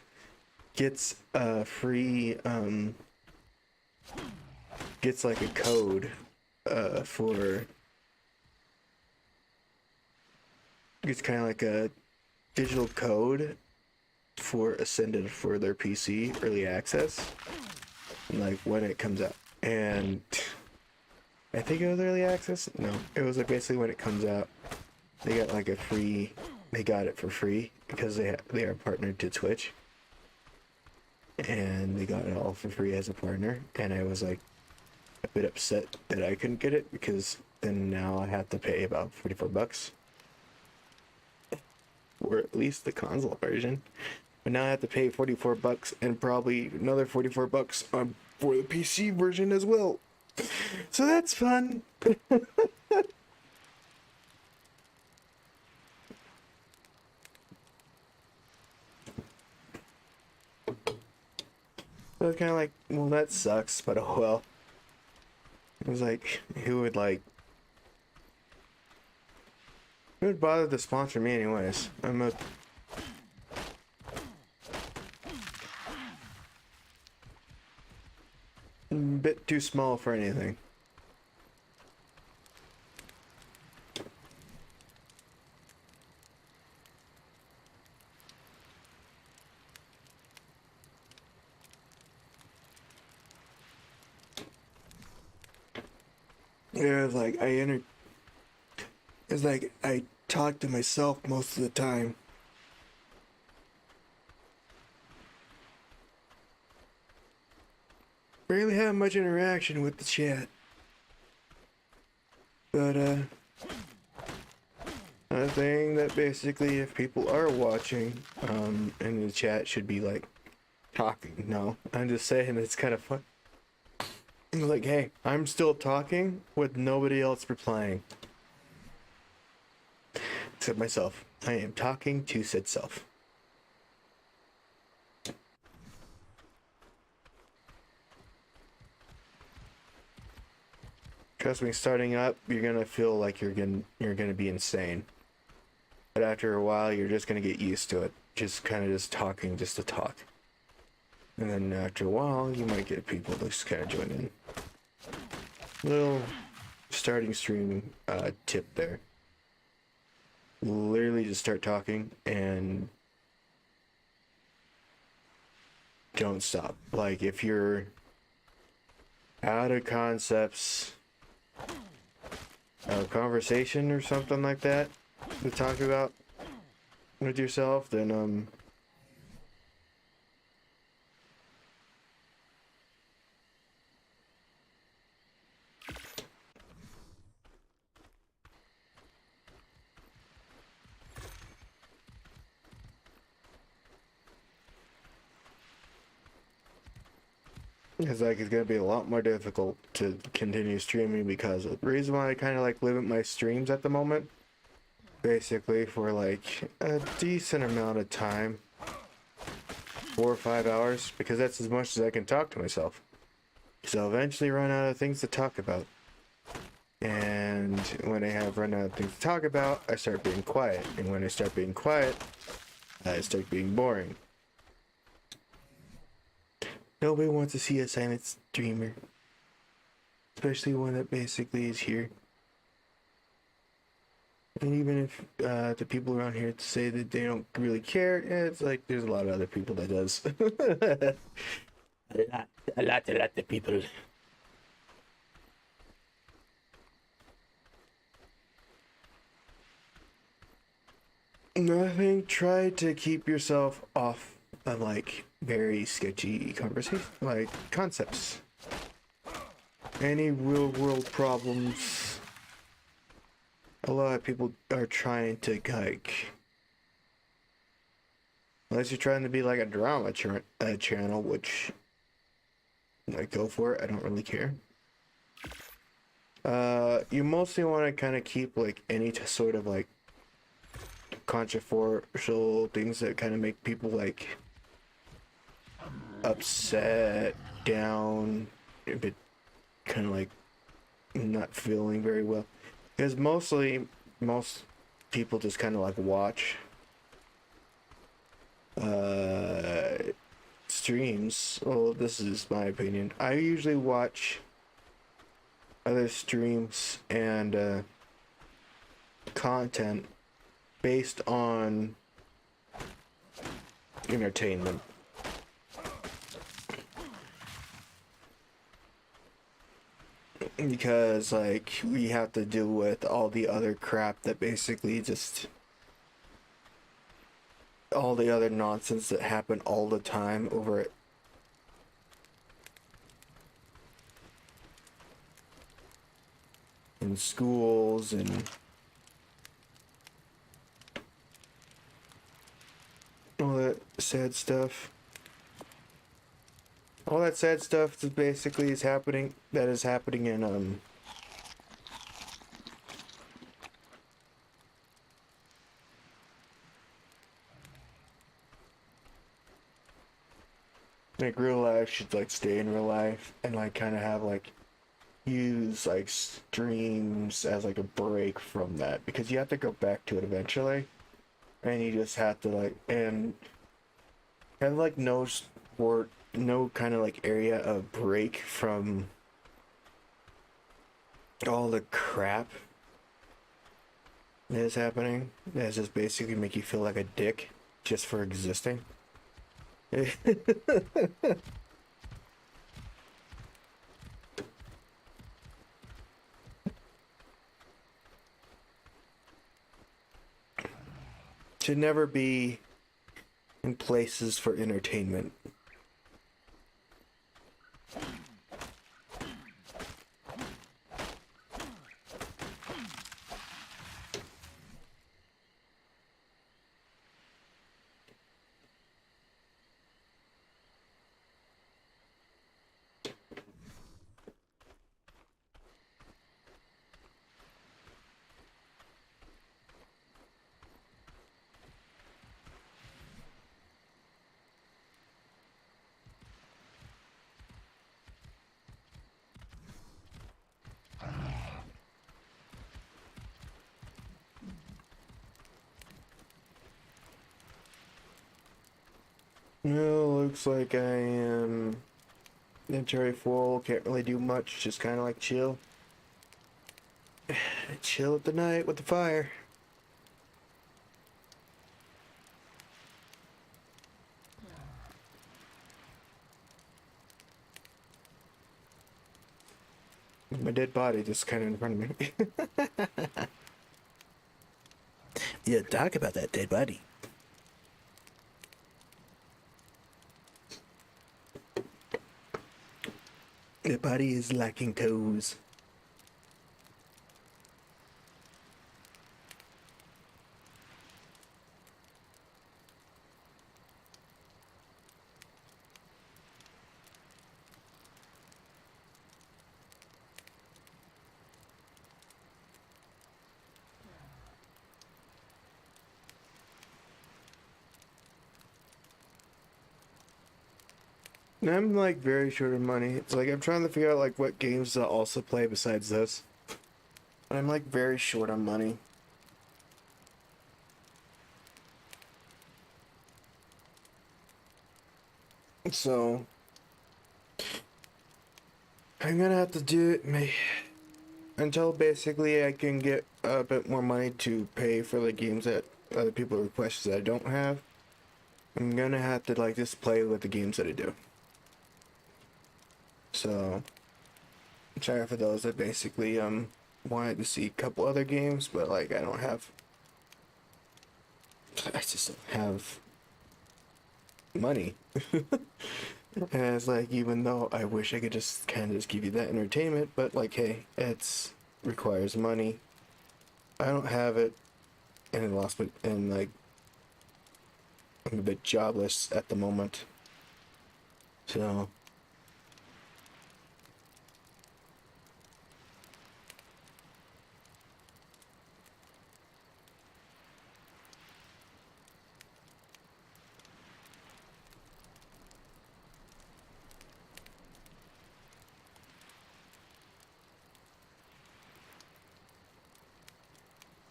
gets a free gets like a code for it's kind of like a digital code for Ascended for their PC early access, like when it comes out. And I think it was early access. No, it was like basically when it comes out, they got like a free. They got it for free because they are partnered to Twitch, and they got it all for free as a partner. And I was like a bit upset that I couldn't get it because then now I have to pay about $44, or at least the console version. But now I have to pay $44 and probably another $44 for the PC version as well. So that's fun. So it's kind of like, well, that sucks, but oh well. It was like, who would bother to sponsor me anyways? I'm a bit too small for anything. Yeah, it's like I talk to myself most of the time. Barely have much interaction with the chat. But a thing that basically if people are watching, and the chat should be like talking. No, I'm just saying it's kind of fun. Like, hey, I'm still talking with nobody else replying. Except myself. I am talking to said self. Trust me, starting up, you're gonna feel like you're gonna be insane. But after a while, you're just gonna get used to it. Just kind of just talking just to talk. And then after a while, you might get people to just kind of join in. Little starting stream tip there. Literally just start talking and don't stop. Like if you're out of concepts, a conversation or something like that to talk about with yourself, then it's gonna be a lot more difficult to continue streaming because the reason why I kind of like limit my streams at the moment, basically for like a decent amount of time, 4 or 5 hours, because that's as much as I can talk to myself. So I'll eventually run out of things to talk about. And when I have run out of things to talk about, I start being quiet. And when I start being quiet, I start being boring. Nobody wants to see a silent streamer. Especially one that basically is here. And even if the people around here say that they don't really care, it's like there's a lot of other people that does. a lot of people. I think try to keep yourself off of like very sketchy conversation, like concepts. Any real world problems. A lot of people are trying to like, unless you're trying to be like a drama channel, which like go for it. I don't really care. You mostly want to kind of keep like any sort of like controversial things that kind of make people like upset, down, a bit kind of like not feeling very well. Because most people just kind of like watch streams. Well, this is my opinion. I usually watch other streams and content based on entertainment. Because like we have to deal with all the other crap that basically just all the other nonsense that happen all the time over it. In schools and all that sad stuff. All that sad stuff that basically is happening in like real life should like stay in real life and like kind of have like use like streams as like a break from that, because you have to go back to it eventually, and you just have to like and have like no sport, no kind of like area of break from all the crap that is happening. That just basically make you feel like a dick just for existing. Should never be in places for entertainment. Well, looks like I am inventory full. Can't really do much. Just kind of like chill. Chill at the night with the fire. My dead body just kind of in front of me. Yeah, talk about that dead body. The body is lacking toes. I'm like very short of money. It's like I'm trying to figure out like what games to also play besides this. But I'm like very short on money. So I'm gonna have to do it until basically I can get a bit more money to pay for the games that other people request that I don't have. I'm gonna have to like just play with the games that I do. So sorry for those that basically wanted to see a couple other games, but like I just don't have money. And it's like, even though I wish I could just kind of just give you that entertainment, but like, hey, it's requires money. I don't have it, and I lost it, and like, I'm a bit jobless at the moment. So,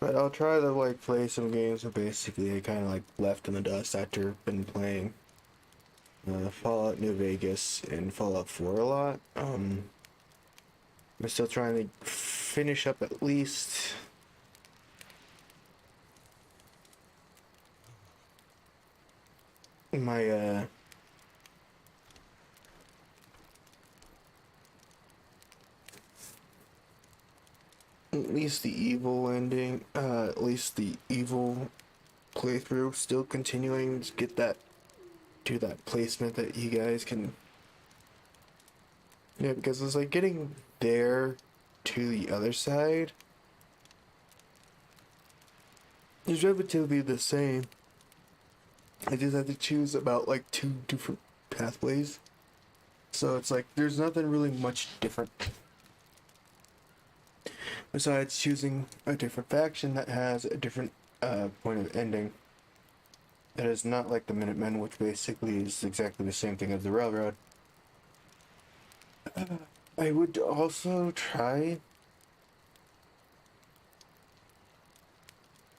but I'll try to like play some games that basically I kind of like left in the dust after been playing Fallout New Vegas and Fallout 4 a lot. I'm still trying to finish up at least my at least the evil ending, at least the evil playthrough, still continuing to get that to that placement that you guys can. Yeah, because it's like getting there to the other side is relatively the same. I just have to choose about like two different pathways. So it's like there's nothing really much different. Besides choosing a different faction that has a different point of ending. That is not like the Minutemen, which basically is exactly the same thing as the Railroad. I would also try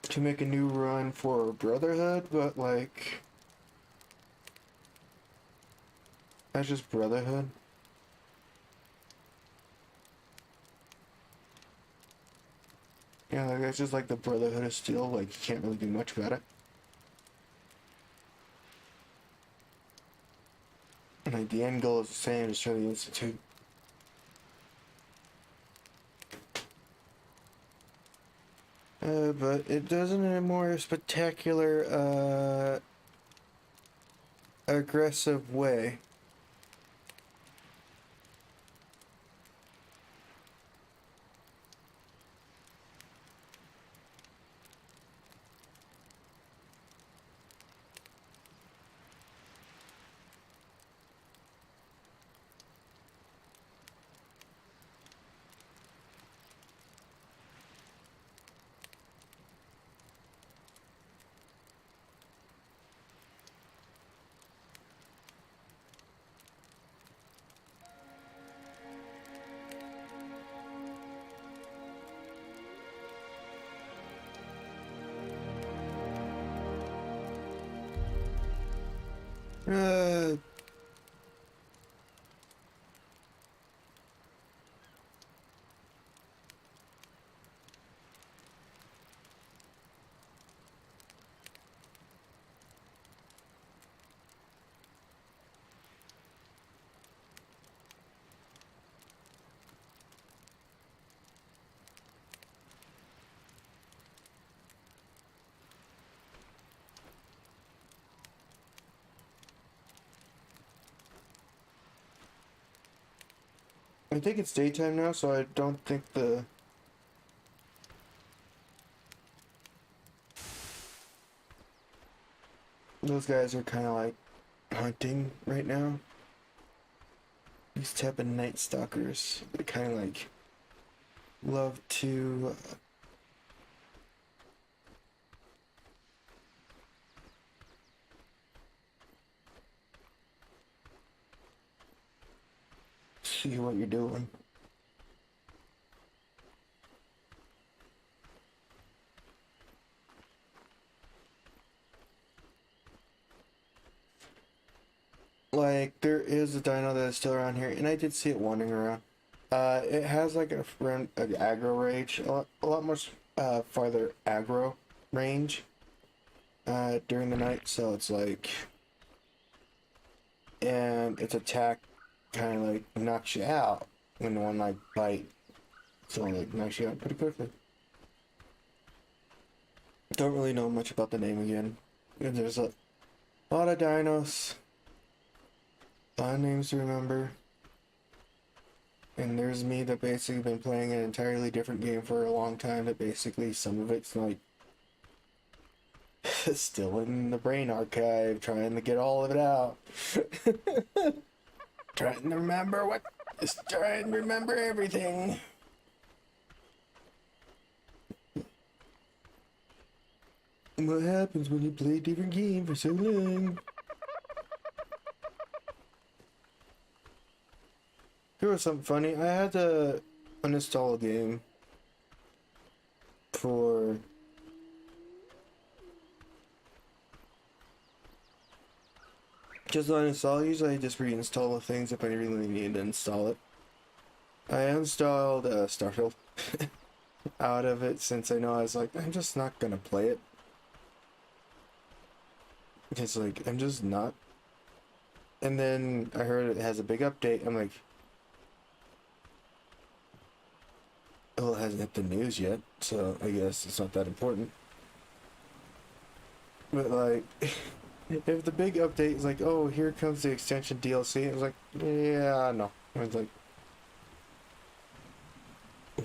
to make a new run for Brotherhood, but like that's just Brotherhood. Yeah, like that's just like the Brotherhood of Steel, like you can't really do much about it. And like the end goal is the same, destroy the Institute. But it does it in a more spectacular, aggressive way. Uh, I think it's daytime now, so I don't think those guys are kind of like hunting right now. These type of night stalkers, they kind of like love to see what you're doing. Like, there is a dino that is still around here, and I did see it wandering around. It has like a friend, an aggro range, a lot more farther aggro range during the night, so it's like, and its attack kind of like knocks you out when one like bite, so like knocks you out pretty quickly. Don't really know much about the name again. And there's a lot of dinos. A lot of names to remember. And there's me that basically been playing an entirely different game for a long time, that basically some of it's like still in the brain archive, trying to get all of it out. Trying to remember what, just trying to remember everything. What happens when you play a different game for so long? Here was something funny. I had to uninstall a game for just uninstall. Usually I just reinstall the things if I really need to install it. I installed Starfield out of it since I know I was like, I'm just not gonna play it. It's like, I'm just not. And then I heard it has a big update. I'm like, well, it hasn't hit the news yet, so I guess it's not that important. But like, if the big update is like, oh, here comes the extension DLC, I was like, yeah, no. I was like,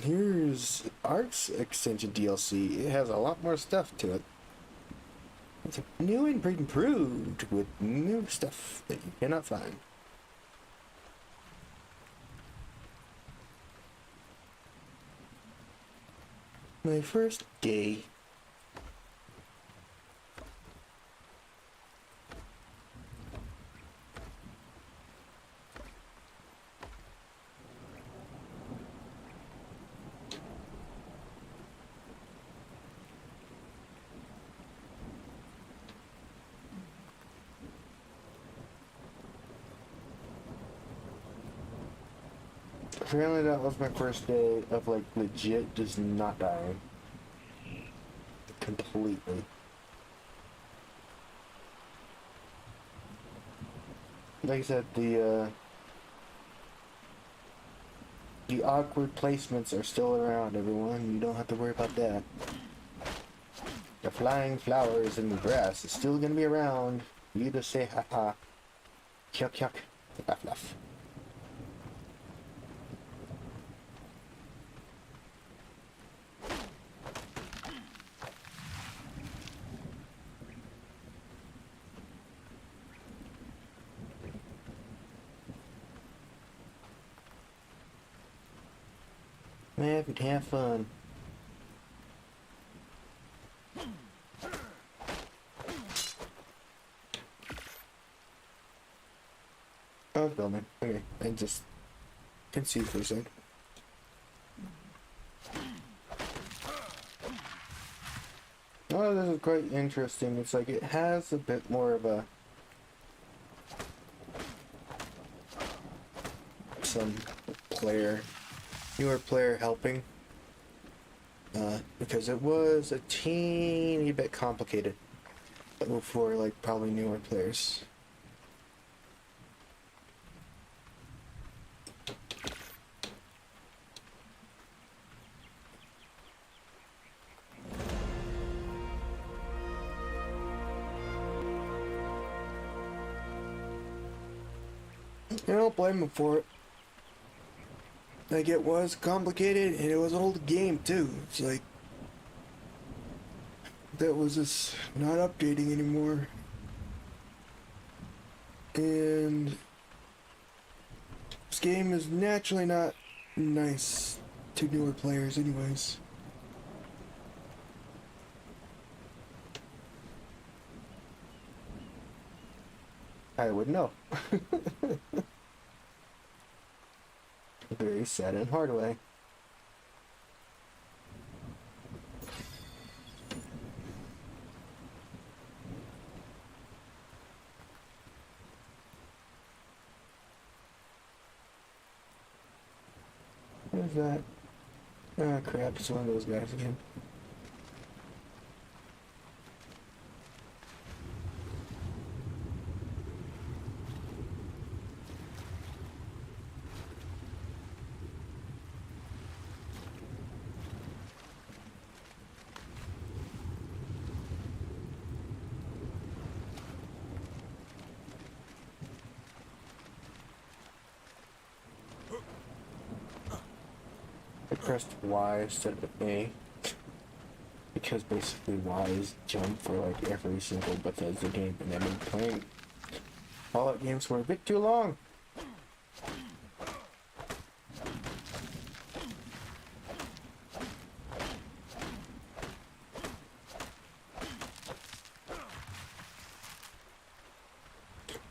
here's Ark's extension DLC. It has a lot more stuff to it. It's new and improved with new stuff that you cannot find. My first day. Apparently that was my first day of like legit just not dying. Completely. Like I said, the awkward placements are still around, everyone. You don't have to worry about that. The flying flowers in the grass is still gonna be around. You just say haha. Yuck yuck. Laugh laugh. Have fun. Oh, it's building. Okay, I just can see for a sec. Oh, this is quite interesting. It's like it has a bit more of a some newer player helping. Because it was a teeny bit complicated for like probably newer players. I don't blame him for it. Like, it was complicated, and it was an old game, too. It's like, that was just not updating anymore. And this game is naturally not nice to newer players anyways. I would know. Very sad and hard way. Who's that? Ah, crap, it's one of those guys again. I pressed Y instead of A because basically Y is jump for like every single Bethesda game, and I've been playing Fallout games for a bit too long.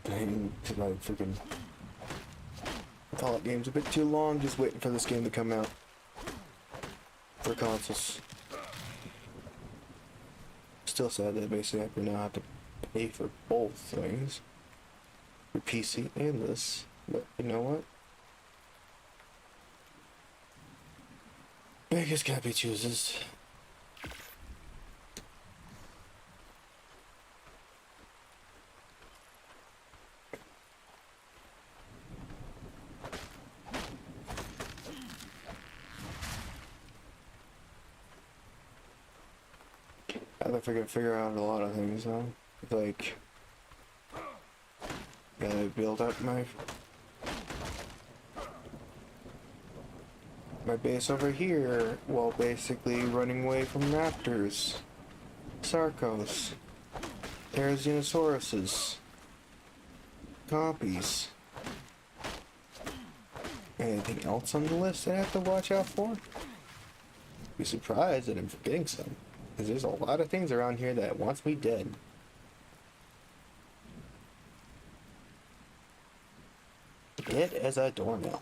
Playing like freaking Fallout games a bit too long, just waiting for this game to come out for consoles. Still sad that basically I now have to pay for both things, for PC and this, but you know what? I guess Gabby chooses. I have to figure out a lot of things though. Like, gotta build up my base over here while basically running away from raptors, sarcos, Therizosauruses, copies. Anything else on the list that I have to watch out for? Be surprised that I'm forgetting some. Because there's a lot of things around here that wants me dead. Dead as a doornail.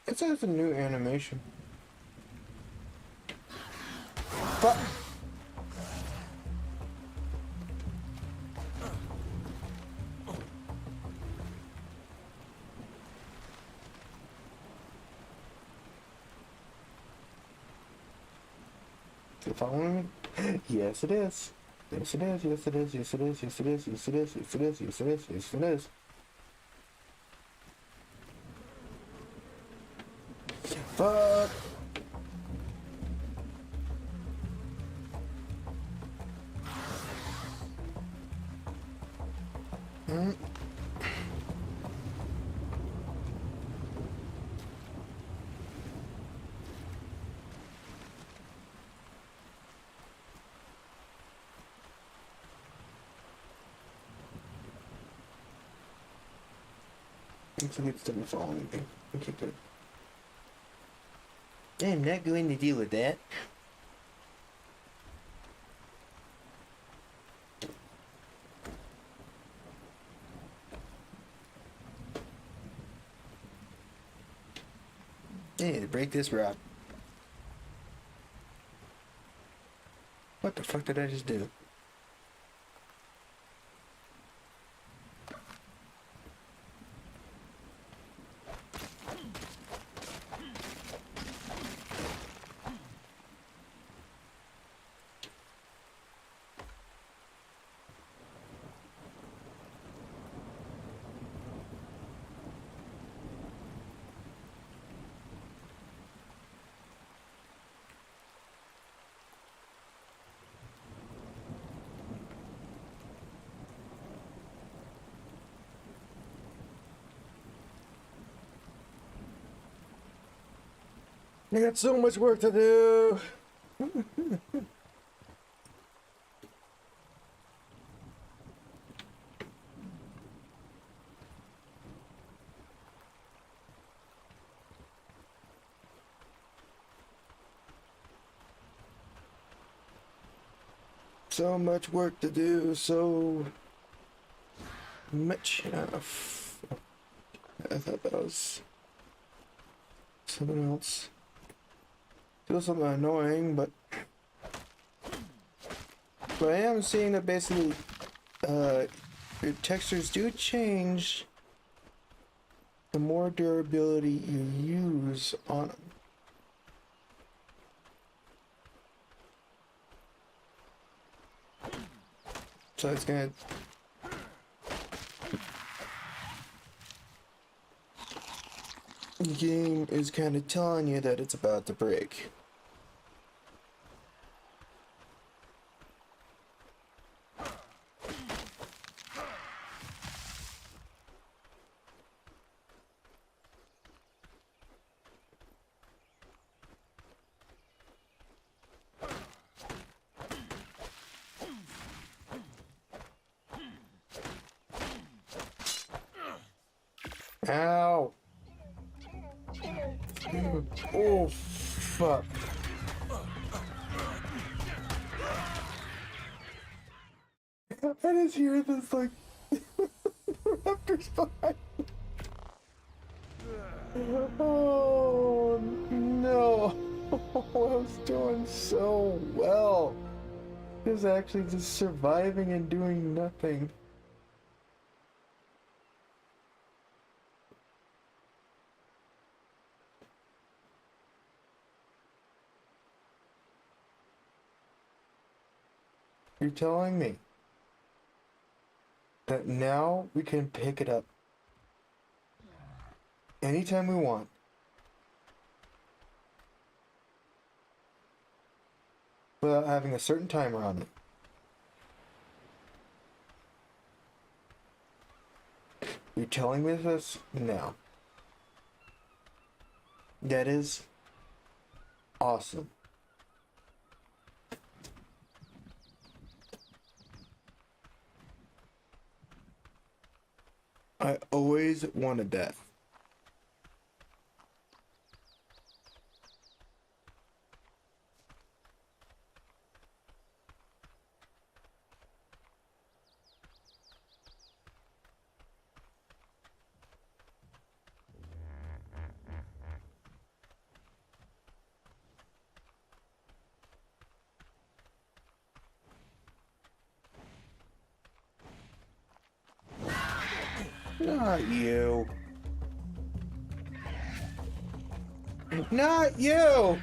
It says a new animation. But you following me? Yes it is. Yes it is, yes it is, yes it is, yes it is, yes it is, yes it is, yes it is, yes it is. Fuck. Looks like it's still following me. Okay, good. I'm not going to deal with that. Hey, break this rock. What the fuck did I just do? I got so much work to do. So much work to do, so much. I thought that was something else. Still something annoying, but I am seeing that basically your textures do change the more durability you use on them. So it's gonna the game is kind of telling you that it's about to break. Ow! Oh, fuck. I just hear this, like, raptors behind. Oh, no. I was doing so well. It was actually just surviving and doing nothing. You're telling me that now we can pick it up anytime we want. Without having a certain timer on it. You're telling me this now. That is awesome. I always wanted that. Not you. Not you!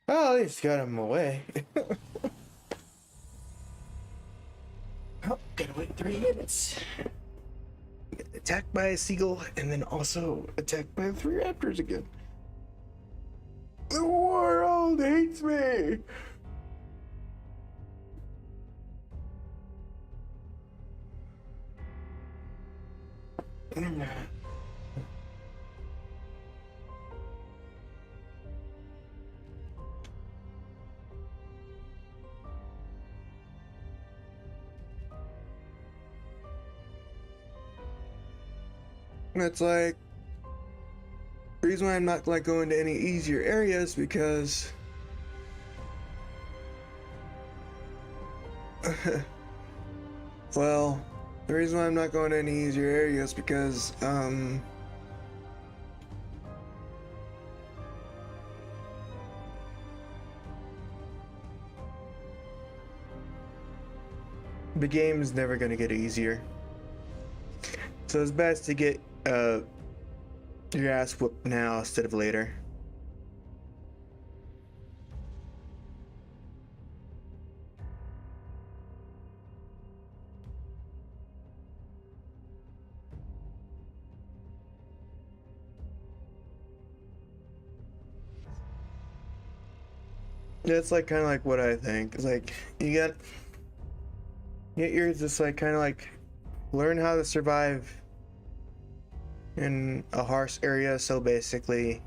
Well, at least got him away. Oh, gotta wait 3 minutes. Get attacked by a seagull and then also attacked by 3 raptors again. The world hates me! And it's like, the reason why I'm not like going to any easier areas because well, the reason why I'm not going to any easier areas because the game is never going to get easier. So it's best to get your ass whooped now instead of later. That's like kind of like what I think. It's like you get yours just like kind of like learn how to survive in a harsh area. So basically,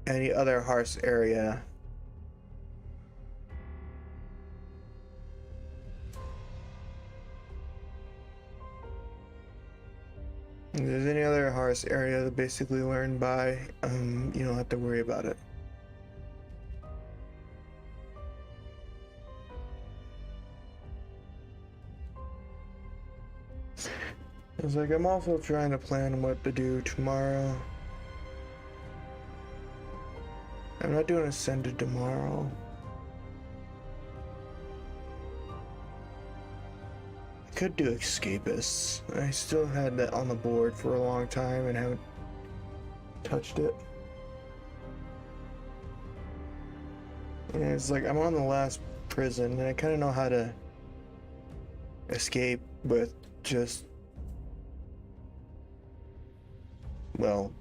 any other harsh area. If there's any other harsh area to basically learn by, you don't have to worry about it. It's like I'm also trying to plan what to do tomorrow. I'm not doing Ascended tomorrow. I could do Escapists. I still had that on the board for a long time and haven't touched it. And it's like I'm on the last prison and I kind of know how to escape with just, well,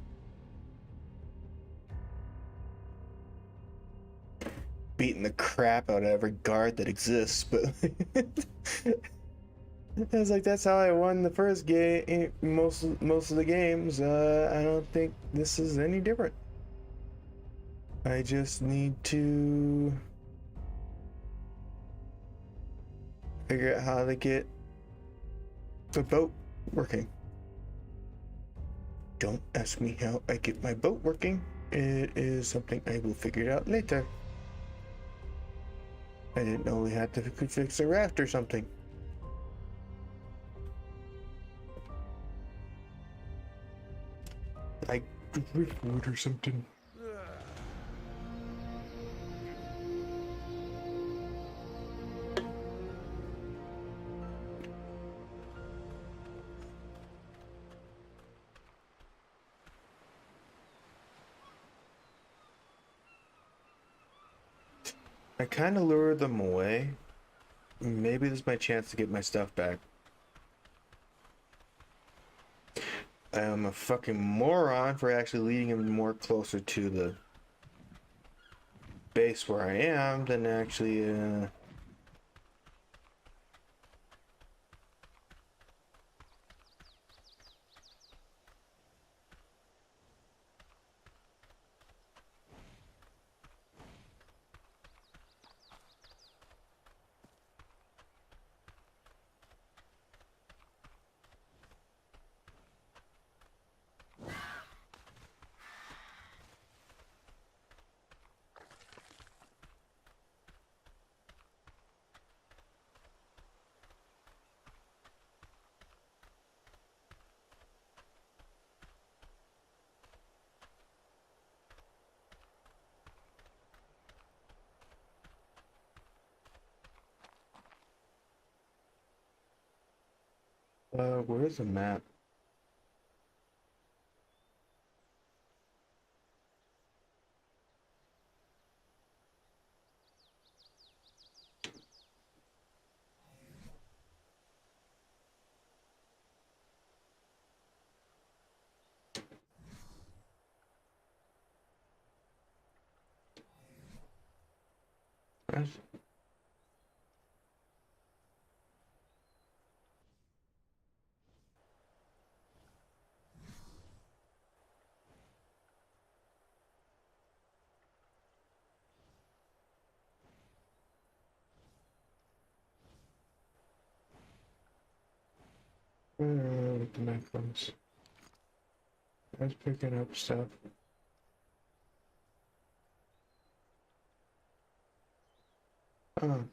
beating the crap out of every guard that exists, but I was like, that's how I won the first game, most of the games. I don't think this is any different. I just need to figure out how to get the boat working. Don't ask me how I get my boat working. It is something I will figure out later. I didn't know we had to fix a raft or something. Like driftwood or something. I kind of lured them away. Maybe this is my chance to get my stuff back. I am a fucking moron for actually leading him more closer to the base where I am than actually, where's the map? Where's- Where are the map ones? I was picking up stuff. Oh,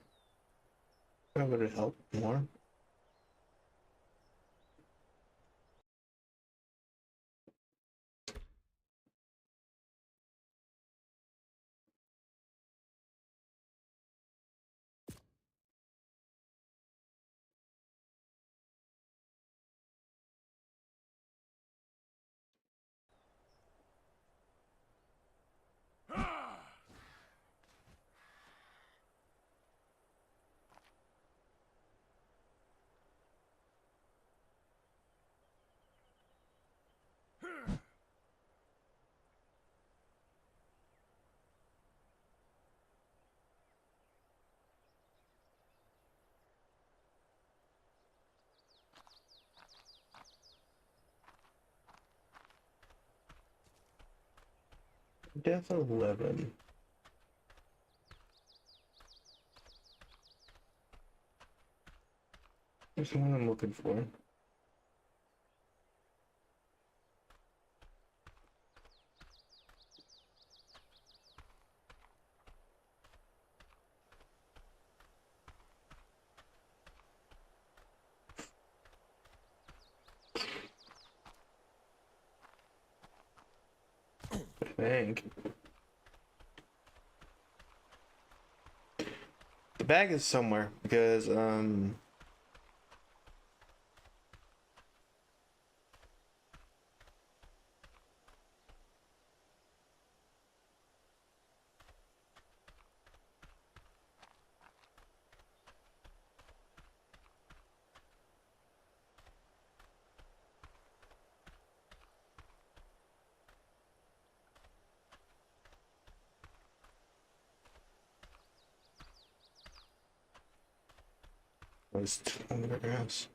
that would have helped more. Death 11. That's the one I'm looking for. I think. The bag is somewhere because, was under the grass.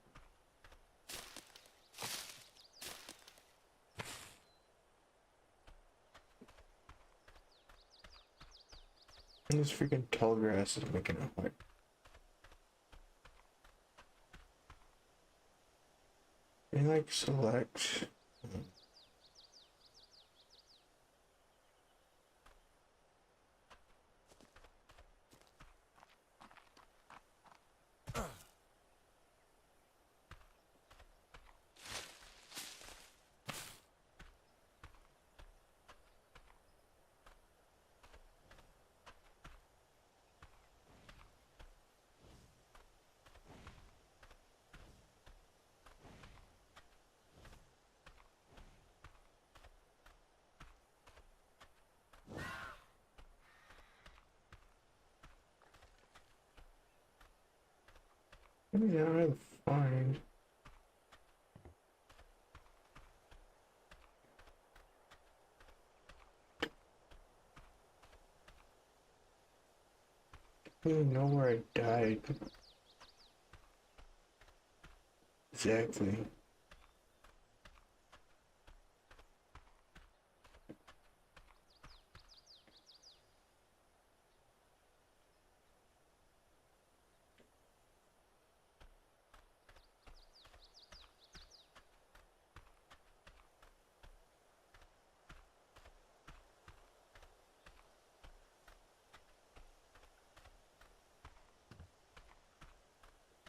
And this freaking tall grass is making it hard. And like select. Yeah, I'm fine. I don't even know where I died. Exactly.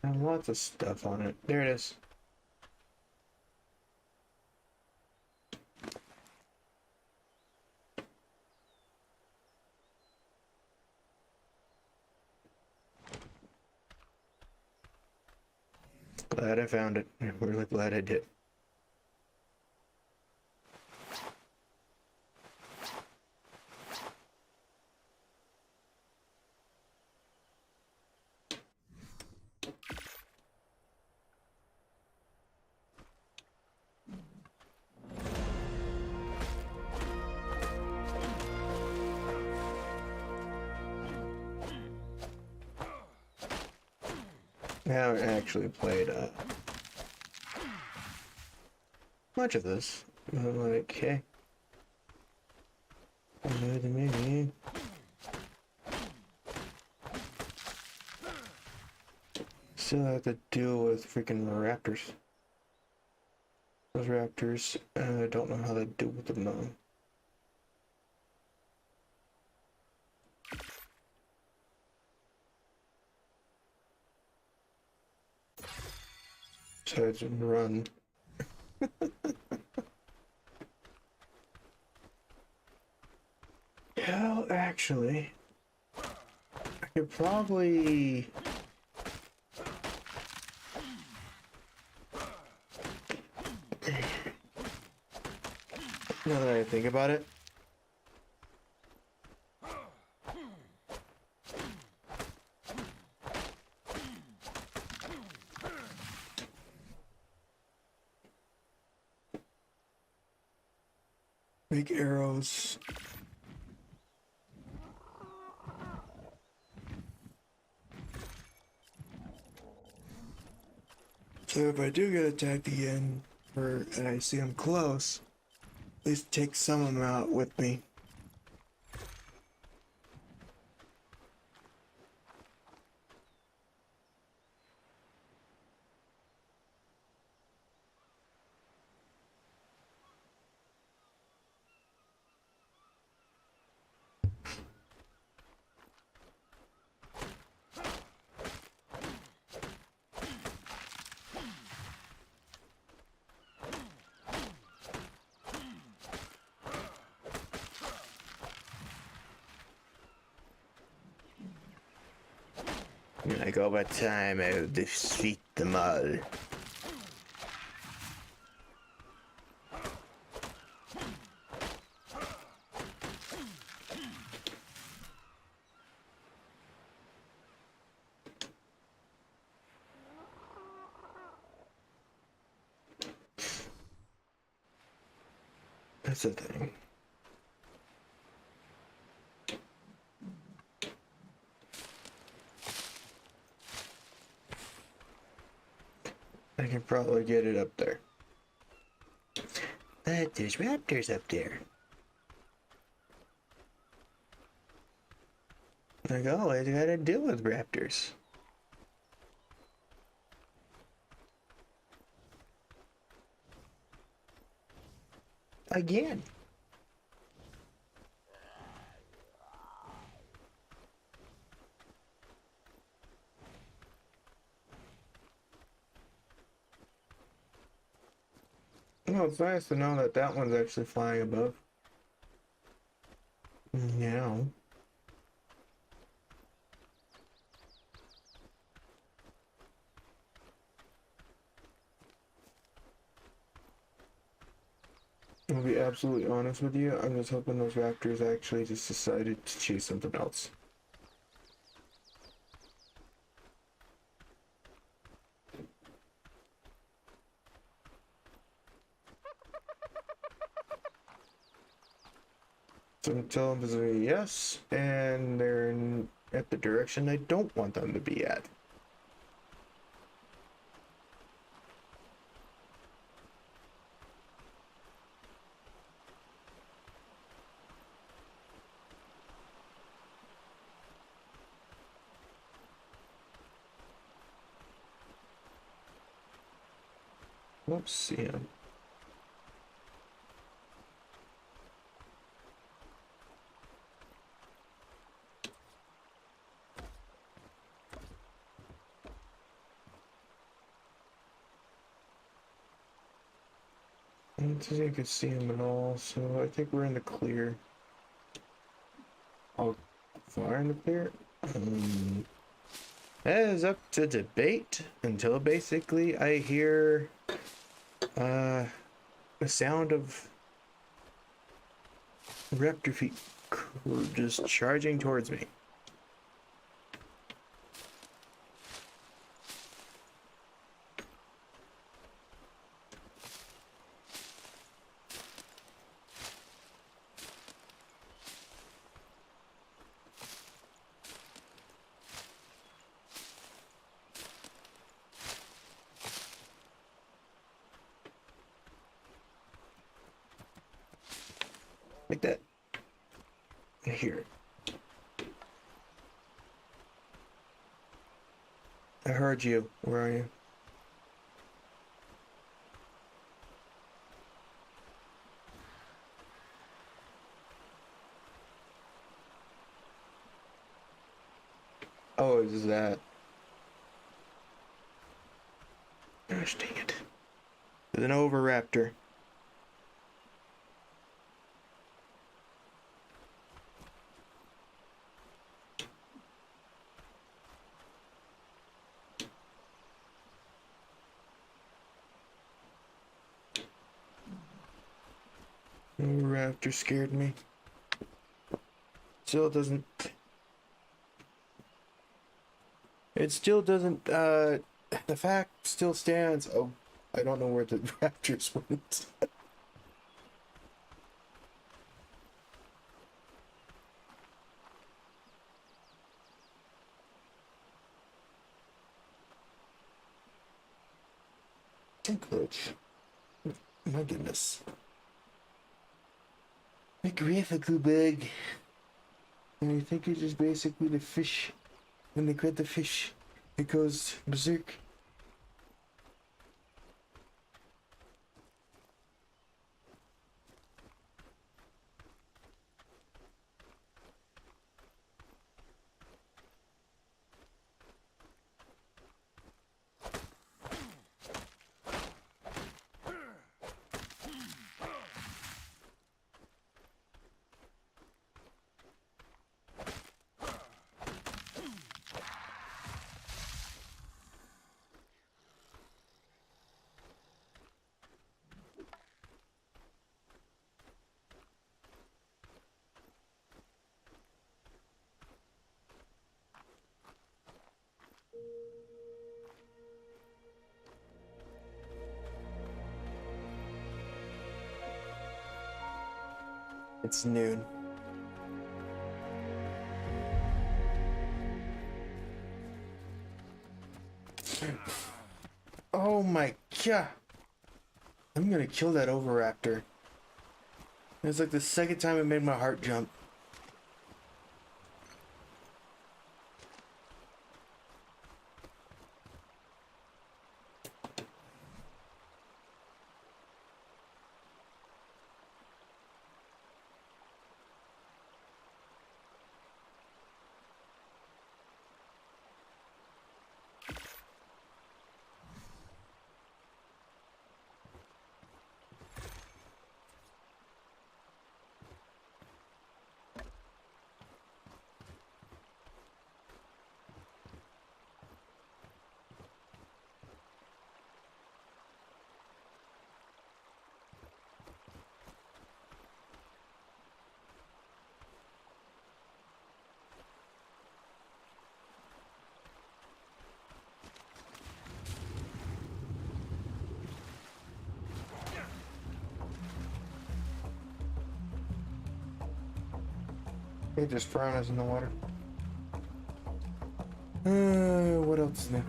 And lots of stuff on it. There it is. Glad I found it. I'm really glad I did. I haven't actually played much of this. I'm like, hey. Maybe. Still have to deal with freaking raptors. So those raptors. I don't know how to deal with them though. So I just run. Well, actually, I could probably... Now that I think about it. Make arrows. So if I do get attacked again, and I see them close, at least take some of them out with me. Like over time, I will defeat them all. That's the thing. I can probably get it up there. But there's raptors up there. Like, oh, I gotta deal with raptors. Again. Well, it's nice to know that that one's actually flying above. Yeah. I'll be absolutely honest with you, I'm just hoping those raptors actually just decided to chase something else. So I'm telling them to say yes, and they're at the direction I don't want them to be at. Let's see him. I don't think I could see him at all, so I think we're in the clear. Oh, far in the clear? That is up to debate until basically I hear the sound of raptor feet just charging towards me. Like that. I hear it. I heard you. Where are you? Oh, is that? Gosh dang it. There's an Oviraptor. Oviraptor scared me. Still doesn't. It still doesn't. The fact still stands. Oh, I don't know where the raptors went. Glitch. My goodness. A graphical bug. And you think it's just basically the fish. When they get the fish, it goes berserk. It's noon. Oh my god. I'm gonna kill that Oviraptor. It's like the second time it made my heart jump. They just drown us in the water. What else is new?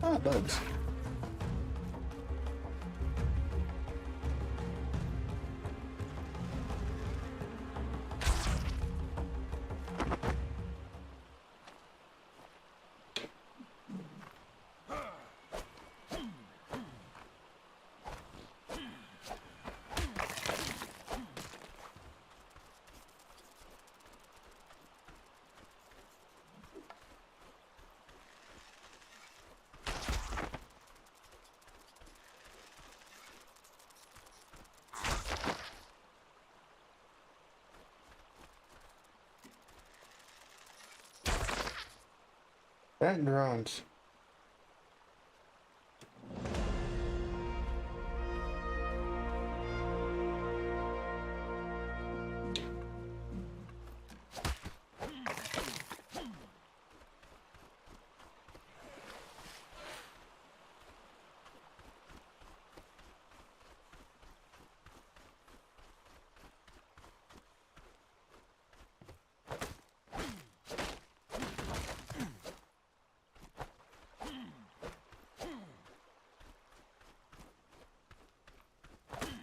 Ah, bugs. That drones.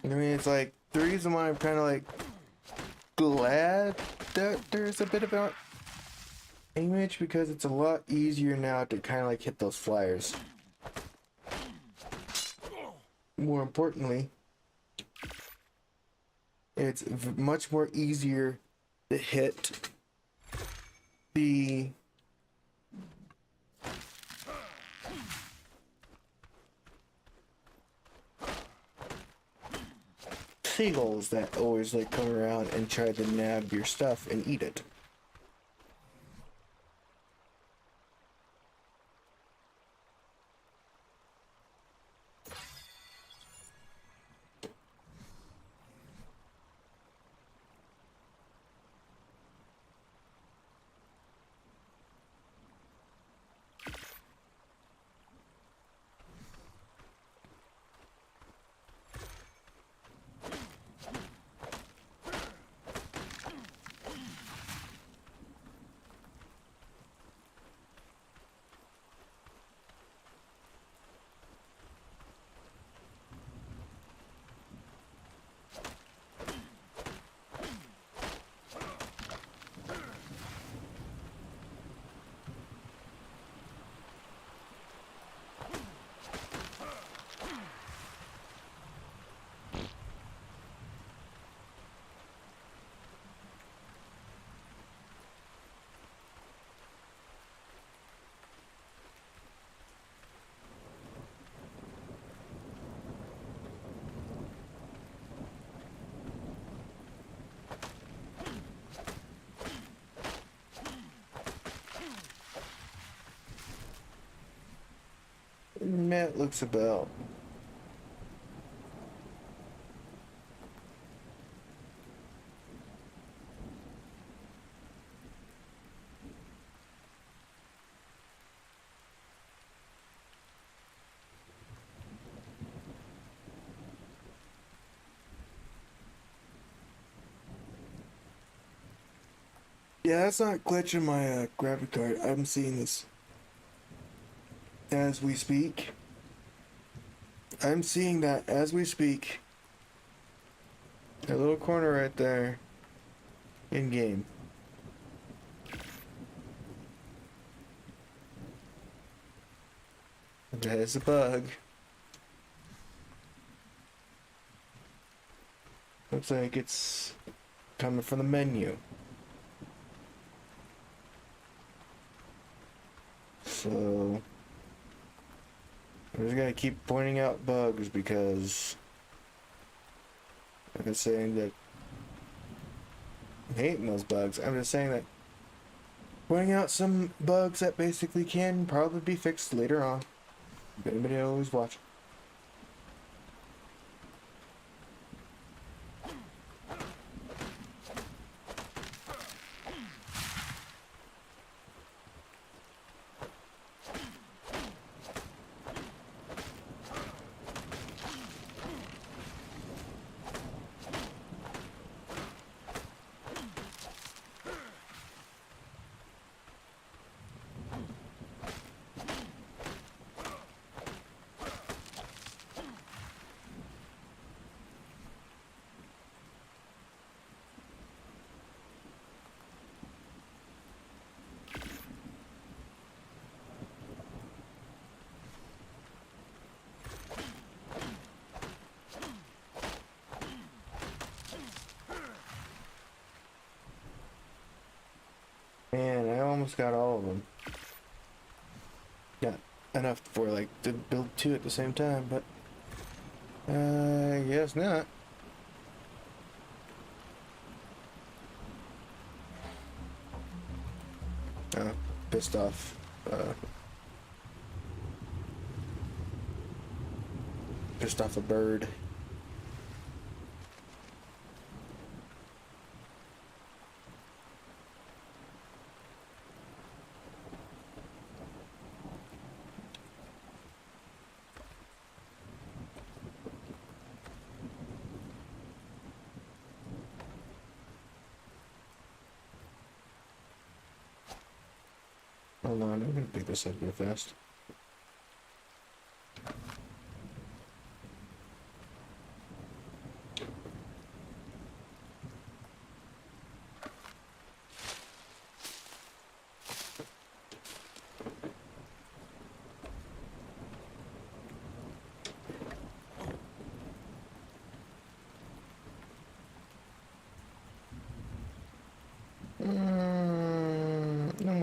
I mean, it's like the reason why I'm kind of like glad that there's a bit about image, because it's a lot easier now to kind of like hit those flyers. More importantly, it's much more easier to hit the seagulls that always like come around and try to nab your stuff and eat it. That looks about. Yeah, that's not glitching my graphic card. I'm seeing this as we speak. I'm seeing that as we speak. That little corner right there. In game. That is a bug. Looks like it's coming from the menu. So I'm just gonna keep pointing out bugs because I'm just saying that I'm hating those bugs. I'm just saying that pointing out some bugs that basically can probably be fixed later on. If anybody always watch. Man, I almost got all of them. Got enough for like to build two at the same time, but I guess not. Pissed off. Pissed off a bird. Hold on, I'm gonna pick this up real fast.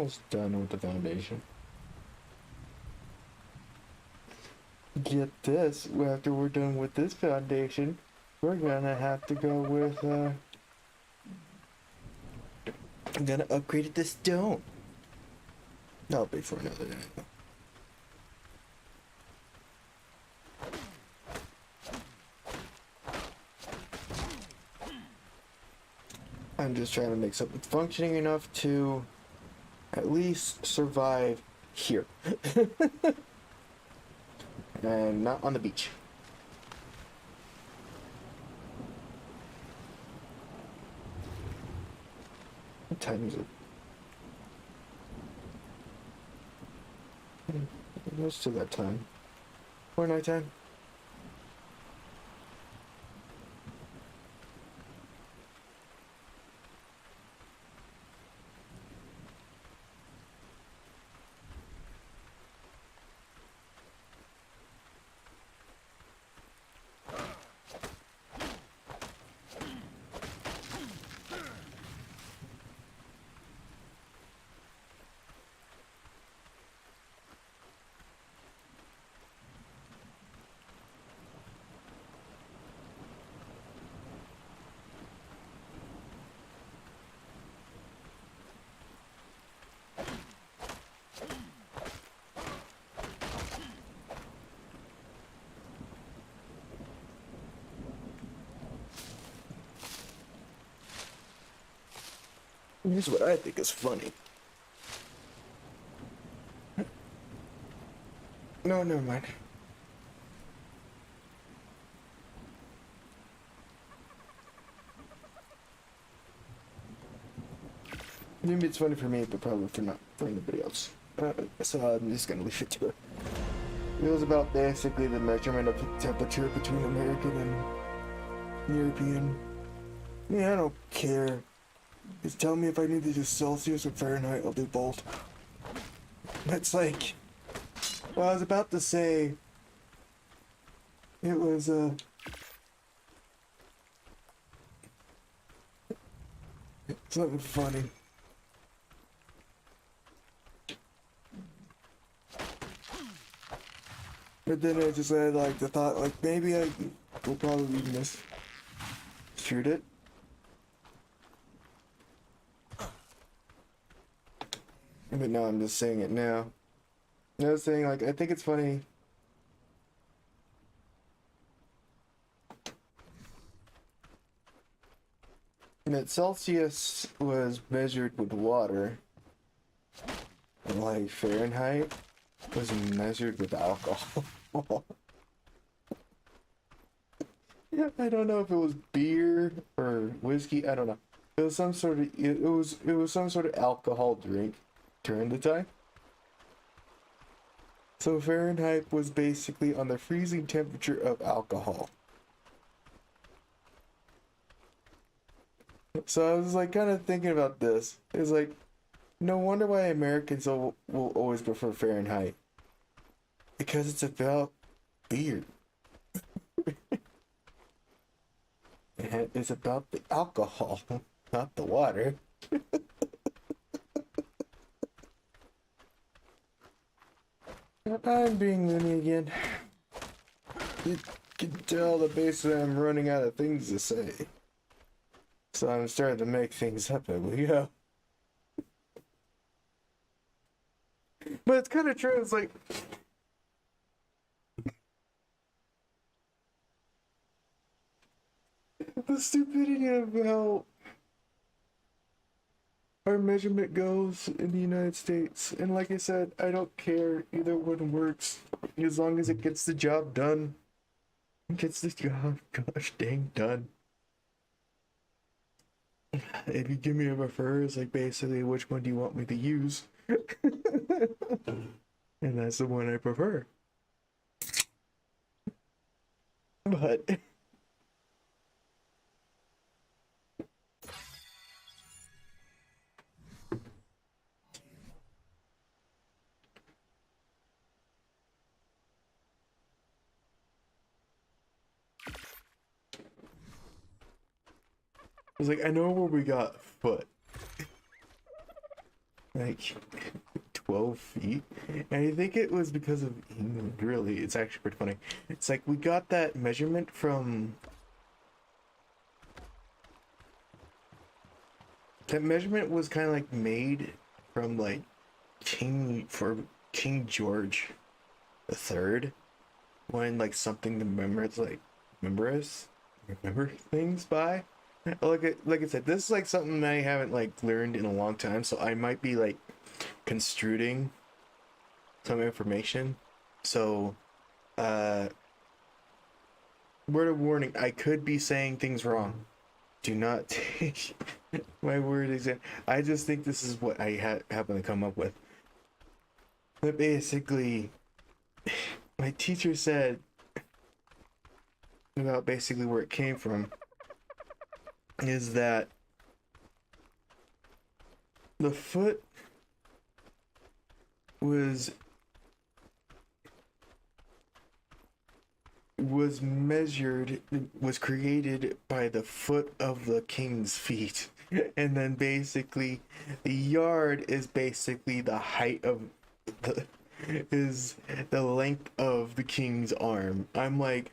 almost done with the foundation. Get this, after we're done with this foundation, we're gonna have to go with, I'm gonna upgrade it to stone. That'll be for another day. I'm just trying to make something functioning enough to at least survive here. And not on the beach. What time is it? Most of that time. Or nighttime. Here's what I think is funny. No, never mind. Maybe it's funny for me, but probably for not for anybody else. So I'm just gonna leave it to it. It was about basically the measurement of the temperature between American and European. Yeah, I don't care. Just tell me if I need to do Celsius or Fahrenheit, I'll do both. It's like, well, I was about to say, it was, something funny. But then I just had like the thought, like maybe I will probably miss shoot it. But no, I'm just saying it now. I was saying, like, I think it's funny. That Celsius was measured with water, and like Fahrenheit was measured with alcohol. Yeah, I don't know if it was beer or whiskey. I don't know. It was some sort of it was some sort of alcohol drink during the time. So Fahrenheit was basically on the freezing temperature of alcohol. So I was like kind of thinking about this. It's like, no wonder why Americans will always prefer Fahrenheit. Because it's about beer. And it's about the alcohol, not the water. I'm being loony again. You can tell the basically I'm running out of things to say. So I'm starting to make things up as we go. But it's kind of true. It's like, the stupidity of how our measurement goes in the United States. And like I said, I don't care. Either one works. As long as it gets the job done. It gets the job, gosh dang, done. If you give me a refer, it's like basically which one do you want me to use? And that's the one I prefer. But it's like, I know where we got foot. like 12 feet. And I think it was because of England, really. It's actually pretty funny. It's like we got that measurement from... That measurement was kind of like made from like King George the Third, when like something to remember things by. Like I said, this is like something I haven't like learned in a long time, so I might be like construing some information. So, word of warning: I could be saying things wrong. Do not take my word as it. I just think this is what I happen to come up with. But basically, my teacher said about basically where it came from is that the foot was created by the foot of the king's feet. And then basically the yard is basically the height of the length of the king's arm. I'm like,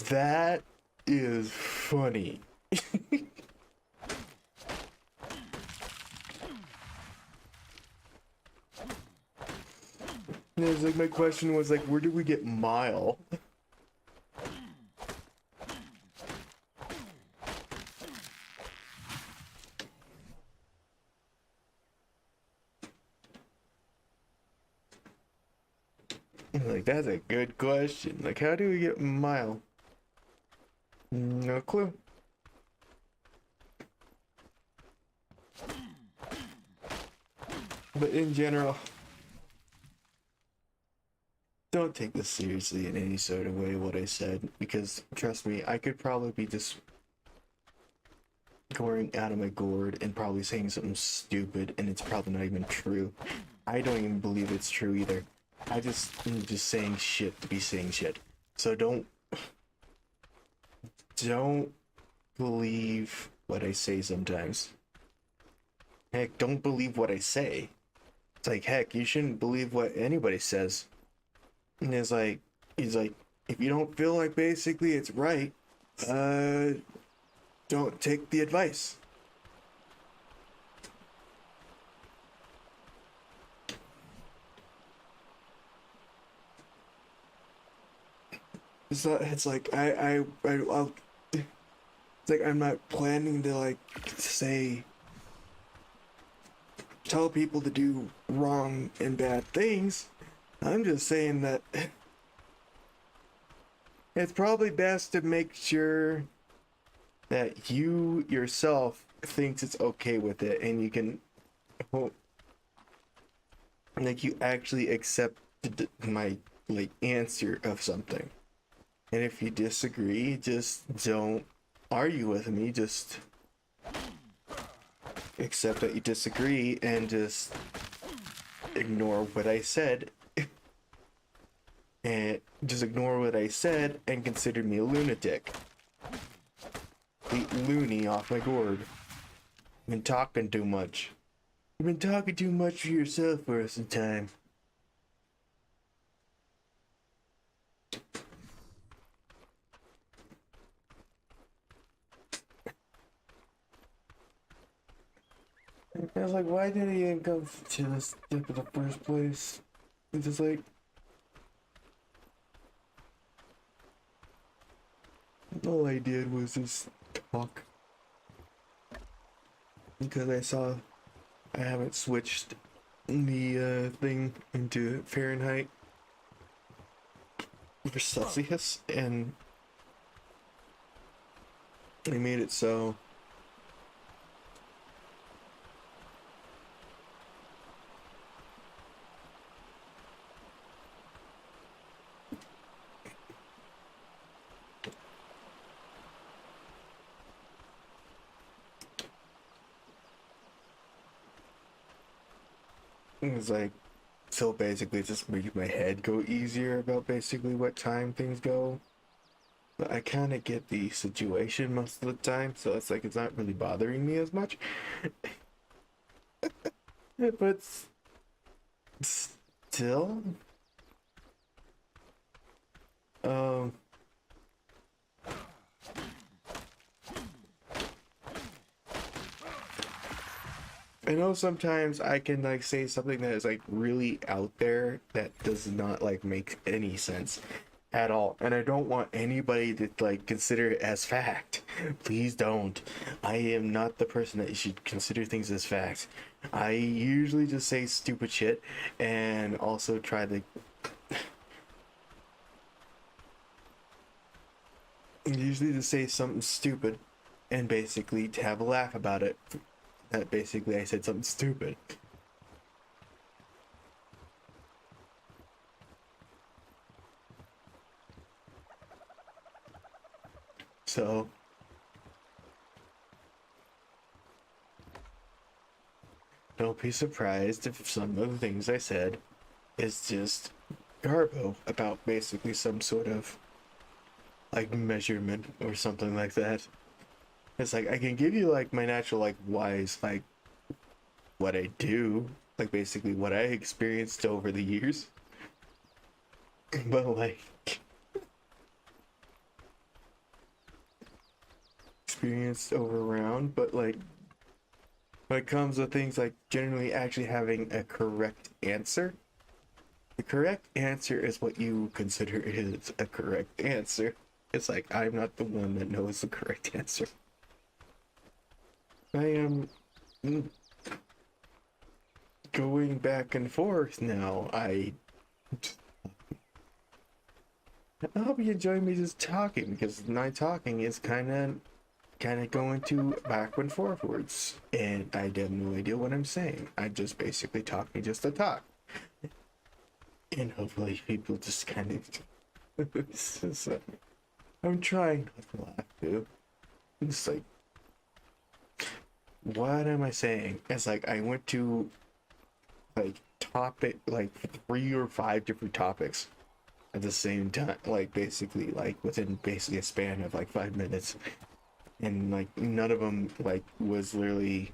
that is funny. And it's like, my question was like, where do we get mile? Like, that's a good question. Like, how do we get mile? No clue. But in general, don't take this seriously in any sort of way, what I said, because trust me, I could probably be just going out of my gourd and probably saying something stupid, and it's probably not even true. I don't even believe it's true either. I'm just saying shit to be saying shit. So don't believe what I say sometimes. Heck, don't believe what I say. It's like, heck, you shouldn't believe what anybody says. And he's like, if you don't feel like basically it's right, don't take the advice. It's like it's like I'm not planning to like tell people to do wrong and bad things. I'm just saying that it's probably best to make sure that you yourself thinks it's okay with it, and you can, like, you actually accept my like answer of something. And if you disagree, just don't argue with me. Just accept that you disagree and just ignore what I said. And just ignore what I said and consider me a lunatic. Get loony off my gourd. I've been talking too much. You've been talking too much for yourself for some time. I was like, why did he even go to this step in the first place? It's just like, all I did was just talk. Because I haven't switched the thing into Fahrenheit for Celsius, and I made it so it was like, so basically it's just making my head go easier about basically what time things go. But I kind of get the situation most of the time, so it's like it's not really bothering me as much. But still, um, I know sometimes I can like say something that is like really out there that does not like make any sense at all, and I don't want anybody to like consider it as fact. Please don't. I am not the person that you should consider things as fact. I usually just say stupid shit and also try to usually just say something stupid and basically to have a laugh about it. That basically I said something stupid. So don't be surprised if some of the things I said is just garbo about basically some sort of like measurement or something like that. It's like I can give you like my natural like whys, like what I do, like basically what I experienced over the years. But like experienced over around, but like when it comes to things like generally actually having a correct answer, the correct answer is what you consider is a correct answer. It's like I'm not the one that knows the correct answer. I am going back and forth now. I hope you enjoy me just talking, because my talking is kind of going to back and forwards, and I have no idea what I'm saying. I'm just basically talking just to talk, and hopefully people just kind of. I'm trying not to laugh too. It's like, what am I saying? It's like I went to like topic like 3 or 5 different topics at the same time, like basically like within basically a span of like 5 minutes, and like none of them like was literally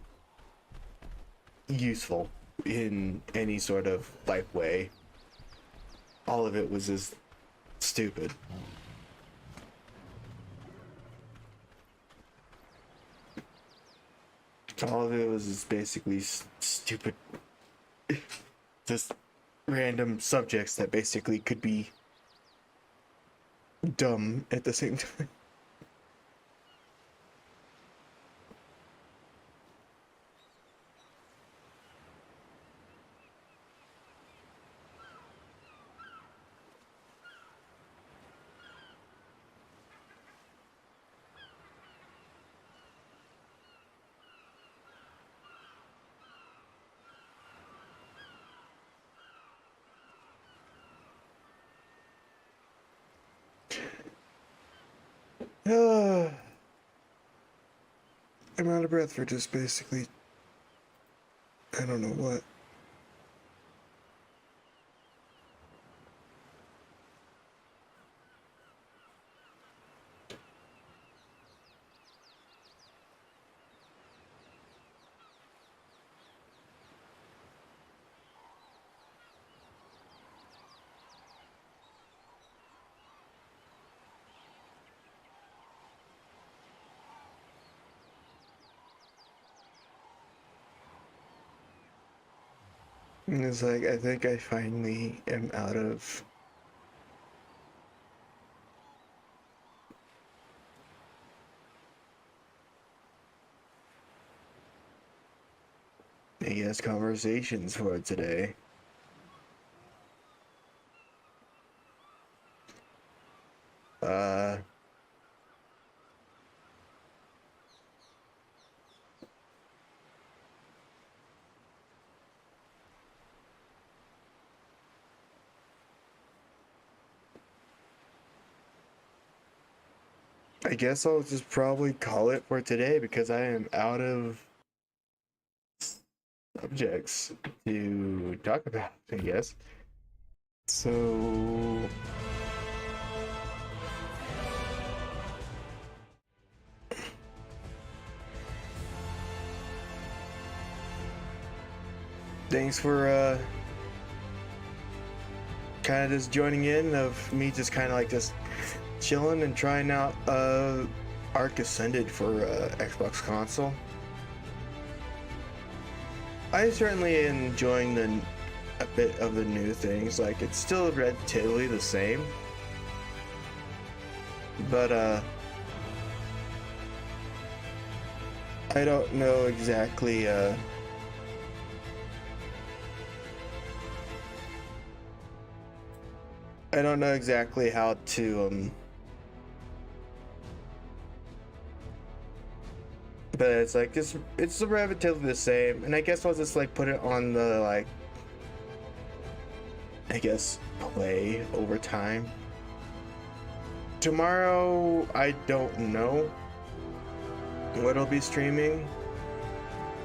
useful in any sort of like way. All of it was just stupid. All of it was just basically stupid, just random subjects that basically could be dumb at the same time. I'm out of breath for just basically, I don't know what. And it's like, I think I finally am out of I guess conversations for today. Uh, I guess I'll just probably call it for today because I am out of subjects to talk about, I guess. So thanks for kind of just joining in of me just kind of like just chilling and trying out Arc Ascended for Xbox console. I certainly enjoying a bit of the new things. Like, it's still relatively the same, but I don't know exactly how to but it's like it's relatively the same, and I guess I'll just like put it on the like I guess play over time. Tomorrow I don't know what I'll be streaming,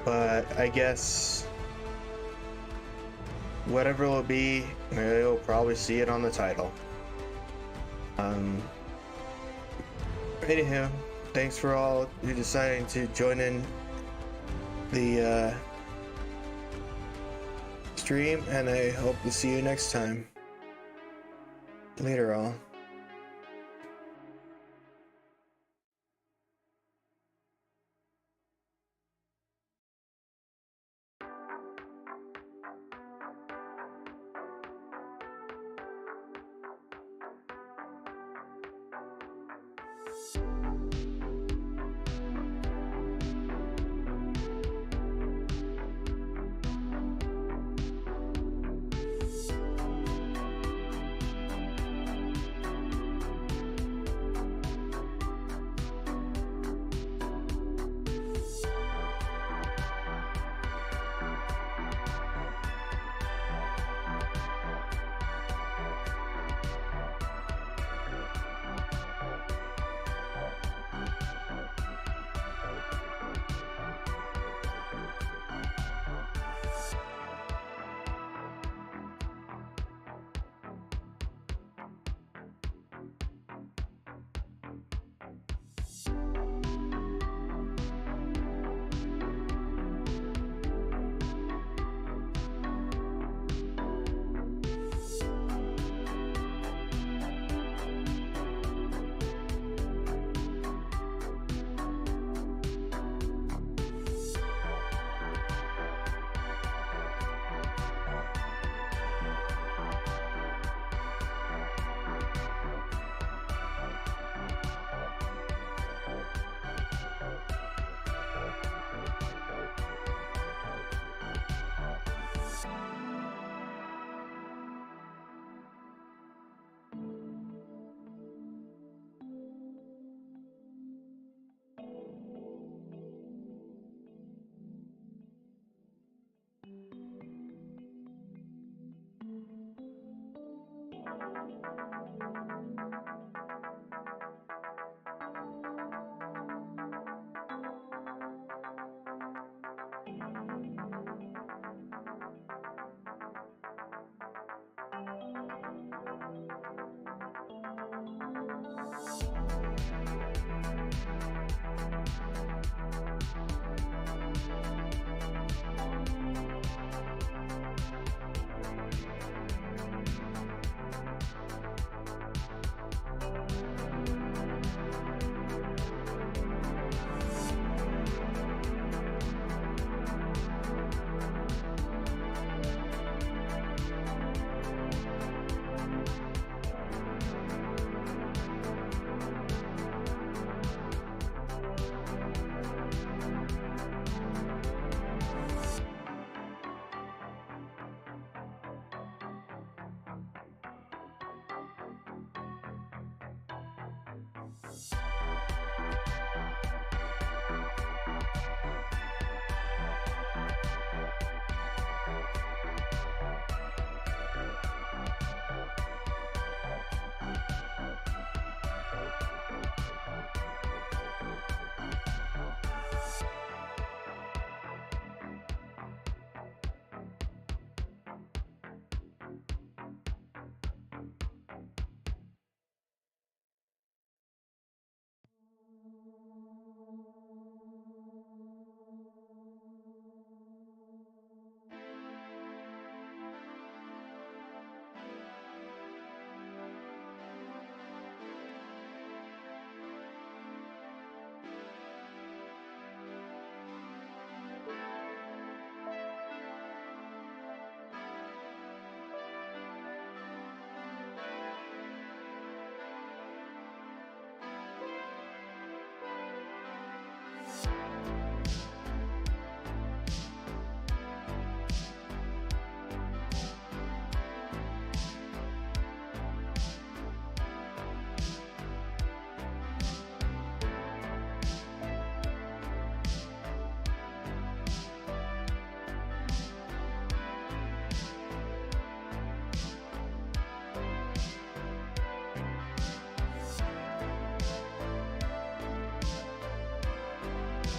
but I guess whatever it'll be, you'll probably see it on the title. Anyhow, thanks for all you deciding to join in the stream, and I hope to see you next time. Later all.